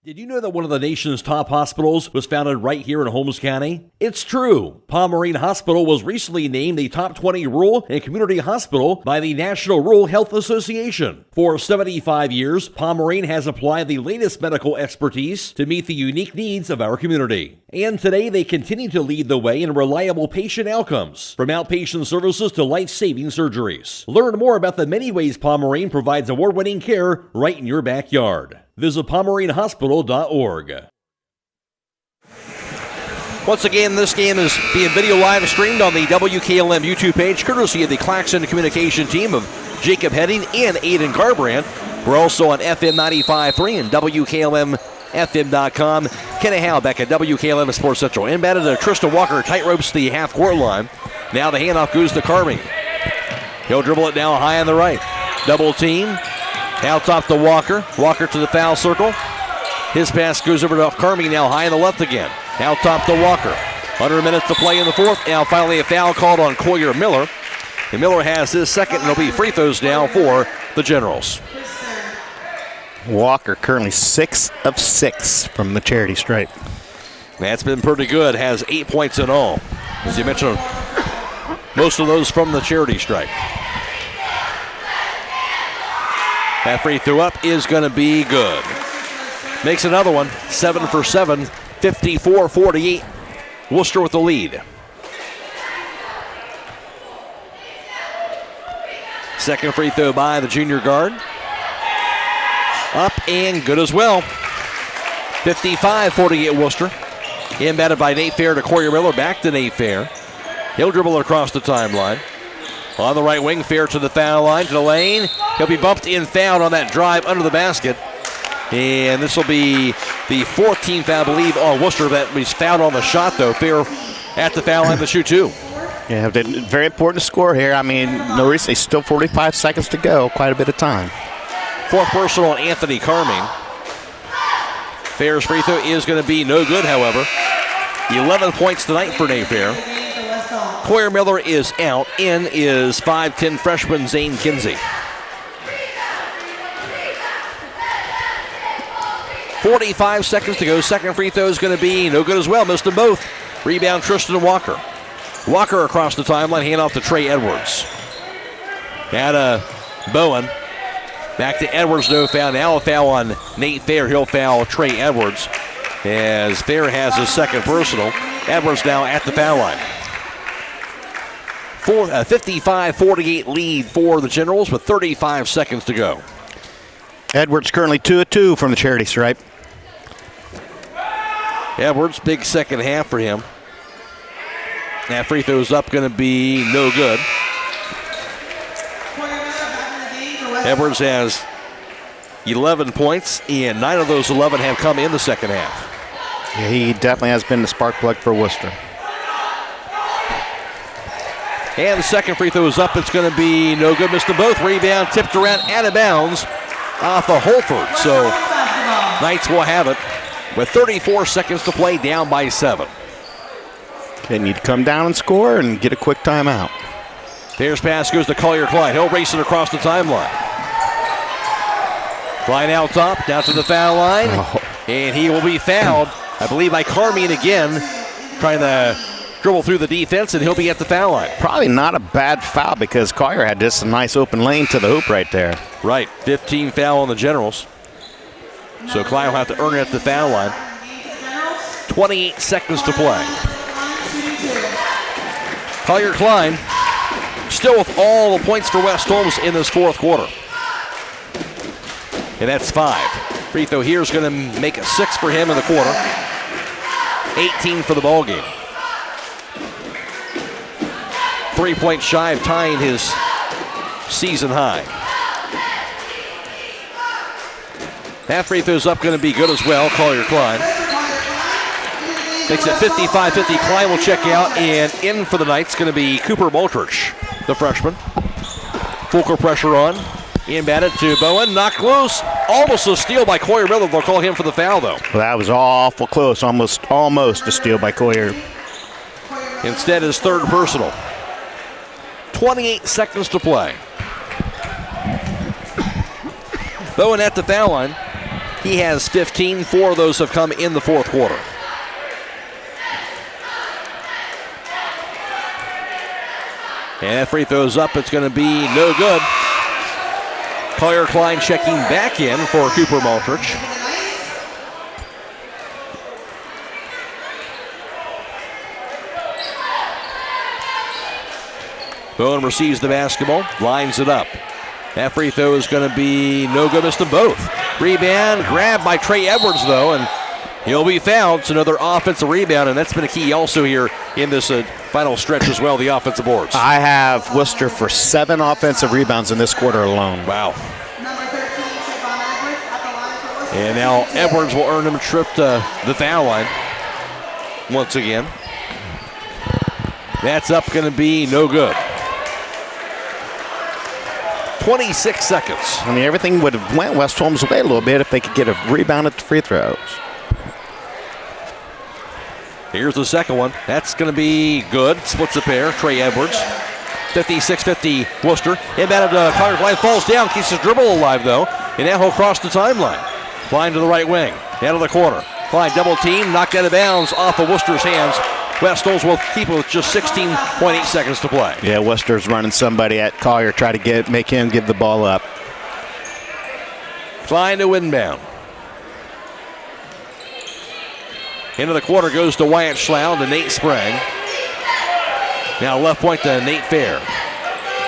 Did you know that one of the nation's top hospitals was founded right here in Holmes County? It's true. Pomerene Hospital was recently named the top 20 rural and community hospital by the National Rural Health Association. For 75 years, Pomerene has applied the latest medical expertise to meet the unique needs of our community. And today they continue to lead the way in reliable patient outcomes, from outpatient services to life-saving surgeries. Learn more about the many ways Pomerene provides award-winning care right in your backyard. Visit PomereneHospital.org. Once again, this game is being video live streamed on the WKLM YouTube page, courtesy of the Claxon communication team of Jacob Heading and Aidan Garabrandt. We're also on FM 95.3 and WKLM-FM.com. Kenny Howe back at WKLM Sports Central. Inbounded to Tristan Walker, tight ropes the half-court line. Now the handoff goes to Carmine. He'll dribble it now high on the right. Double team. Out top to Walker. Walker to the foul circle. His pass goes over to Carmine now high on the left again. Out top to Walker. Under a minute to play in the fourth. Now finally a foul called on Collier Miller. And Miller has his second, and it'll be free throws now for the Generals. Walker currently 6 of 6 from the charity stripe. That's been pretty good. Has 8 points in all. As you mentioned, most of those from the charity stripe. That free throw up is going to be good. Makes another one. 7 for 7. 54-48. Worcester with the lead. Second free throw by the junior guard. Up and good as well. 55-48 Worcester. Inbounded by Nate Fair to Collier Miller. Back to Nate Fair. He'll dribble it across the timeline. On the right wing, Fair to the foul line, to the lane. He'll be bumped in, fouled on that drive under the basket. And this will be the 14th, I believe, on Wooster that was fouled on the shot, though. Fair at the foul line to shoot 2. Yeah, very important to score here. I mean, no reason. Still 45 seconds to go. Quite a bit of time. 4th personal on Anthony Carmine. Fair's free throw is going to be no good, however. 11 points tonight for Nate Fair. Coyer Miller is out. In is 5'10" freshman Zane Kinsey. 45 seconds to go. Second free throw is going to be no good as well. Missed them both. Rebound Tristan Walker. Walker across the timeline. Hand off to Trey Edwards. Now Bowen. Back to Edwards. No foul. Now a foul on Nate Fair. He'll foul Trey Edwards as Fair has his second personal. Edwards now at the foul line. 55-48 lead for the Generals with 35 seconds to go. Edwards currently 2 of 2 from the charity stripe. Edwards, big second half for him. That free throw is up, going to be no good. Edwards has 11 points, and 9 of those 11 have come in the second half. Yeah, he definitely has been the spark plug for Wooster. And the second free throw is up. It's going to be no good. Missed them both. Rebound tipped around out of bounds off of Holford. So Knights will have it with 34 seconds to play, down by 7. They need to come down and score and get a quick timeout. Fair's pass goes to Collier Klein. He'll race it across the timeline. Klein out top, down to the foul line. And he will be fouled, I believe, by Carmine again, trying to dribble through the defense, and he'll be at the foul line. Probably not a bad foul because Collier had just a nice open lane to the hoop right there. Right, 15 foul on the Generals. So Klein will have to earn it at the foul line. 28 seconds to play. Collier Klein still with all the points for West Holmes in this fourth quarter. And that's 5. Free throw here is going to make it 6 for him in the quarter. 18 for the ball game. 3 points shy of tying his season high. That free throw's up, going to be good as well. Collier Klein makes it 55-50. Klein will check out, and in for the Knights going to be Cooper Moltrich, the freshman. Full court pressure on. Inbounded to Bowen, knocked loose. Almost a steal by Coyer Miller. They'll call him for the foul, though. Well, that was awful close, almost a steal by Coyer. Instead, his third personal. 28 seconds to play. Bowen at the foul line. He has 15. 4 of those have come in the fourth quarter. And that free throw's up. It's going to be no good. Collier Klein checking back in for Cooper Maltrich. Bowen receives the basketball, lines it up. That free throw is going to be no good. Missed them both. Rebound, grabbed by Trey Edwards, though, and he'll be fouled. It's another offensive rebound, and that's been a key also here in this final stretch as well, the offensive boards. I have Wooster for 7 offensive rebounds in this quarter alone. Wow. And now Edwards will earn him a trip to the foul line once again. That's up, going to be no good. 26 seconds. I mean, everything would have went West Holmes' way a little bit if they could get a rebound at the free throws. Here's the second one. That's going to be good. Splits a pair. Trey Edwards. 56-50 Wooster. Inbounded to Collier Klein. Falls down. Keeps his dribble alive, though. And now he'll cross the timeline. Klein to the right wing. Out of the corner. Klein double team. Knocked out of bounds off of Wooster's hands. West Holmes will keep it with just 16.8 seconds to play. Yeah, Wooster's running somebody at Collier. Try to make him give the ball up. Klein to inbound. Into the quarter goes to Wyatt Schlau to Nate Sprang. Now left point to Nate Fair.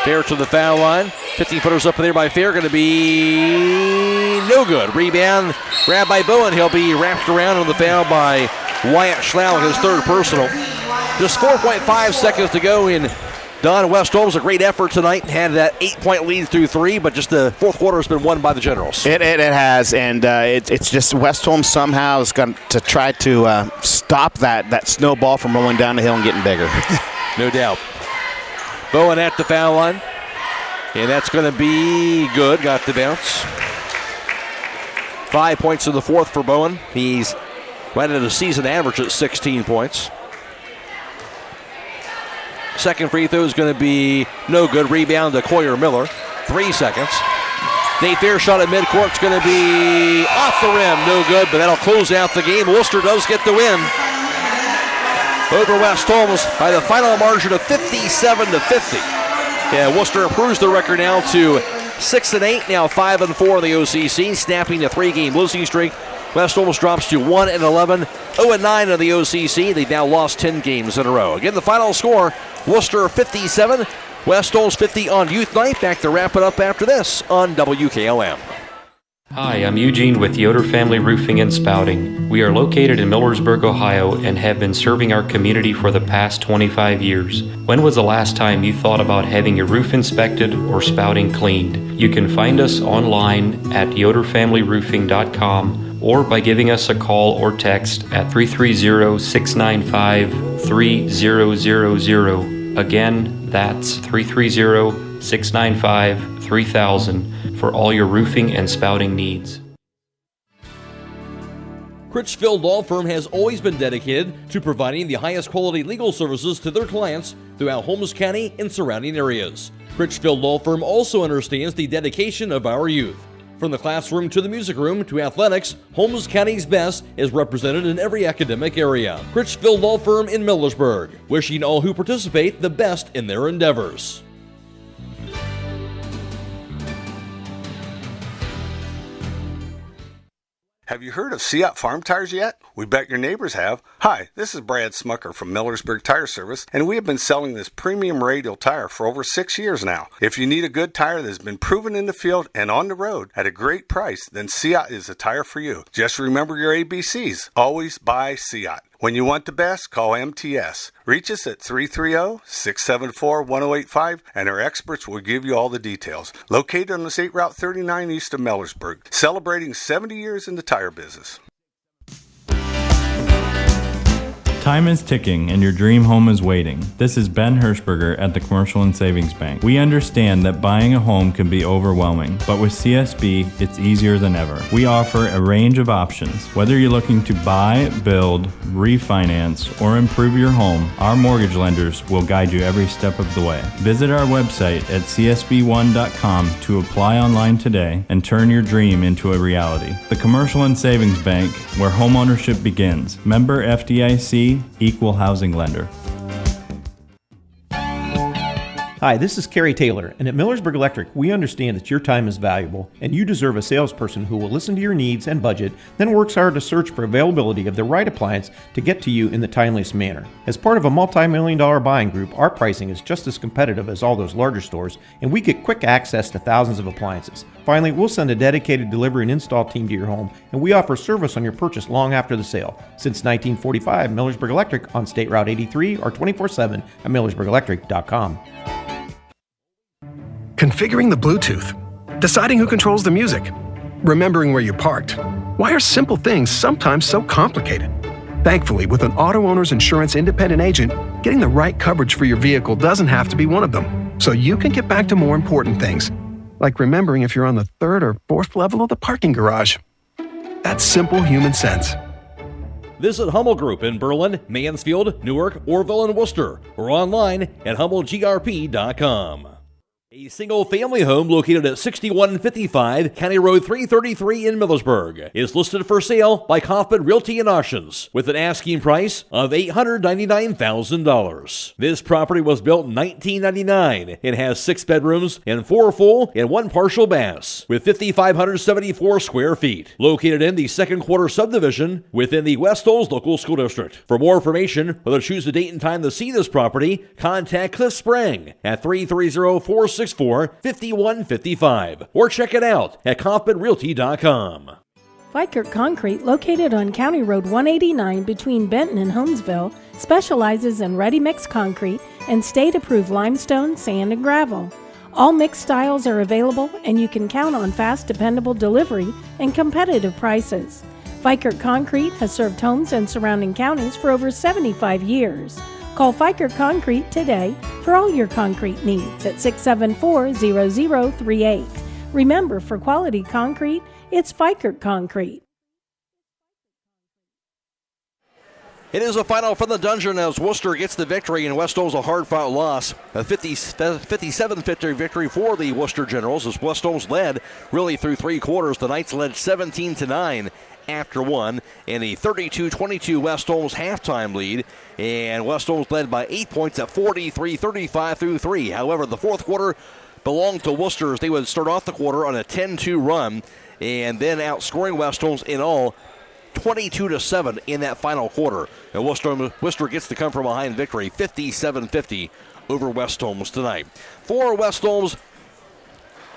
Fair to the foul line. 15-footers up there by Fair. Going to be no good. Rebound grabbed by Bowen. He'll be wrapped around on the foul by Wyatt Schlau, his third personal. Just 4.5 seconds to go in Don, West Holmes, a great effort tonight. Had that 8-point lead through 3, but just the fourth quarter has been won by the Generals. It has, and it's just West Holmes somehow is going to try to stop that snowball from rolling down the hill and getting bigger. No doubt. Bowen at the foul line, and that's going to be good. Got the bounce. 5 points in the fourth for Bowen. He's right at a season average at 16 points. Second free throw is going to be no good. Rebound to Coyer Miller. 3 seconds. Nate Fair shot at midcourt. It's going to be off the rim. No good, but that'll close out the game. Worcester does get the win over West Holmes by the final margin of 57-50. Yeah, Worcester improves the record now to 6-8, now 5-4 in the OCC, snapping the 3-game losing streak. West Holmes drops to 1-11, 0-9 in the OCC. They've now lost 10 games in a row. Again, the final score, Worcester 57, West Holmes 50 on Youth Night. Back to wrap it up after this on WKLM. Hi, I'm Eugene with Yoder Family Roofing and Spouting. We are located in Millersburg, Ohio, and have been serving our community for the past 25 years. When was the last time you thought about having your roof inspected or spouting cleaned? You can find us online at yoderfamilyroofing.com or by giving us a call or text at 330-695-3000. Again, that's 330-695-3000 for all your roofing and spouting needs. Critchfield Law Firm has always been dedicated to providing the highest quality legal services to their clients throughout Holmes County and surrounding areas. Critchfield Law Firm also understands the dedication of our youth. From the classroom to the music room to athletics, Holmes County's best is represented in every academic area. Critchfield Law Firm in Millersburg, wishing all who participate the best in their endeavors. Have you heard of Seat Farm Tires yet? We bet your neighbors have. Hi, this is Brad Smucker from Millersburg Tire Service, and we have been selling this premium radial tire for over 6 years now. If you need a good tire that has been proven in the field and on the road at a great price, then Seat is the tire for you. Just remember your ABCs. Always buy Seat. When you want the best, call MTS. Reach us at 330-674-1085, and our experts will give you all the details. Located on the State Route 39 east of Millersburg, celebrating 70 years in the tire business. Time is ticking and your dream home is waiting. This is Ben Hirschberger at the Commercial and Savings Bank. We understand that buying a home can be overwhelming, but with CSB, it's easier than ever. We offer a range of options. Whether you're looking to buy, build, refinance, or improve your home, our mortgage lenders will guide you every step of the way. Visit our website at csb1.com to apply online today and turn your dream into a reality. The Commercial and Savings Bank, where homeownership begins. Member FDIC, Equal Housing Lender. Hi, this is Kerry Taylor, and at Millersburg Electric, we understand that your time is valuable, and you deserve a salesperson who will listen to your needs and budget, then works hard to search for availability of the right appliance to get to you in the timeliest manner. As part of a multi-million-dollar buying group, our pricing is just as competitive as all those larger stores, and we get quick access to thousands of appliances. Finally, we'll send a dedicated delivery and install team to your home, and we offer service on your purchase long after the sale. Since 1945, Millersburg Electric on State Route 83 or 24/7 at millersburgelectric.com. Configuring the Bluetooth, deciding who controls the music, remembering where you parked. Why are simple things sometimes so complicated? Thankfully, with an auto owner's insurance independent agent, getting the right coverage for your vehicle doesn't have to be one of them. So you can get back to more important things, like remembering if you're on the 3rd or 4th level of the parking garage. That's simple human sense. Visit Hummel Group in Berlin, Mansfield, Newark, Orville, and Worcester, or online at HummelGRP.com. A single-family home located at 6155 County Road 333 in Millersburg is listed for sale by Kaufman Realty and Auctions with an asking price of $899,000. This property was built in 1999 and has 6 bedrooms and 4 full and 1 partial baths with 5,574 square feet. Located in the Second Quarter subdivision within the West Holmes Local School District. For more information, or to choose a date and time to see this property, contact Cliff Sprang at 330-464-5155 or check it out at KaufmanRealty.com. Vikert Concrete, located on County Road 189 between Benton and Holmesville, specializes in ready-mix concrete and state-approved limestone, sand, and gravel. All mixed styles are available, and you can count on fast, dependable delivery and competitive prices. Fikert Concrete has served homes and surrounding counties for over 75 years. Call Fikert Concrete today for all your concrete needs at 674-0038. Remember, for quality concrete, it's Fikert Concrete. It is a final from the dungeon as Wooster gets the victory and West Holmes a hard-fought loss. A 57-50 victory for the Wooster Generals as West Holmes led really through three quarters. The Knights led 17-9 after one in a 32-22 West Holmes halftime lead. And West Holmes led by 8 points at 43-35 through three. However, the fourth quarter belonged to Wooster as they would start off the quarter on a 10-2 run and then outscoring West Holmes in all 22-7 in that final quarter. And Wooster gets the come from behind victory, 57-50 over West Holmes tonight. For West Holmes,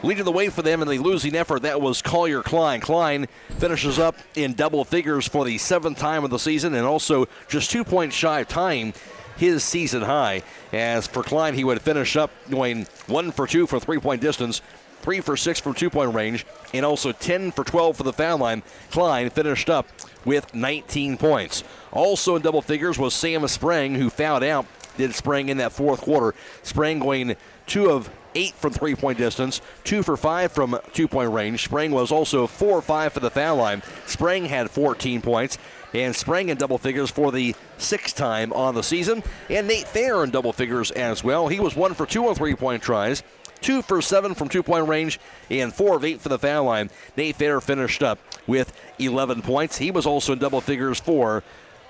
leading the way for them in the losing effort, that was Collier Klein. Klein finishes up in double figures for the seventh time of the season and also just 2 points shy of tying his season high. As for Klein, he would finish up going 1 for 2 from three-point distance, 3 for 6 from two-point range, and also 10 for 12 for the foul line. Klein finished up with 19 points. Also in double figures was Sam Sprang, who fouled out, did Sprang in that fourth quarter. Sprang going 2 of 8 from three-point distance, 2 for 5 from two-point range. Sprang was also 4 or 5 for the foul line. Sprang had 14 points, and Sprang in double figures for the sixth time on the season. And Nate Fair in double figures as well. He was 1 for 2 on three-point tries, 2 for 7 from two-point range, and 4 of 8 for the foul line. Nate Fair finished up with 11 points. He was also in double figures for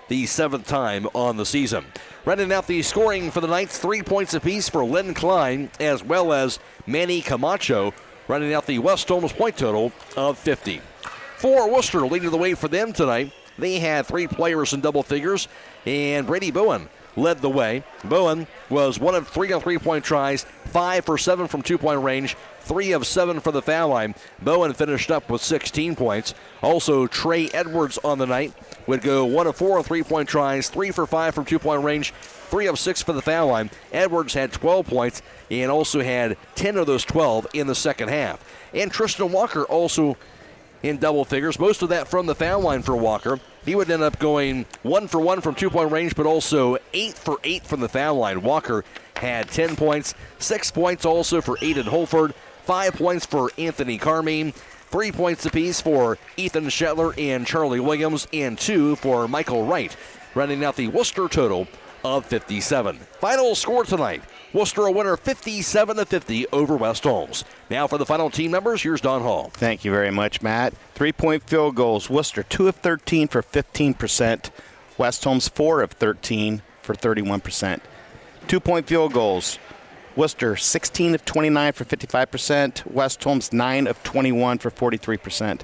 the seventh time on the season. Running out the scoring for the Knights, 3 points apiece for Len Klein as well as Manny Camacho, running out the West Holmes point total of 50. For Wooster, leading the way for them tonight, they had 3 players in double figures, and Brady Bowen led the way. Bowen was 1 of 3 on three-point tries, 5 for 7 from two-point range, 3 of 7 for the foul line. Bowen finished up with 16 points. Also, Trey Edwards on the night would go 1 of 4 on three-point tries, 3 for 5 from two-point range, 3 of 6 for the foul line. Edwards had 12 points and also had 10 of those 12 in the second half. And Tristan Walker also in double figures, most of that from the foul line for Walker. He would end up going 1 for 1 from two-point range, but also 8 for 8 from the foul line. Walker had 10 points, 6 points also for Aidan Holford, 5 points for Anthony Carmine, 3 points apiece for Ethan Shetler and Charlie Williams, and 2 for Michael Wright, running out the Wooster total of 57. Final score tonight, Wooster a winner 57-50 over West Holmes. Now for the final team members, here's Don Hall. Thank you very much, Matt. 3-point field goals, Wooster 2 of 13 for 15%. West Holmes 4 of 13 for 31%. 2-point field goals, Wooster 16 of 29 for 55%. West Holmes 9 of 21 for 43%.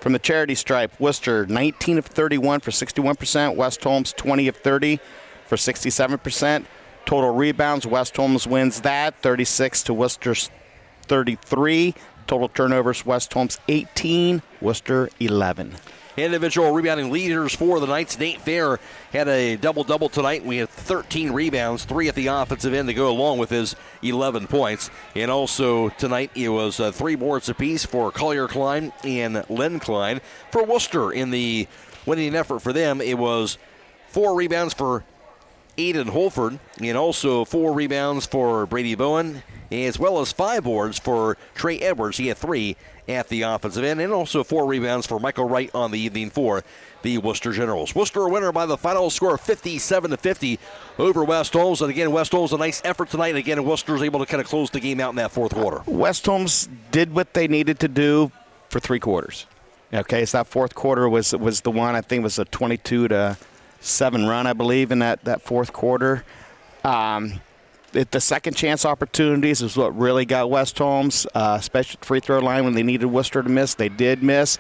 From the charity stripe, Wooster 19 of 31 for 61%. West Holmes 20 of 30 for 67%. Total rebounds, West Holmes wins that, 36 to Worcester's 33. Total turnovers, West Holmes 18, Worcester 11. Individual rebounding leaders for the Knights. Nate Fair had a double-double tonight. We had 13 rebounds, 3 at the offensive end to go along with his 11 points. And also tonight it was 3 boards apiece for Collier Klein and Len Klein. For Wooster in the winning effort for them, it was 4 rebounds for Aidan Holford, and also 4 rebounds for Brady Bowen, as well as 5 boards for Trey Edwards. He had 3 at the offensive end, and also 4 rebounds for Michael Wright on the evening for the Wooster Generals. Wooster a winner by the final score of 57-50 over West Holmes. And again, West Holmes a nice effort tonight. Again, Wooster's able to kind of close the game out in that fourth quarter. West Holmes did what they needed to do for 3 quarters. Okay, so that fourth quarter was the one, I think was a 22-7 run, I believe, in that fourth quarter. The second chance opportunities is what really got West Holmes, especially at the free throw line when they needed Worcester to miss. They did miss,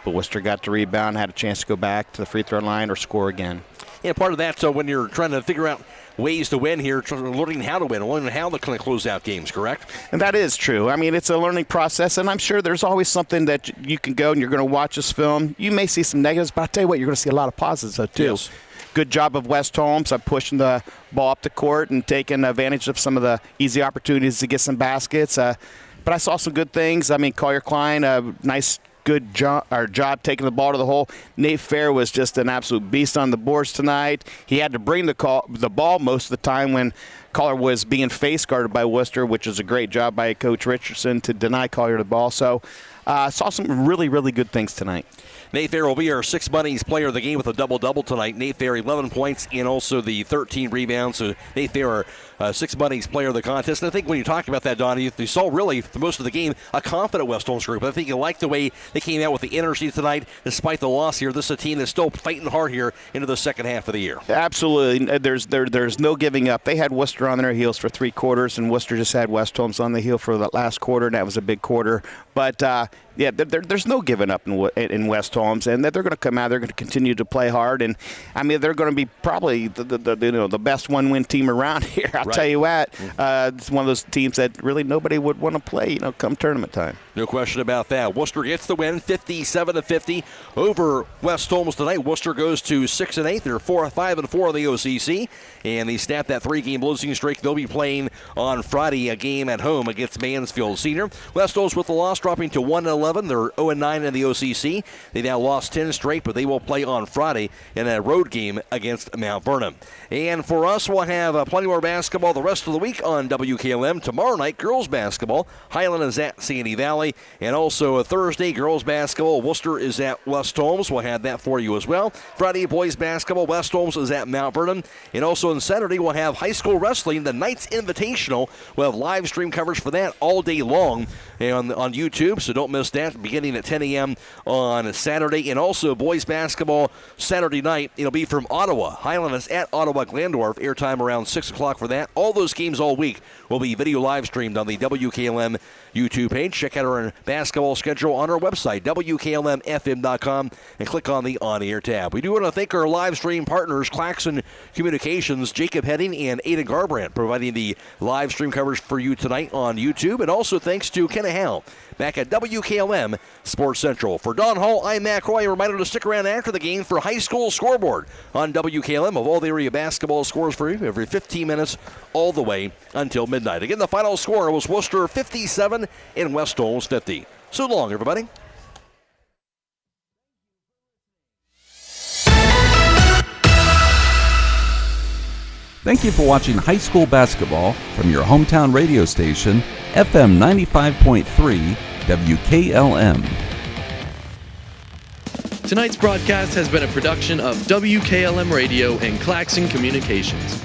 but Worcester got the rebound, had a chance to go back to the free throw line or score again. Yeah, part of that, so when you're trying to figure out ways to win here, learning how to win, learning how to kind of close out games, correct? And that is true. I mean, it's a learning process, and I'm sure there's always something that you can go and you're going to watch this film. You may see some negatives, but I'll tell you what, you're going to see a lot of positives, though, too. Yes. good job of West Holmes of pushing the ball up the court and taking advantage of some of the easy opportunities to get some baskets. But I saw some good things. I mean, Collier Klein, a nice, good job taking the ball to the hole. Nate Fair was just an absolute beast on the boards tonight. He had to bring the ball most of the time when Collier was being face guarded by Wooster, which is a great job by Coach Richardson to deny Collier the ball. So saw some really, really good things tonight. Nate Fair will be our Six Bunnies player of the game with a double-double tonight. Nate Fair, 11 points and also the 13 rebounds. So Nate Fair, our Six Bunnies player of the contest. And I think when you talk about that, Donnie, you saw really for most of the game a confident West Holmes group. I think you like the way they came out with the energy tonight despite the loss here. This is a team that's still fighting hard here into the second half of the year. Absolutely. There's no giving up. They had Worcester on their heels for 3 quarters, and Worcester just had West Holmes on the heel for the last quarter, and that was a big quarter. But, there's no giving up in West Holmes, and they're going to come out. They're going to continue to play hard, and I mean they're going to be probably the best one-win team around here. I'll tell you what, it's one of those teams that really nobody would want to play, come tournament time. No question about that. Worcester gets the win, 57-50 over West Holmes tonight. Worcester goes to 6-8. They're 5-4 in the OCC, and they snap that 3-game losing streak. They'll be playing on Friday a game at home against Mansfield Senior. West Holmes with the loss, dropping to 1-11. They're 0-9 in the OCC. They now lost 10 straight, but they will play on Friday in a road game against Mount Vernon. And for us, we'll have plenty more basketball the rest of the week on WKLM. Tomorrow night, girls basketball. Highland is at Sandy Valley. And also Thursday, girls basketball. Worcester is at West Holmes. We'll have that for you as well. Friday, boys basketball. West Holmes is at Mount Vernon. And also on Saturday, we'll have high school wrestling, the Knights Invitational. We'll have live stream coverage for that all day long on YouTube, so don't miss that, beginning at 10 a.m. on Saturday. And also boys basketball Saturday night. It'll be from Ottawa. Highland is at Ottawa Glandorf. Airtime around 6 o'clock for that. All those games all week will be video live streamed on the WKLM YouTube page. Check out our basketball schedule on our website, WKLM-FM.com, and click on the on-air tab. We do want to thank our live stream partners, Claxon Communications, Jacob Heading, and Aidan Garabrandt, providing the live stream coverage for you tonight on YouTube. And also thanks to Ken Howell back at WKLM Sports Central. For Don Hall, I'm Matt Croy. A reminder to stick around after the game for High School Scoreboard on WKLM of all the area basketball scores for you every 15 minutes all the way until midnight. Again, the final score was Worcester 57 and West Holmes 50. So long, everybody. Thank you for watching high school basketball from your hometown radio station, FM 95.3 WKLM. Tonight's broadcast has been a production of WKLM Radio and Claxon Communications.